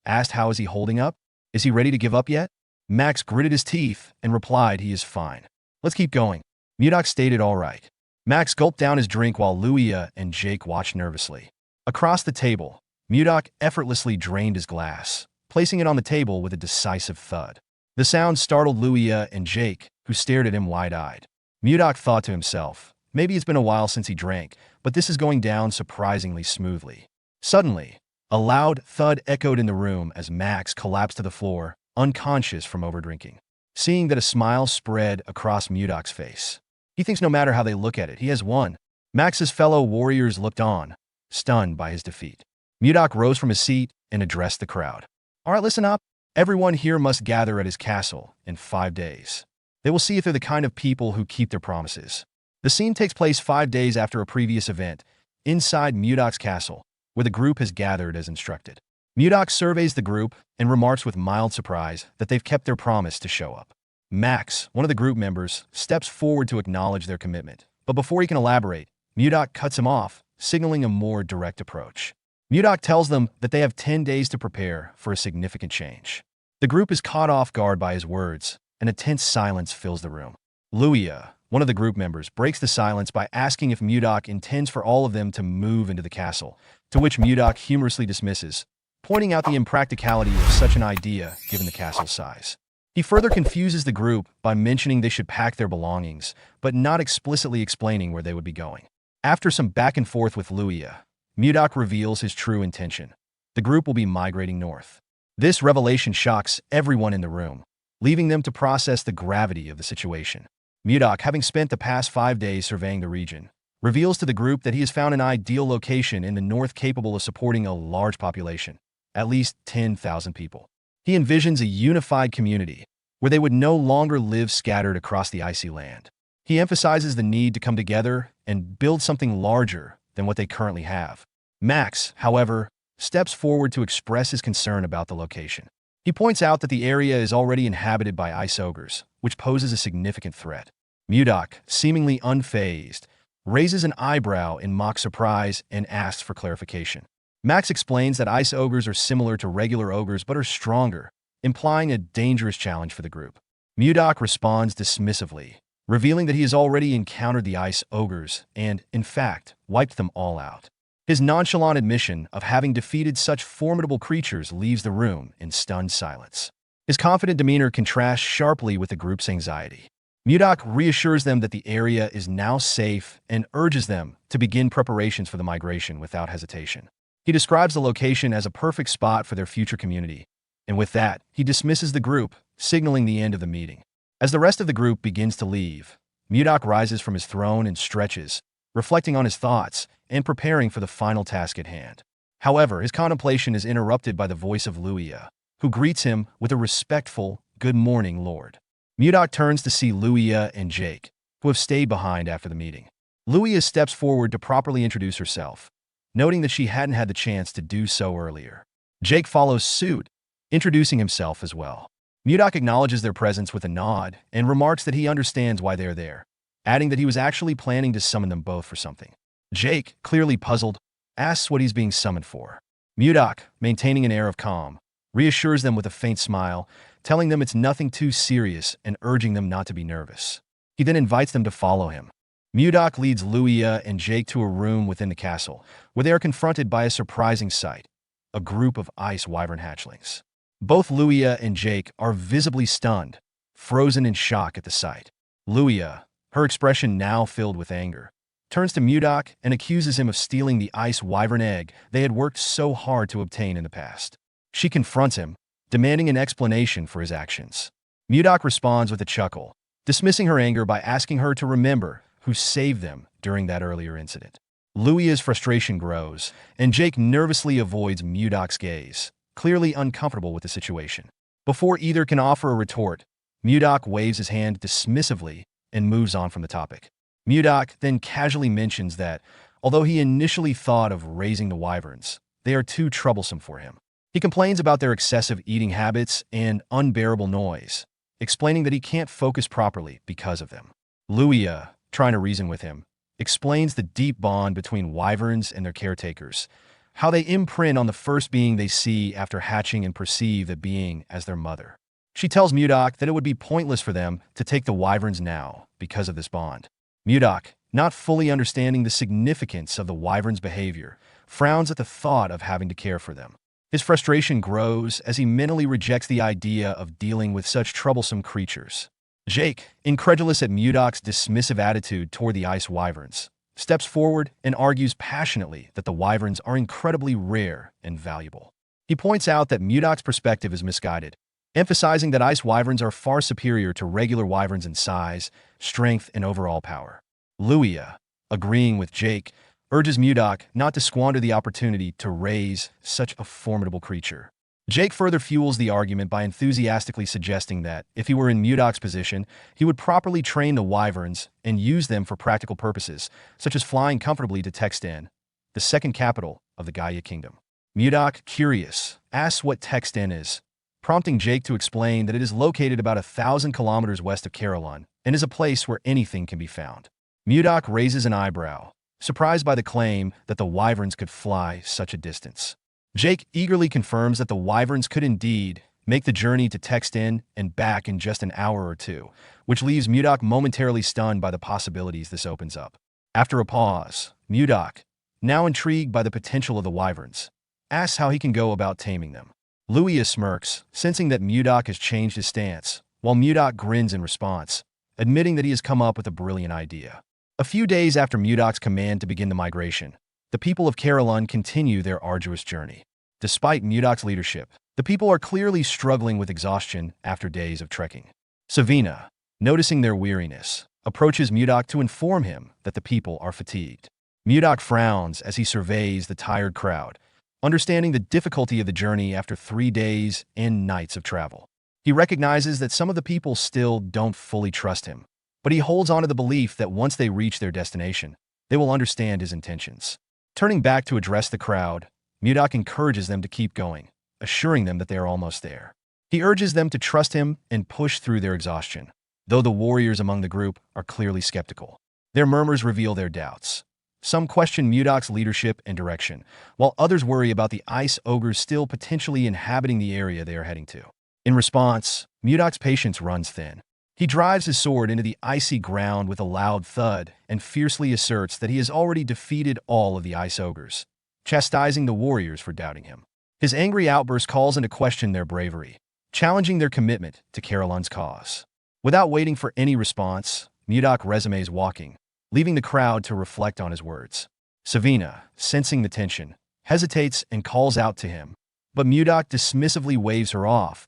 S1: asked, "How is he holding up? Is he ready to give up yet?" Max gritted his teeth and replied, "He is fine. Let's keep going." Mudok stated, "All right." Max gulped down his drink while Luia and Jake watched nervously. Across the table, Mudok effortlessly drained his glass, placing it on the table with a decisive thud. The sound startled Luia and Jake, who stared at him wide-eyed. Mudok thought to himself, maybe it's been a while since he drank, but this is going down surprisingly smoothly. Suddenly, a loud thud echoed in the room as Max collapsed to the floor, unconscious from overdrinking. Seeing that, a smile spread across Mudok's face. He thinks no matter how they look at it, he has won. Max's fellow warriors looked on, stunned by his defeat. Mudok rose from his seat and addressed the crowd. "All right, listen up. Everyone here must gather at his castle in 5 days. They will see if they're the kind of people who keep their promises." The scene takes place 5 days after a previous event, inside Mudok's castle, where the group has gathered as instructed. Mudok surveys the group and remarks with mild surprise that they've kept their promise to show up. Max, one of the group members, steps forward to acknowledge their commitment, but before he can elaborate, Mudok cuts him off, signaling a more direct approach. Mudok tells them that they have 10 days to prepare for a significant change. The group is caught off guard by his words, and a tense silence fills the room. Luia, one of the group members, breaks the silence by asking if Mudok intends for all of them to move into the castle, to which Mudok humorously dismisses, pointing out the impracticality of such an idea given the castle's size. He further confuses the group by mentioning they should pack their belongings, but not explicitly explaining where they would be going. After some back and forth with Luia, Mudok reveals his true intention. The group will be migrating north. This revelation shocks everyone in the room, leaving them to process the gravity of the situation. Mudok, having spent the past 5 days surveying the region, reveals to the group that he has found an ideal location in the north capable of supporting a large population, at least 10,000 people. He envisions a unified community where they would no longer live scattered across the icy land. He emphasizes the need to come together and build something larger than what they currently have. Max, however, steps forward to express his concern about the location. He points out that the area is already inhabited by ice ogres, which poses a significant threat. Mudok, seemingly unfazed, raises an eyebrow in mock surprise and asks for clarification. Max explains that ice ogres are similar to regular ogres but are stronger, implying a dangerous challenge for the group. Mudok responds dismissively, revealing that he has already encountered the ice ogres and, in fact, wiped them all out. His nonchalant admission of having defeated such formidable creatures leaves the room in stunned silence. His confident demeanor contrasts sharply with the group's anxiety. Mudok reassures them that the area is now safe and urges them to begin preparations for the migration without hesitation. He describes the location as a perfect spot for their future community, and with that, he dismisses the group, signaling the end of the meeting. As the rest of the group begins to leave, Mudok rises from his throne and stretches, reflecting on his thoughts and preparing for the final task at hand. However, his contemplation is interrupted by the voice of Luia, who greets him with a respectful, "Good morning, Lord." Mudok turns to see Luia and Jake, who have stayed behind after the meeting. Luia steps forward to properly introduce herself, noting that she hadn't had the chance to do so earlier. Jake follows suit, introducing himself as well. Mudok acknowledges their presence with a nod and remarks that he understands why they are there, adding that he was actually planning to summon them both for something. Jake, clearly puzzled, asks what he's being summoned for. Mudok, maintaining an air of calm, reassures them with a faint smile, telling them it's nothing too serious and urging them not to be nervous. He then invites them to follow him. Mudok leads Luia and Jake to a room within the castle, where they are confronted by a surprising sight, a group of ice wyvern hatchlings. Both Luia and Jake are visibly stunned, frozen in shock at the sight. Luia, her expression now filled with anger, turns to Mudok and accuses him of stealing the ice wyvern egg they had worked so hard to obtain in the past. She confronts him, demanding an explanation for his actions. Mudok responds with a chuckle, dismissing her anger by asking her to remember who saved them during that earlier incident. Luia's frustration grows, and Jake nervously avoids Mudok's gaze, clearly uncomfortable with the situation. Before either can offer a retort, Mudok waves his hand dismissively and moves on from the topic. Mudok then casually mentions that, although he initially thought of raising the wyverns, they are too troublesome for him. He complains about their excessive eating habits and unbearable noise, explaining that he can't focus properly because of them. Luia, trying to reason with him, explains the deep bond between wyverns and their caretakers, how they imprint on the first being they see after hatching and perceive the being as their mother. She tells Mudok that it would be pointless for them to take the wyverns now because of this bond. Mudok, not fully understanding the significance of the wyvern's behavior, frowns at the thought of having to care for them. His frustration grows as he mentally rejects the idea of dealing with such troublesome creatures. Jake, incredulous at Mudok's dismissive attitude toward the ice wyverns, steps forward and argues passionately that the wyverns are incredibly rare and valuable. He points out that Mudok's perspective is misguided, emphasizing that ice wyverns are far superior to regular wyverns in size, strength, and overall power. Luia, agreeing with Jake, urges Mudok not to squander the opportunity to raise such a formidable creature. Jake further fuels the argument by enthusiastically suggesting that, if he were in Mudok's position, he would properly train the wyverns and use them for practical purposes, such as flying comfortably to Texten, the second capital of the Gaia Kingdom. Mudok, curious, asks what Texten is, prompting Jake to explain that it is located about 1,000 kilometers west of Carolon and is a place where anything can be found. Mudok raises an eyebrow, surprised by the claim that the wyverns could fly such a distance. Jake eagerly confirms that the wyverns could indeed make the journey to Texten and back in just an hour or two, which leaves Mudok momentarily stunned by the possibilities this opens up. After a pause, Mudok, now intrigued by the potential of the wyverns, asks how he can go about taming them. Luia smirks, sensing that Mudok has changed his stance, while Mudok grins in response, admitting that he has come up with a brilliant idea. A few days after Mudok's command to begin the migration, the people of Carolon continue their arduous journey. Despite Mudok's leadership, the people are clearly struggling with exhaustion after days of trekking. Savina, noticing their weariness, approaches Mudok to inform him that the people are fatigued. Mudok frowns as he surveys the tired crowd, understanding the difficulty of the journey after 3 days and nights of travel. He recognizes that some of the people still don't fully trust him, but he holds on to the belief that once they reach their destination, they will understand his intentions. Turning back to address the crowd, Mudok encourages them to keep going, assuring them that they are almost there. He urges them to trust him and push through their exhaustion, though the warriors among the group are clearly skeptical. Their murmurs reveal their doubts. Some question Mudok's leadership and direction, while others worry about the ice ogres still potentially inhabiting the area they are heading to. In response, Mudok's patience runs thin. He drives his sword into the icy ground with a loud thud and fiercely asserts that he has already defeated all of the ice ogres, chastising the warriors for doubting him. His angry outburst calls into question their bravery, challenging their commitment to Carolon's cause. Without waiting for any response, Mudok resumes walking, leaving the crowd to reflect on his words. Savina, sensing the tension, hesitates and calls out to him, but Mudok dismissively waves her off,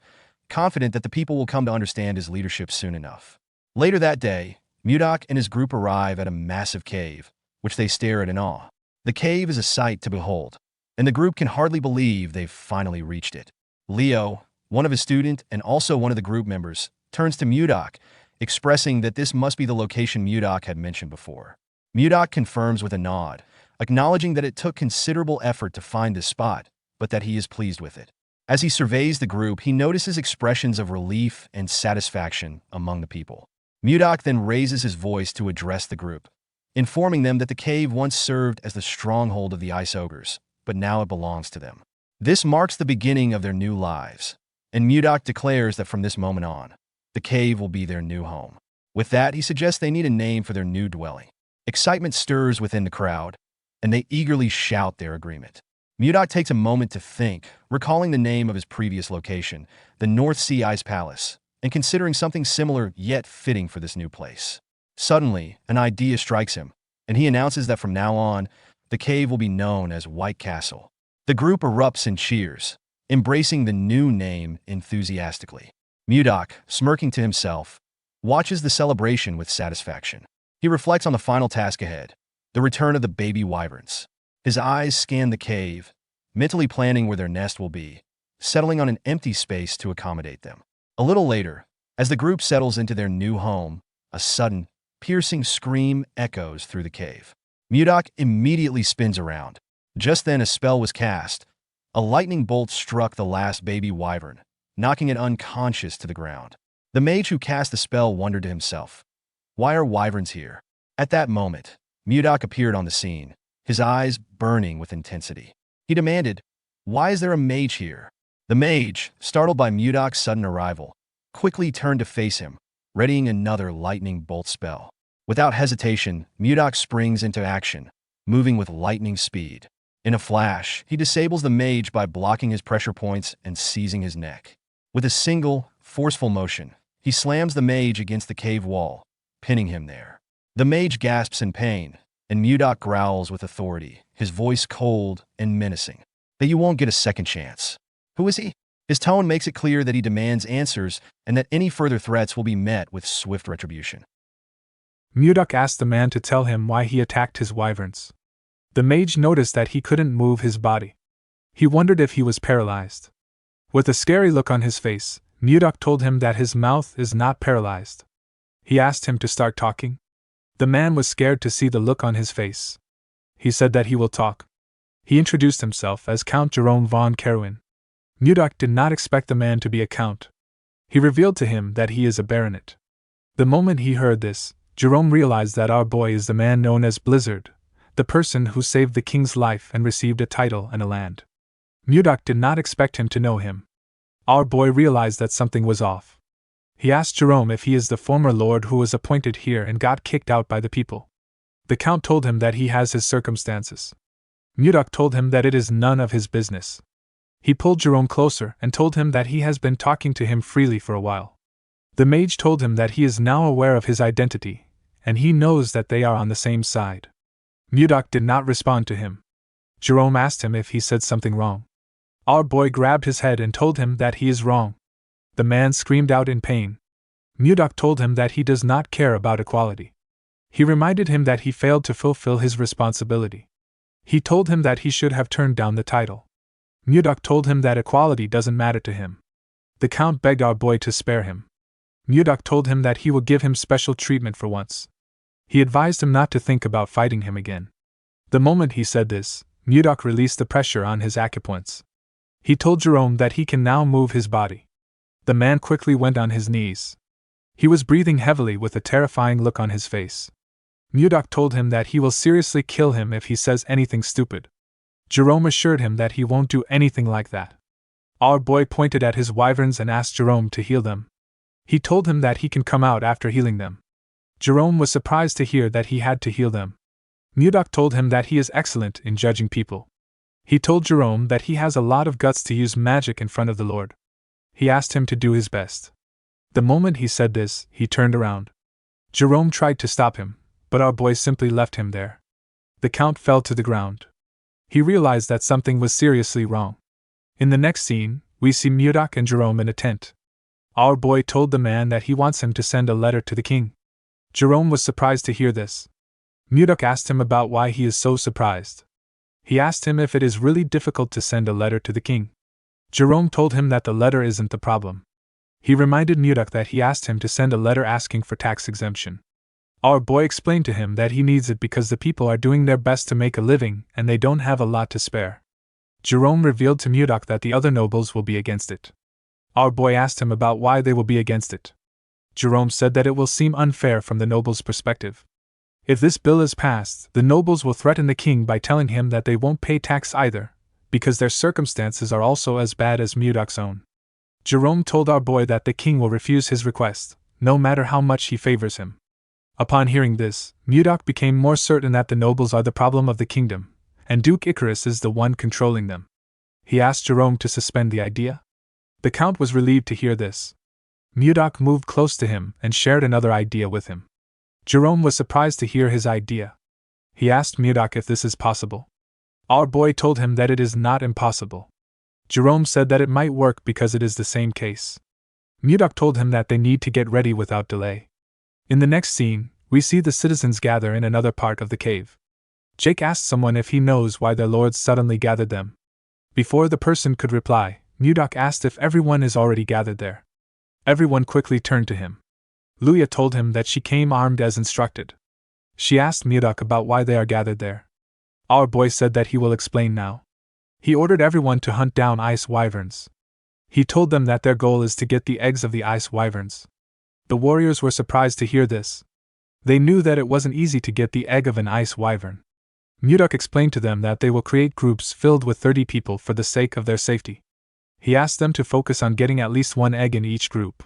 S1: confident that the people will come to understand his leadership soon enough. Later that day, Mudok and his group arrive at a massive cave, which they stare at in awe. The cave is a sight to behold, and the group can hardly believe they've finally reached it. Leo, one of his students and also one of the group members, turns to Mudok, expressing that this must be the location Mudok had mentioned before. Mudok confirms with a nod, acknowledging that it took considerable effort to find this spot, but that he is pleased with it. As he surveys the group, he notices expressions of relief and satisfaction among the people. Mudok then raises his voice to address the group, informing them that the cave once served as the stronghold of the ice ogres, but now it belongs to them. This marks the beginning of their new lives, and Mudok declares that from this moment on, the cave will be their new home. With that, he suggests they need a name for their new dwelling. Excitement stirs within the crowd, and they eagerly shout their agreement. Mudok takes a moment to think, recalling the name of his previous location, the North Sea Ice Palace, and considering something similar yet fitting for this new place. Suddenly, an idea strikes him, and he announces that from now on, the cave will be known as White Castle. The group erupts in cheers, embracing the new name enthusiastically. Mudok, smirking to himself, watches the celebration with satisfaction. He reflects on the final task ahead, the return of the baby wyverns. His eyes scan the cave, mentally planning where their nest will be, settling on an empty space to accommodate them. A little later, as the group settles into their new home, a sudden, piercing scream echoes through the cave. Mudok immediately spins around. Just then a spell was cast. A lightning bolt struck the last baby wyvern, knocking it unconscious to the ground. The mage who cast the spell wondered to himself, "Why are wyverns here?" At that moment, Mudok appeared on the scene, his eyes burning with intensity. He demanded, "Why is there a mage here?" The mage, startled by Mudok's sudden arrival, quickly turned to face him, readying another lightning bolt spell. Without hesitation, Mudok springs into action, moving with lightning speed. In a flash, he disables the mage by blocking his pressure points and seizing his neck. With a single, forceful motion, he slams the mage against the cave wall, pinning him there. The mage gasps in pain, and Mudok growls with authority, his voice cold and menacing. "That you won't get a second chance." Who is he? His tone makes it clear that he demands answers and that any further threats will be met with swift retribution.
S2: Mudok asked the man to tell him why he attacked his wyverns. The mage noticed that he couldn't move his body. He wondered if he was paralyzed. With a scary look on his face, Mudok told him that his mouth is not paralyzed. He asked him to start talking. The man was scared to see the look on his face. He said that he will talk. He introduced himself as Count Jerome von Kerwin. Mudok did not expect the man to be a count. He revealed to him that he is a baronet. The moment he heard this, Jerome realized that our boy is the man known as Blizzard, the person who saved the king's life and received a title and a land. Mudok did not expect him to know him. Our boy realized that something was off. He asked Jerome if he is the former lord who was appointed here and got kicked out by the people. The count told him that he has his circumstances. Mudok told him that it is none of his business. He pulled Jerome closer and told him that he has been talking to him freely for a while. The mage told him that he is now aware of his identity, and he knows that they are on the same side. Mudok did not respond to him. Jerome asked him if he said something wrong. Our boy grabbed his head and told him that he is wrong. The man screamed out in pain. Mudok told him that he does not care about equality. He reminded him that he failed to fulfill his responsibility. He told him that he should have turned down the title. Mudok told him that equality doesn't matter to him. The count begged our boy to spare him. Mudok told him that he would give him special treatment for once. He advised him not to think about fighting him again. The moment he said this, Mudok released the pressure on his acupoints. He told Jerome that he can now move his body. The man quickly went on his knees. He was breathing heavily with a terrifying look on his face. Mudok told him that he will seriously kill him if he says anything stupid. Jerome assured him that he won't do anything like that. Our boy pointed at his wyverns and asked Jerome to heal them. He told him that he can come out after healing them. Jerome was surprised to hear that he had to heal them. Mudok told him that he is excellent in judging people. He told Jerome that he has a lot of guts to use magic in front of the Lord. He asked him to do his best. The moment he said this, he turned around. Jerome tried to stop him, but our boy simply left him there. The count fell to the ground. He realized that something was seriously wrong. In the next scene, we see Mudok and Jerome in a tent. Our boy told the man that he wants him to send a letter to the king. Jerome was surprised to hear this. Mudok asked him about why he is so surprised. He asked him if it is really difficult to send a letter to the king. Jerome told him that the letter isn't the problem. He reminded Mudok that he asked him to send a letter asking for tax exemption. Our boy explained to him that he needs it because the people are doing their best to make a living and they don't have a lot to spare. Jerome revealed to Mudok that the other nobles will be against it. Our boy asked him about why they will be against it. Jerome said that it will seem unfair from the nobles' perspective. If this bill is passed, the nobles will threaten the king by telling him that they won't pay tax either, because their circumstances are also as bad as Mudok's own. Jerome told our boy that the king will refuse his request, no matter how much he favors him. Upon hearing this, Mudok became more certain that the nobles are the problem of the kingdom, and Duke Icarus is the one controlling them. He asked Jerome to suspend the idea. The Count was relieved to hear this. Mudok moved close to him and shared another idea with him. Jerome was surprised to hear his idea. He asked Mudok if this is possible. Our boy told him that it is not impossible. Jerome said that it might work because it is the same case. Mudok told him that they need to get ready without delay. In the next scene, we see the citizens gather in another part of the cave. Jake asked someone if he knows why their lords suddenly gathered them. Before the person could reply, Mudok asked if everyone is already gathered there. Everyone quickly turned to him. Luya told him that she came armed as instructed. She asked Mudok about why they are gathered there. Our boy said that he will explain now. He ordered everyone to hunt down ice wyverns. He told them that their goal is to get the eggs of the ice wyverns. The warriors were surprised to hear this. They knew that it wasn't easy to get the egg of an ice wyvern. Mudok explained to them that they will create groups filled with 30 people for the sake of their safety. He asked them to focus on getting at least one egg in each group.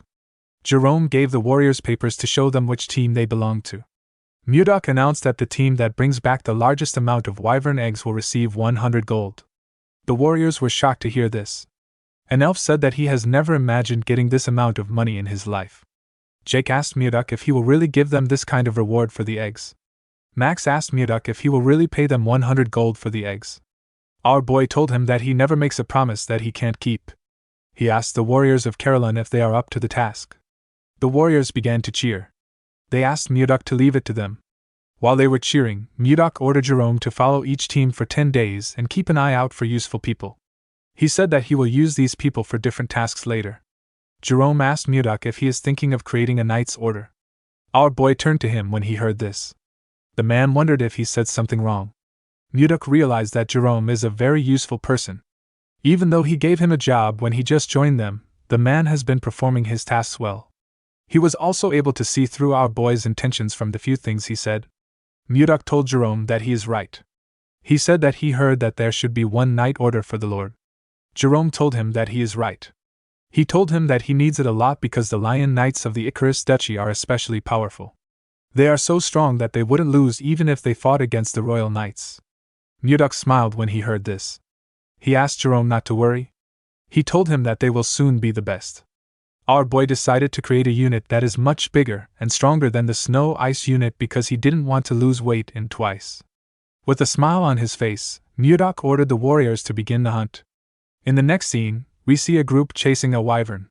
S2: Jerome gave the warriors papers to show them which team they belonged to. Mudok announced that the team that brings back the largest amount of wyvern eggs will receive 100 gold. The warriors were shocked to hear this. An elf said that he has never imagined getting this amount of money in his life. Jake asked Mudok if he will really give them this kind of reward for the eggs. Max asked Mudok if he will really pay them 100 gold for the eggs. Our boy told him that he never makes a promise that he can't keep. He asked the warriors of Caroline if they are up to the task. The warriors began to cheer. They asked Mudok to leave it to them. While they were cheering, Mudok ordered Jerome to follow each team for 10 days and keep an eye out for useful people. He said that he will use these people for different tasks later. Jerome asked Mudok if he is thinking of creating a knight's order. Our boy turned to him when he heard this. The man wondered if he said something wrong. Mudok realized that Jerome is a very useful person. Even though he gave him a job when he just joined them, the man has been performing his tasks well. He was also able to see through our boy's intentions from the few things he said. Mudok told Jerome that he is right. He said that he heard that there should be one knight order for the Lord. Jerome told him that he is right. He told him that he needs it a lot because the Lion Knights of the Icarus Duchy are especially powerful. They are so strong that they wouldn't lose even if they fought against the Royal Knights. Mudok smiled when he heard this. He asked Jerome not to worry. He told him that they will soon be the best. Our boy decided to create a unit that is much bigger and stronger than the snow ice unit because he didn't want to lose weight in twice. With a smile on his face, Mudok ordered the warriors to begin the hunt. In the next scene, we see a group chasing a wyvern.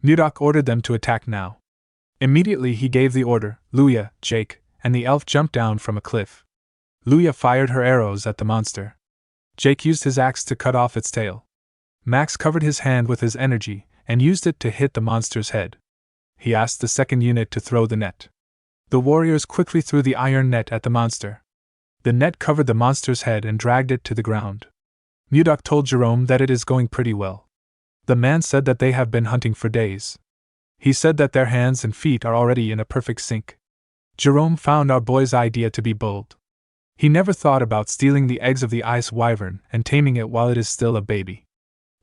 S2: Mudok ordered them to attack now. Immediately he gave the order. Luya, Jake, and the elf jumped down from a cliff. Luya fired her arrows at the monster. Jake used his axe to cut off its tail. Max covered his hand with his energy and used it to hit the monster's head. He asked the second unit to throw the net. The warriors quickly threw the iron net at the monster. The net covered the monster's head and dragged it to the ground. Mudok told Jerome that it is going pretty well. The man said that they have been hunting for days. He said that their hands and feet are already in a perfect sync. Jerome found our boy's idea to be bold. He never thought about stealing the eggs of the ice wyvern and taming it while it is still a baby.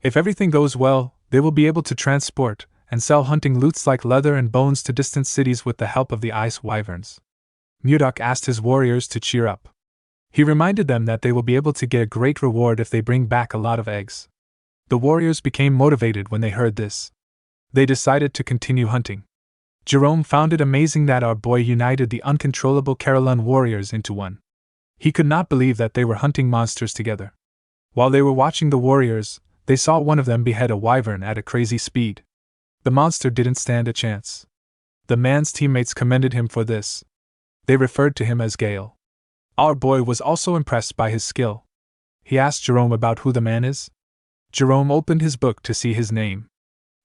S2: If everything goes well, they will be able to transport and sell hunting loots like leather and bones to distant cities with the help of the ice wyverns. Mudok asked his warriors to cheer up. He reminded them that they will be able to get a great reward if they bring back a lot of eggs. The warriors became motivated when they heard this. They decided to continue hunting. Jerome found it amazing that our boy united the uncontrollable Caroline warriors into one. He could not believe that they were hunting monsters together. While they were watching the warriors, they saw one of them behead a wyvern at a crazy speed. The monster didn't stand a chance. The man's teammates commended him for this. They referred to him as Gale. Our boy was also impressed by his skill. He asked Jerome about who the man is. Jerome opened his book to see his name.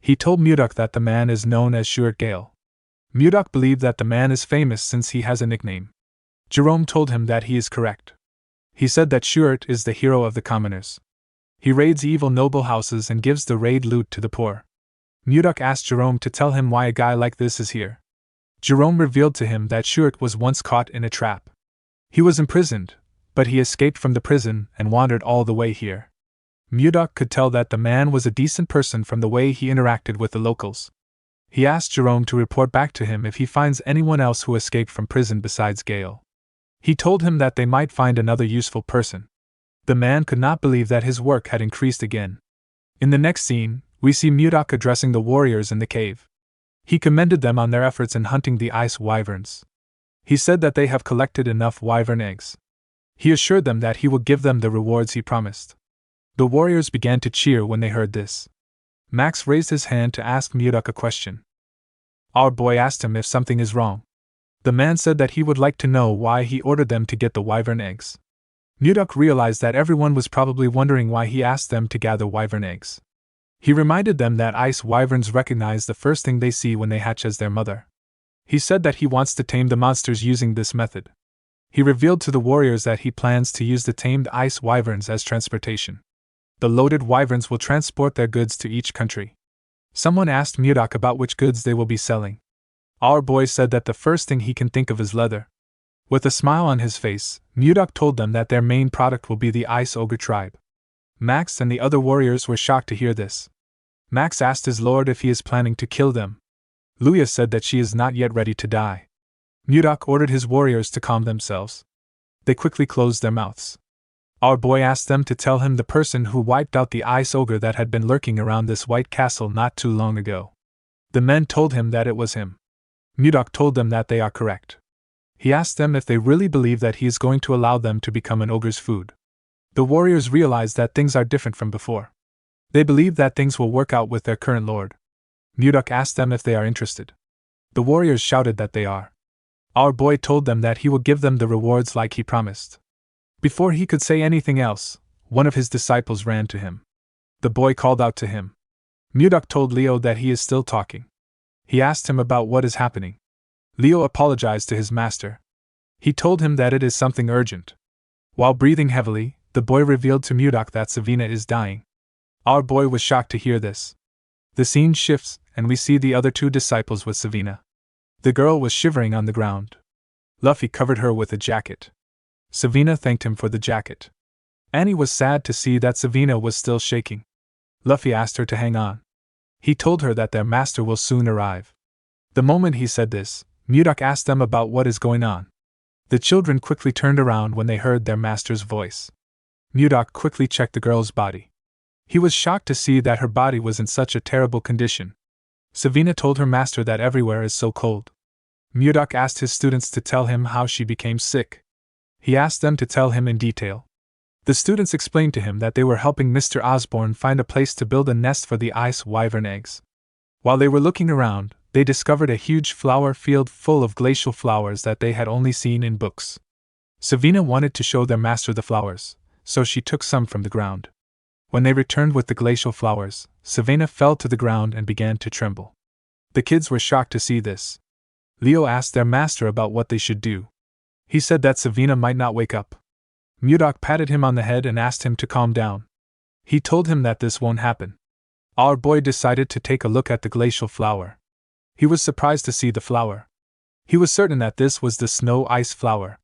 S2: He told Mudok that the man is known as Stuart Gale. Mudok believed that the man is famous since he has a nickname. Jerome told him that he is correct. He said that Stuart is the hero of the commoners. He raids evil noble houses and gives the raid loot to the poor. Mudok asked Jerome to tell him why a guy like this is here. Jerome revealed to him that Stuart was once caught in a trap. He was imprisoned, but he escaped from the prison and wandered all the way here. Mudok could tell that the man was a decent person from the way he interacted with the locals. He asked Jerome to report back to him if he finds anyone else who escaped from prison besides Gale. He told him that they might find another useful person. The man could not believe that his work had increased again. In the next scene, we see Mudok addressing the warriors in the cave. He commended them on their efforts in hunting the ice wyverns. He said that they have collected enough wyvern eggs. He assured them that he will give them the rewards he promised. The warriors began to cheer when they heard this. Max raised his hand to ask Mudok a question. Our boy asked him if something is wrong. The man said that he would like to know why he ordered them to get the wyvern eggs. Mudok realized that everyone was probably wondering why he asked them to gather wyvern eggs. He reminded them that ice wyverns recognize the first thing they see when they hatch as their mother. He said that he wants to tame the monsters using this method. He revealed to the warriors that he plans to use the tamed ice wyverns as transportation. The loaded wyverns will transport their goods to each country. Someone asked Mudok about which goods they will be selling. Our boy said that the first thing he can think of is leather. With a smile on his face, Mudok told them that their main product will be the Ice Ogre tribe. Max and the other warriors were shocked to hear this. Max asked his lord if he is planning to kill them. Luya said that she is not yet ready to die. Mudok ordered his warriors to calm themselves. They quickly closed their mouths. Our boy asked them to tell him the person who wiped out the ice ogre that had been lurking around this white castle not too long ago. The men told him that it was him. Mudok told them that they are correct. He asked them if they really believe that he is going to allow them to become an ogre's food. The warriors realized that things are different from before. They believe that things will work out with their current lord. Mudok asked them if they are interested. The warriors shouted that they are. Our boy told them that he will give them the rewards like he promised. Before he could say anything else, one of his disciples ran to him. The boy called out to him. Mudok told Leo that he is still talking. He asked him about what is happening. Leo apologized to his master. He told him that it is something urgent. While breathing heavily, the boy revealed to Mudok that Savina is dying. Our boy was shocked to hear this. The scene shifts, and we see the other two disciples with Savina. The girl was shivering on the ground. Luffy covered her with a jacket. Savina thanked him for the jacket. Annie was sad to see that Savina was still shaking. Luffy asked her to hang on. He told her that their master will soon arrive. The moment he said this, Mudok asked them about what is going on. The children quickly turned around when they heard their master's voice. Mudok quickly checked the girl's body. He was shocked to see that her body was in such a terrible condition. Savina told her master that everywhere is so cold. Mudok asked his students to tell him how she became sick. He asked them to tell him in detail. The students explained to him that they were helping Mr. Osborne find a place to build a nest for the ice wyvern eggs. While they were looking around, they discovered a huge flower field full of glacial flowers that they had only seen in books. Savina wanted to show their master the flowers, so she took some from the ground. When they returned with the glacial flowers, Savina fell to the ground and began to tremble. The kids were shocked to see this. Leo asked their master about what they should do. He said that Savina might not wake up. Mudok patted him on the head and asked him to calm down. He told him that this won't happen. Our boy decided to take a look at the glacial flower. He was surprised to see the flower. He was certain that this was the snow ice flower.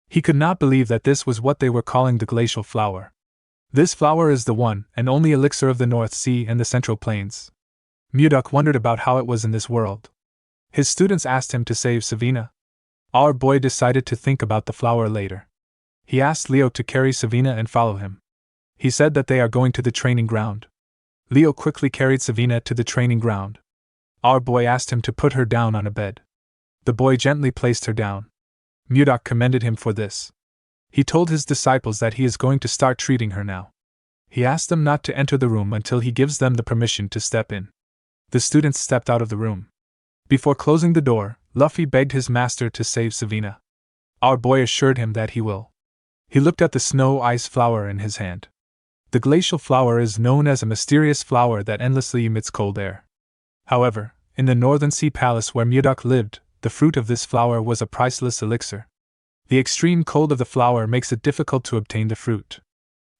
S2: He could not believe that this was what they were calling the glacial flower. This flower is the one and only elixir of the North Sea and the Central Plains. Mudok wondered about how it was in this world. His students asked him to save Savina. Our boy decided to think about the flower later. He asked Leo to carry Savina and follow him. He said that they are going to the training ground. Leo quickly carried Savina to the training ground. Our boy asked him to put her down on a bed. The boy gently placed her down. Mudok commended him for this. He told his disciples that he is going to start treating her now. He asked them not to enter the room until he gives them the permission to step in. The students stepped out of the room. Before closing the door, Luffy begged his master to save Savina. Our boy assured him that he will. He looked at the snow ice flower in his hand. The glacial flower is known as a mysterious flower that endlessly emits cold air. However, in the Northern Sea Palace where Mudok lived, the fruit of this flower was a priceless elixir. The extreme cold of the flower makes it difficult to obtain the fruit.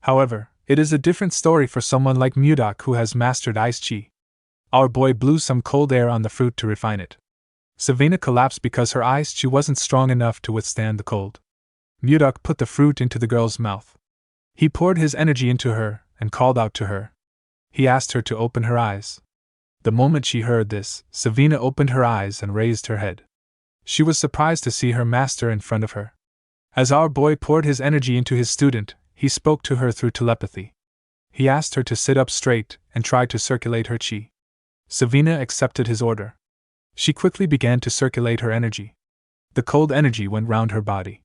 S2: However, it is a different story for someone like Mudok who has mastered ice chi. Our boy blew some cold air on the fruit to refine it. Savina collapsed because her ice chi wasn't strong enough to withstand the cold. Mudok put the fruit into the girl's mouth. He poured his energy into her and called out to her. He asked her to open her eyes. The moment she heard this, Savina opened her eyes and raised her head. She was surprised to see her master in front of her. As our boy poured his energy into his student, he spoke to her through telepathy. He asked her to sit up straight and try to circulate her chi. Savina accepted his order. She quickly began to circulate her energy. The cold energy went round her body.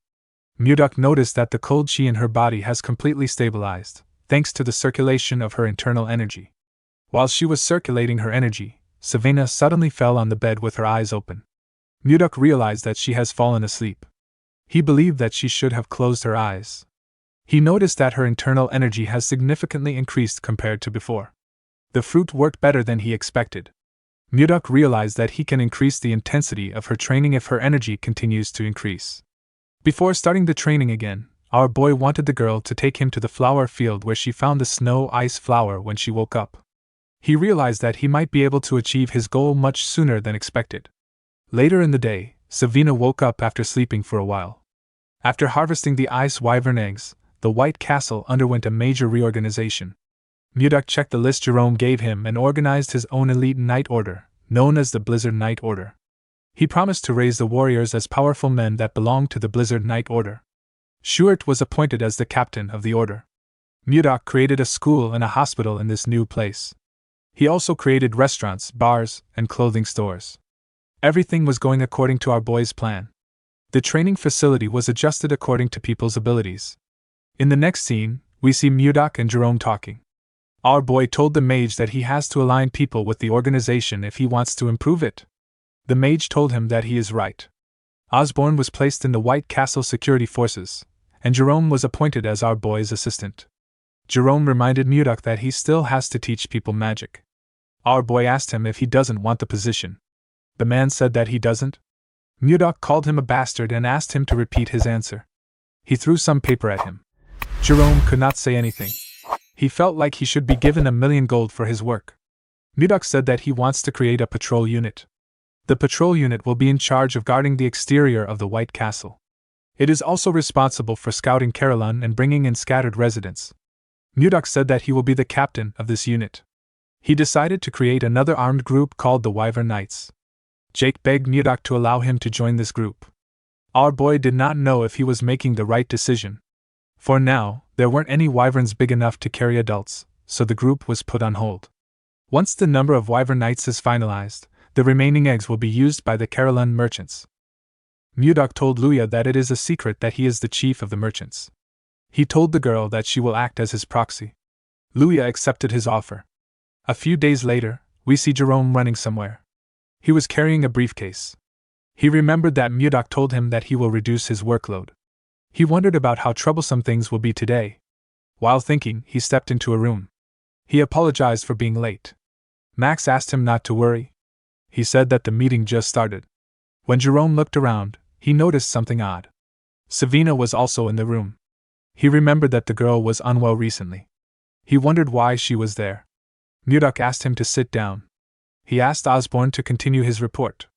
S2: Mudok noticed that the cold chi in her body has completely stabilized, thanks to the circulation of her internal energy. While she was circulating her energy, Savina suddenly fell on the bed with her eyes open. Mudok realized that she has fallen asleep. He believed that she should have closed her eyes. He noticed that her internal energy has significantly increased compared to before. The fruit worked better than he expected. Mudok realized that he can increase the intensity of her training if her energy continues to increase. Before starting the training again, our boy wanted the girl to take him to the flower field where she found the snow ice flower when she woke up. He realized that he might be able to achieve his goal much sooner than expected. Later in the day, Savina woke up after sleeping for a while. After harvesting the ice wyvern eggs, the White Castle underwent a major reorganization. Mudok checked the list Jerome gave him and organized his own elite Knight Order, known as the Blizzard Knight Order. He promised to raise the warriors as powerful men that belonged to the Blizzard Knight Order. Schuert was appointed as the captain of the order. Mudok created a school and a hospital in this new place. He also created restaurants, bars, and clothing stores. Everything was going according to our boy's plan. The training facility was adjusted according to people's abilities. In the next scene, we see Mudok and Jerome talking. Our boy told the mage that he has to align people with the organization if he wants to improve it. The mage told him that he is right. Osborne was placed in the White Castle security forces, and Jerome was appointed as our boy's assistant. Jerome reminded Mudok that he still has to teach people magic. Our boy asked him if he doesn't want the position. The man said that he doesn't. Mudok called him a bastard and asked him to repeat his answer. He threw some paper at him. Jerome could not say anything. He felt like he should be given 1,000,000 gold for his work. Mudok said that he wants to create a patrol unit. The patrol unit will be in charge of guarding the exterior of the White Castle. It is also responsible for scouting Carolyn and bringing in scattered residents. Mudok said that he will be the captain of this unit. He decided to create another armed group called the Wyvern Knights. Jake begged Mudok to allow him to join this group. Our boy did not know if he was making the right decision. For now, there weren't any wyverns big enough to carry adults, so the group was put on hold. Once the number of Wyvern Knights is finalized, the remaining eggs will be used by the Carolyn merchants. Mudok told Luya that it is a secret that he is the chief of the merchants. He told the girl that she will act as his proxy. Luya accepted his offer. A few days later, we see Jerome running somewhere. He was carrying a briefcase. He remembered that Mudok told him that he will reduce his workload. He wondered about how troublesome things will be today. While thinking, he stepped into a room. He apologized for being late. Max asked him not to worry. He said that the meeting just started. When Jerome looked around, he noticed something odd. Savina was also in the room. He remembered that the girl was unwell recently. He wondered why she was there. Mudok asked him to sit down. He asked Osborne to continue his report.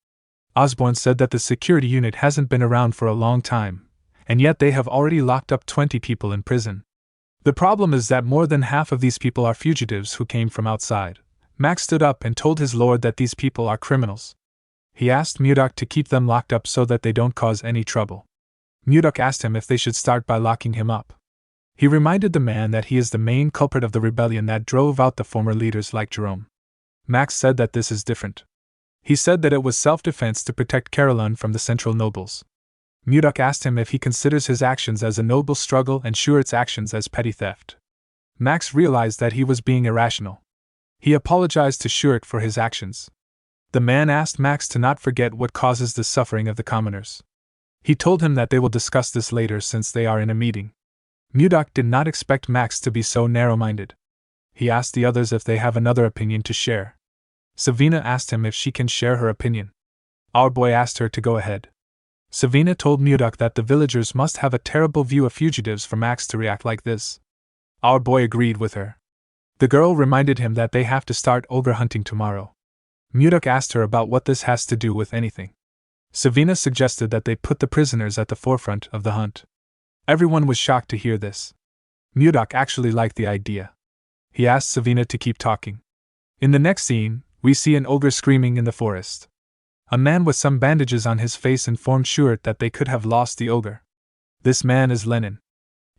S2: Osborne said that the security unit hasn't been around for a long time, and yet they have already locked up 20 people in prison. The problem is that more than half of these people are fugitives who came from outside. Max stood up and told his lord that these people are criminals. He asked Mudok to keep them locked up so that they don't cause any trouble. Mudok asked him if they should start by locking him up. He reminded the man that he is the main culprit of the rebellion that drove out the former leaders like Jerome. Max said that this is different. He said that it was self-defense to protect Carolyn from the central nobles. Mudok asked him if he considers his actions as a noble struggle and Schuert's actions as petty theft. Max realized that he was being irrational. He apologized to Schuert for his actions. The man asked Max to not forget what causes the suffering of the commoners. He told him that they will discuss this later since they are in a meeting. Mudok did not expect Max to be so narrow-minded. He asked the others if they have another opinion to share. Savina asked him if she can share her opinion. Our boy asked her to go ahead. Savina told Mudok that the villagers must have a terrible view of fugitives for Max to react like this. Our boy agreed with her. The girl reminded him that they have to start ogre hunting tomorrow. Mudok asked her about what this has to do with anything. Savina suggested that they put the prisoners at the forefront of the hunt. Everyone was shocked to hear this. Mudok actually liked the idea. He asked Savina to keep talking. In the next scene, we see an ogre screaming in the forest. A man with some bandages on his face informed Schuert that they could have lost the ogre. This man is Lenin.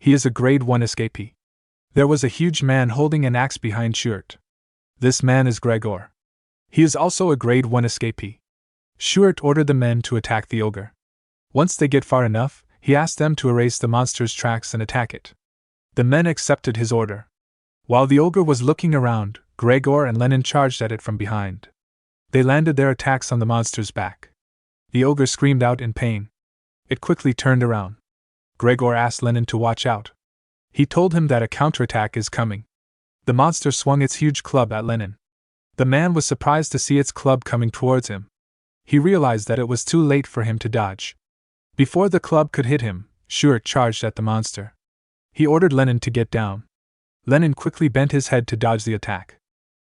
S2: He is a grade 1 escapee. There was a huge man holding an axe behind Schuert. This man is Gregor. He is also a grade 1 escapee. Schuert ordered the men to attack the ogre. Once they get far enough, he asked them to erase the monster's tracks and attack it. The men accepted his order. While the ogre was looking around, Gregor and Lenin charged at it from behind. They landed their attacks on the monster's back. The ogre screamed out in pain. It quickly turned around. Gregor asked Lenin to watch out. He told him that a counterattack is coming. The monster swung its huge club at Lenin. The man was surprised to see its club coming towards him. He realized that it was too late for him to dodge. Before the club could hit him, Schuert charged at the monster. He ordered Lenin to get down. Lenin quickly bent his head to dodge the attack.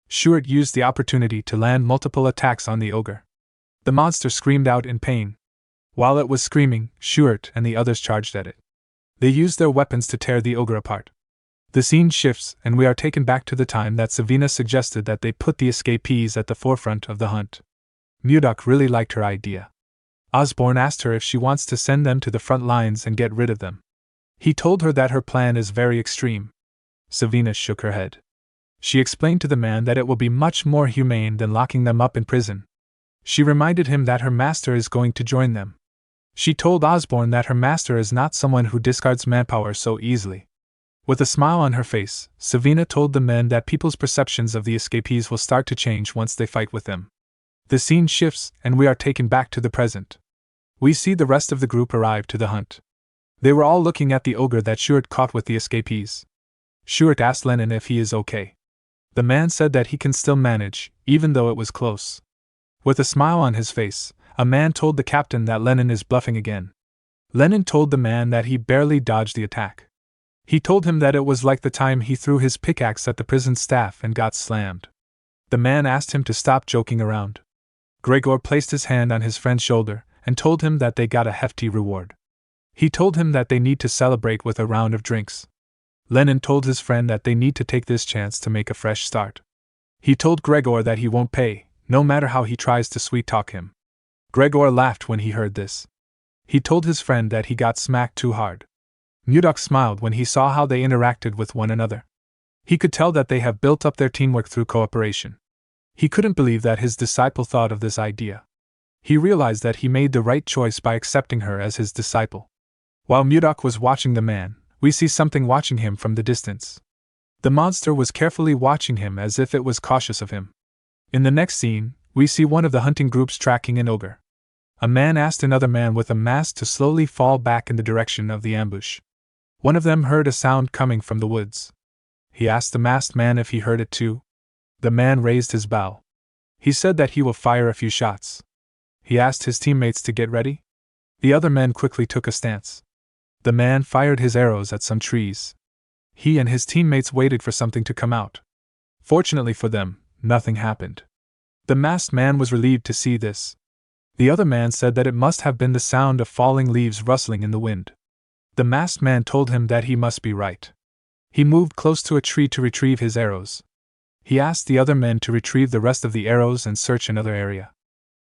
S2: Schuert used the opportunity to land multiple attacks on the ogre. The monster screamed out in pain. While it was screaming, Schuert and the others charged at it. They used their weapons to tear the ogre apart. The scene shifts, and we are taken back to the time that Savina suggested that they put the escapees at the forefront of the hunt. Mudok really liked her idea. Osborne asked her if she wants to send them to the front lines and get rid of them. He told her that her plan is very extreme. Savina shook her head. She explained to the man that it will be much more humane than locking them up in prison. She reminded him that her master is going to join them. She told Osborne that her master is not someone who discards manpower so easily. With a smile on her face, Savina told the men that people's perceptions of the escapees will start to change once they fight with them. The scene shifts, and we are taken back to the present. We see the rest of the group arrive to the hunt. They were all looking at the ogre that Schuert caught with the escapees. Schuert asked Lenin if he is okay. The man said that he can still manage, even though it was close. With a smile on his face, a man told the captain that Lenin is bluffing again. Lenin told the man that he barely dodged the attack. He told him that it was like the time he threw his pickaxe at the prison staff and got slammed. The man asked him to stop joking around. Gregor placed his hand on his friend's shoulder and told him that they got a hefty reward. He told him that they need to celebrate with a round of drinks. Lenin told his friend that they need to take this chance to make a fresh start. He told Gregor that he won't pay, no matter how he tries to sweet-talk him. Gregor laughed when he heard this. He told his friend that he got smacked too hard. Mudok smiled when he saw how they interacted with one another. He could tell that they have built up their teamwork through cooperation. He couldn't believe that his disciple thought of this idea. He realized that he made the right choice by accepting her as his disciple. While Mudok was watching the man, we see something watching him from the distance. The monster was carefully watching him as if it was cautious of him. In the next scene, we see one of the hunting groups tracking an ogre. A man asked another man with a mask to slowly fall back in the direction of the ambush. One of them heard a sound coming from the woods. He asked the masked man if he heard it too. The man raised his bow. He said that he will fire a few shots. He asked his teammates to get ready. The other men quickly took a stance. The man fired his arrows at some trees. He and his teammates waited for something to come out. Fortunately for them, nothing happened. The masked man was relieved to see this. The other man said that it must have been the sound of falling leaves rustling in the wind. The masked man told him that he must be right. He moved close to a tree to retrieve his arrows. He asked the other men to retrieve the rest of the arrows and search another area.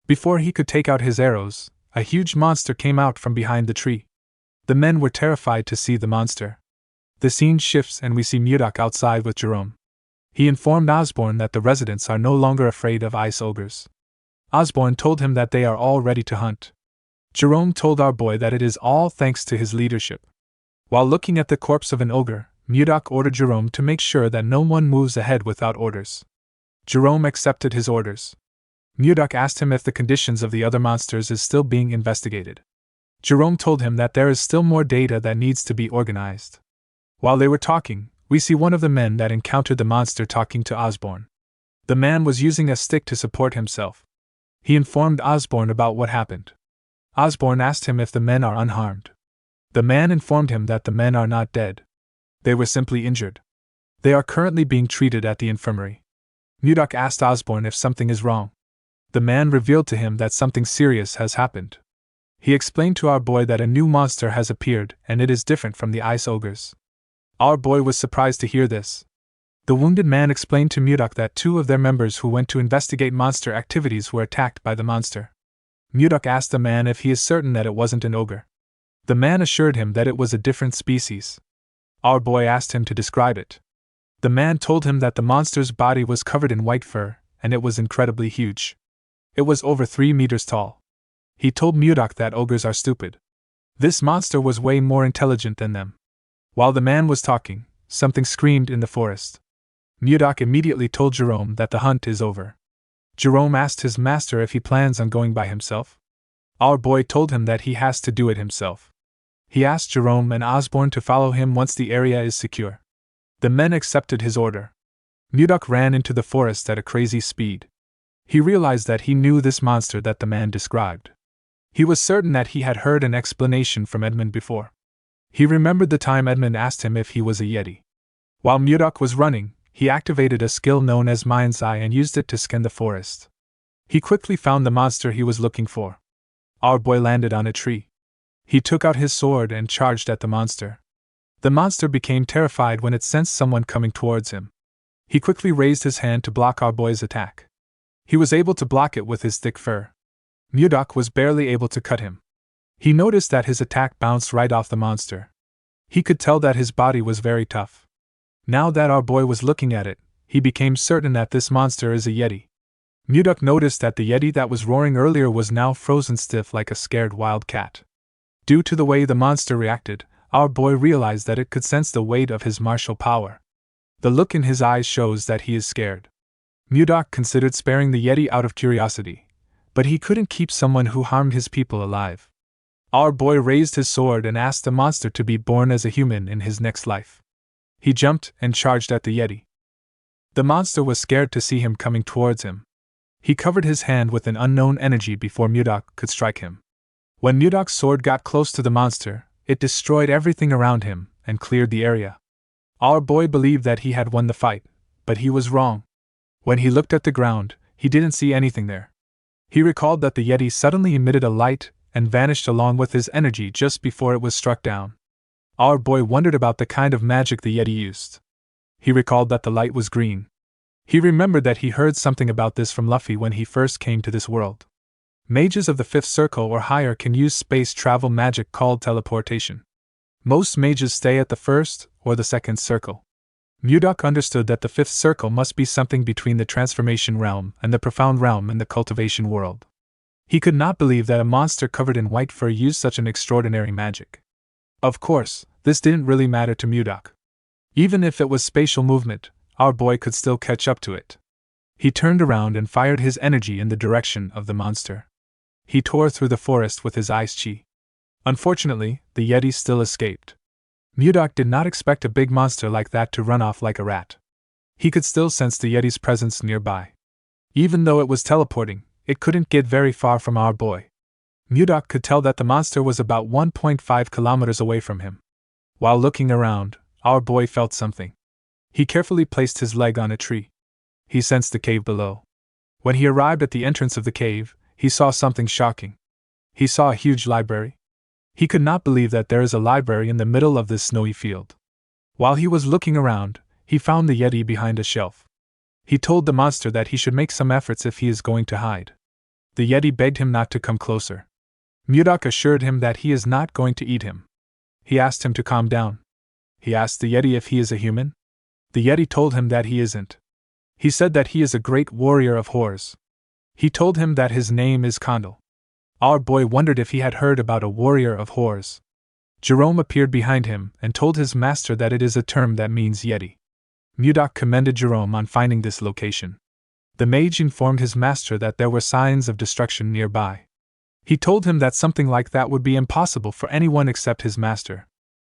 S2: Before he could take out his arrows, a huge monster came out from behind the tree. The men were terrified to see the monster. The scene shifts and we see Mudok outside with Jerome. He informed Osborne that the residents are no longer afraid of ice ogres. Osborne told him that they are all ready to hunt. Jerome told our boy that it is all thanks to his leadership. While looking at the corpse of an ogre, Mudok ordered Jerome to make sure that no one moves ahead without orders. Jerome accepted his orders. Mudok asked him if the conditions of the other monsters is still being investigated. Jerome told him that there is still more data that needs to be organized. While they were talking, we see one of the men that encountered the monster talking to Osborne. The man was using a stick to support himself. He informed Osborne about what happened. Osborne asked him if the men are unharmed. The man informed him that the men are not dead. They were simply injured. They are currently being treated at the infirmary. Mudok asked Osborne if something is wrong. The man revealed to him that something serious has happened. He explained to our boy that a new monster has appeared and it is different from the ice ogres. Our boy was surprised to hear this. The wounded man explained to Mudok that two of their members who went to investigate monster activities were attacked by the monster. Mudok asked the man if he is certain that it wasn't an ogre. The man assured him that it was a different species. Our boy asked him to describe it. The man told him that the monster's body was covered in white fur, and it was incredibly huge. It was over 3 meters tall. He told Mudok that ogres are stupid. This monster was way more intelligent than them. While the man was talking, something screamed in the forest. Mudok immediately told Jerome that the hunt is over. Jerome asked his master if he plans on going by himself. Our boy told him that he has to do it himself. He asked Jerome and Osborne to follow him once the area is secure. The men accepted his order. Mudok ran into the forest at a crazy speed. He realized that he knew this monster that the man described. He was certain that he had heard an explanation from Edmund before. He remembered the time Edmund asked him if he was a Yeti. While Mudok was running, he activated a skill known as Mind's Eye and used it to scan the forest. He quickly found the monster he was looking for. Our boy landed on a tree. He took out his sword and charged at the monster. The monster became terrified when it sensed someone coming towards him. He quickly raised his hand to block our boy's attack. He was able to block it with his thick fur. Mudok was barely able to cut him. He noticed that his attack bounced right off the monster. He could tell that his body was very tough. Now that our boy was looking at it, he became certain that this monster is a Yeti. Mudok noticed that the Yeti that was roaring earlier was now frozen stiff like a scared wild cat. Due to the way the monster reacted, our boy realized that it could sense the weight of his martial power. The look in his eyes shows that he is scared. Mudok considered sparing the Yeti out of curiosity, but he couldn't keep someone who harmed his people alive. Our boy raised his sword and asked the monster to be born as a human in his next life. He jumped and charged at the Yeti. The monster was scared to see him coming towards him. He covered his hand with an unknown energy before Mudok could strike him. When Mudok's sword got close to the monster, it destroyed everything around him and cleared the area. Our boy believed that he had won the fight, but he was wrong. When he looked at the ground, he didn't see anything there. He recalled that the Yeti suddenly emitted a light and vanished along with his energy just before it was struck down. Our boy wondered about the kind of magic the Yeti used. He recalled that the light was green. He remembered that he heard something about this from Luffy when he first came to this world. Mages of the 5th circle or higher can use space travel magic called teleportation. Most mages stay at the 1st or the 2nd circle. Mudok understood that the 5th circle must be something between the transformation realm and the profound realm in the cultivation world. He could not believe that a monster covered in white fur used such an extraordinary magic. Of course, this didn't really matter to Mudok. Even if it was spatial movement, our boy could still catch up to it. He turned around and fired his energy in the direction of the monster. He tore through the forest with his ice chi. Unfortunately, the Yeti still escaped. Mudok did not expect a big monster like that to run off like a rat. He could still sense the Yeti's presence nearby. Even though it was teleporting, it couldn't get very far from our boy. Mudok could tell that the monster was about 1.5 kilometers away from him. While looking around, our boy felt something. He carefully placed his leg on a tree. He sensed the cave below. When he arrived at the entrance of the cave, he saw something shocking. He saw a huge library. He could not believe that there is a library in the middle of this snowy field. While he was looking around, he found the Yeti behind a shelf. He told the monster that he should make some efforts if he is going to hide. The Yeti begged him not to come closer. Mudok assured him that he is not going to eat him. He asked him to calm down. He asked the Yeti if he is a human. The Yeti told him that he isn't. He said that he is a great warrior of horrors. He told him that his name is Kondal. Our boy wondered if he had heard about a warrior of horrors. Jerome appeared behind him and told his master that it is a term that means Yeti. Mudok commended Jerome on finding this location. The mage informed his master that there were signs of destruction nearby. He told him that something like that would be impossible for anyone except his master.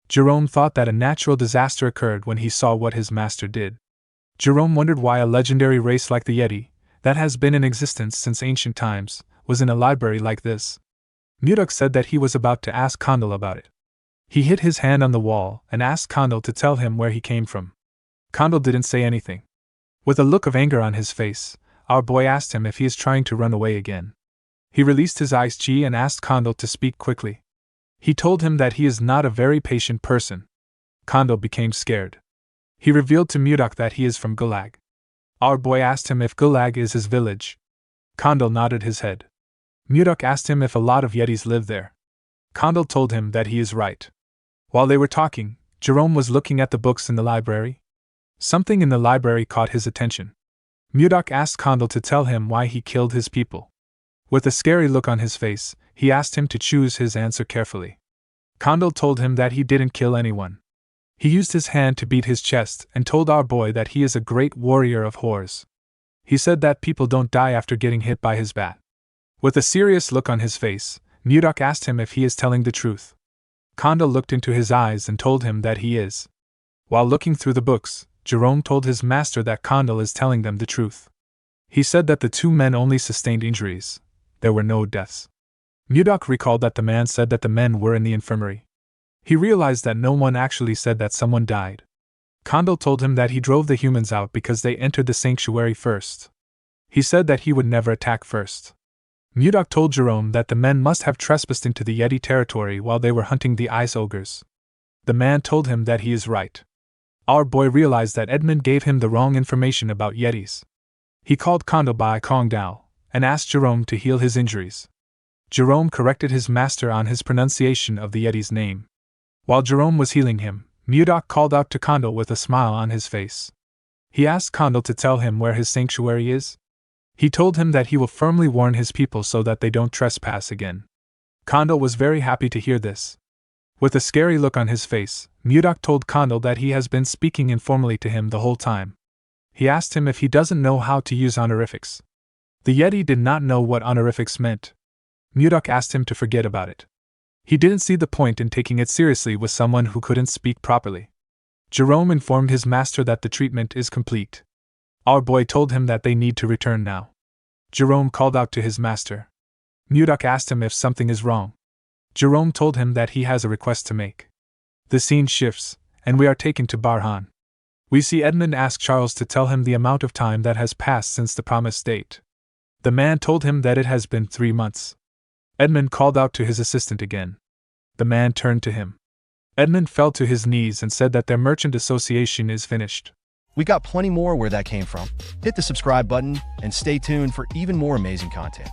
S2: Jerome thought that a natural disaster occurred when he saw what his master did. Jerome wondered why a legendary race like the Yeti, that has been in existence since ancient times, was in a library like this. Mudok said that he was about to ask Kondal about it. He hit his hand on the wall and asked Kondal to tell him where he came from. Kondal didn't say anything. With a look of anger on his face, our boy asked him if he is trying to run away again. He released his ice chi and asked Kondal to speak quickly. He told him that he is not a very patient person. Kondal became scared. He revealed to Mudok that he is from Gulag. Our boy asked him if Gulag is his village. Kondal nodded his head. Mudok asked him if a lot of Yetis live there. Kondal told him that he is right. While they were talking, Jerome was looking at the books in the library. Something in the library caught his attention. Mudok asked Condal to tell him why he killed his people. With a scary look on his face, he asked him to choose his answer carefully. Condal told him that he didn't kill anyone. He used his hand to beat his chest and told our boy that he is a great warrior of horrors. He said that people don't die after getting hit by his bat. With a serious look on his face, Mudok asked him if he is telling the truth. Condal looked into his eyes and told him that he is. While looking through the books, Jerome told his master that Condal is telling them the truth. He said that the two men only sustained injuries. There were no deaths. Mudok recalled that the man said that the men were in the infirmary. He realized that no one actually said that someone died. Condal told him that he drove the humans out because they entered the sanctuary first. He said that he would never attack first. Mudok told Jerome that the men must have trespassed into the Yeti territory while they were hunting the ice ogres. The man told him that he is right. Our boy realized that Edmund gave him the wrong information about Yetis. He called Condal by Kong Dao and asked Jerome to heal his injuries. Jerome corrected his master on his pronunciation of the Yeti's name. While Jerome was healing him, Mudok called out to Condal with a smile on his face. He asked Condal to tell him where his sanctuary is. He told him that he will firmly warn his people so that they don't trespass again. Condal was very happy to hear this. With a scary look on his face, Mudok told Condal that he has been speaking informally to him the whole time. He asked him if he doesn't know how to use honorifics. The Yeti did not know what honorifics meant. Mudok asked him to forget about it. He didn't see the point in taking it seriously with someone who couldn't speak properly. Jerome informed his master that the treatment is complete. Our boy told him that they need to return now. Jerome called out to his master. Mudok asked him if something is wrong. Jerome told him that he has a request to make. The scene shifts, and we are taken to Barhan. We see Edmund ask Charles to tell him the amount of time that has passed since the promised date. The man told him that it has been 3 months. Edmund called out to his assistant again. The man turned to him. Edmund fell to his knees and said that their merchant association is finished.
S1: We got plenty more where that came from. Hit the subscribe button and stay tuned for even more amazing content.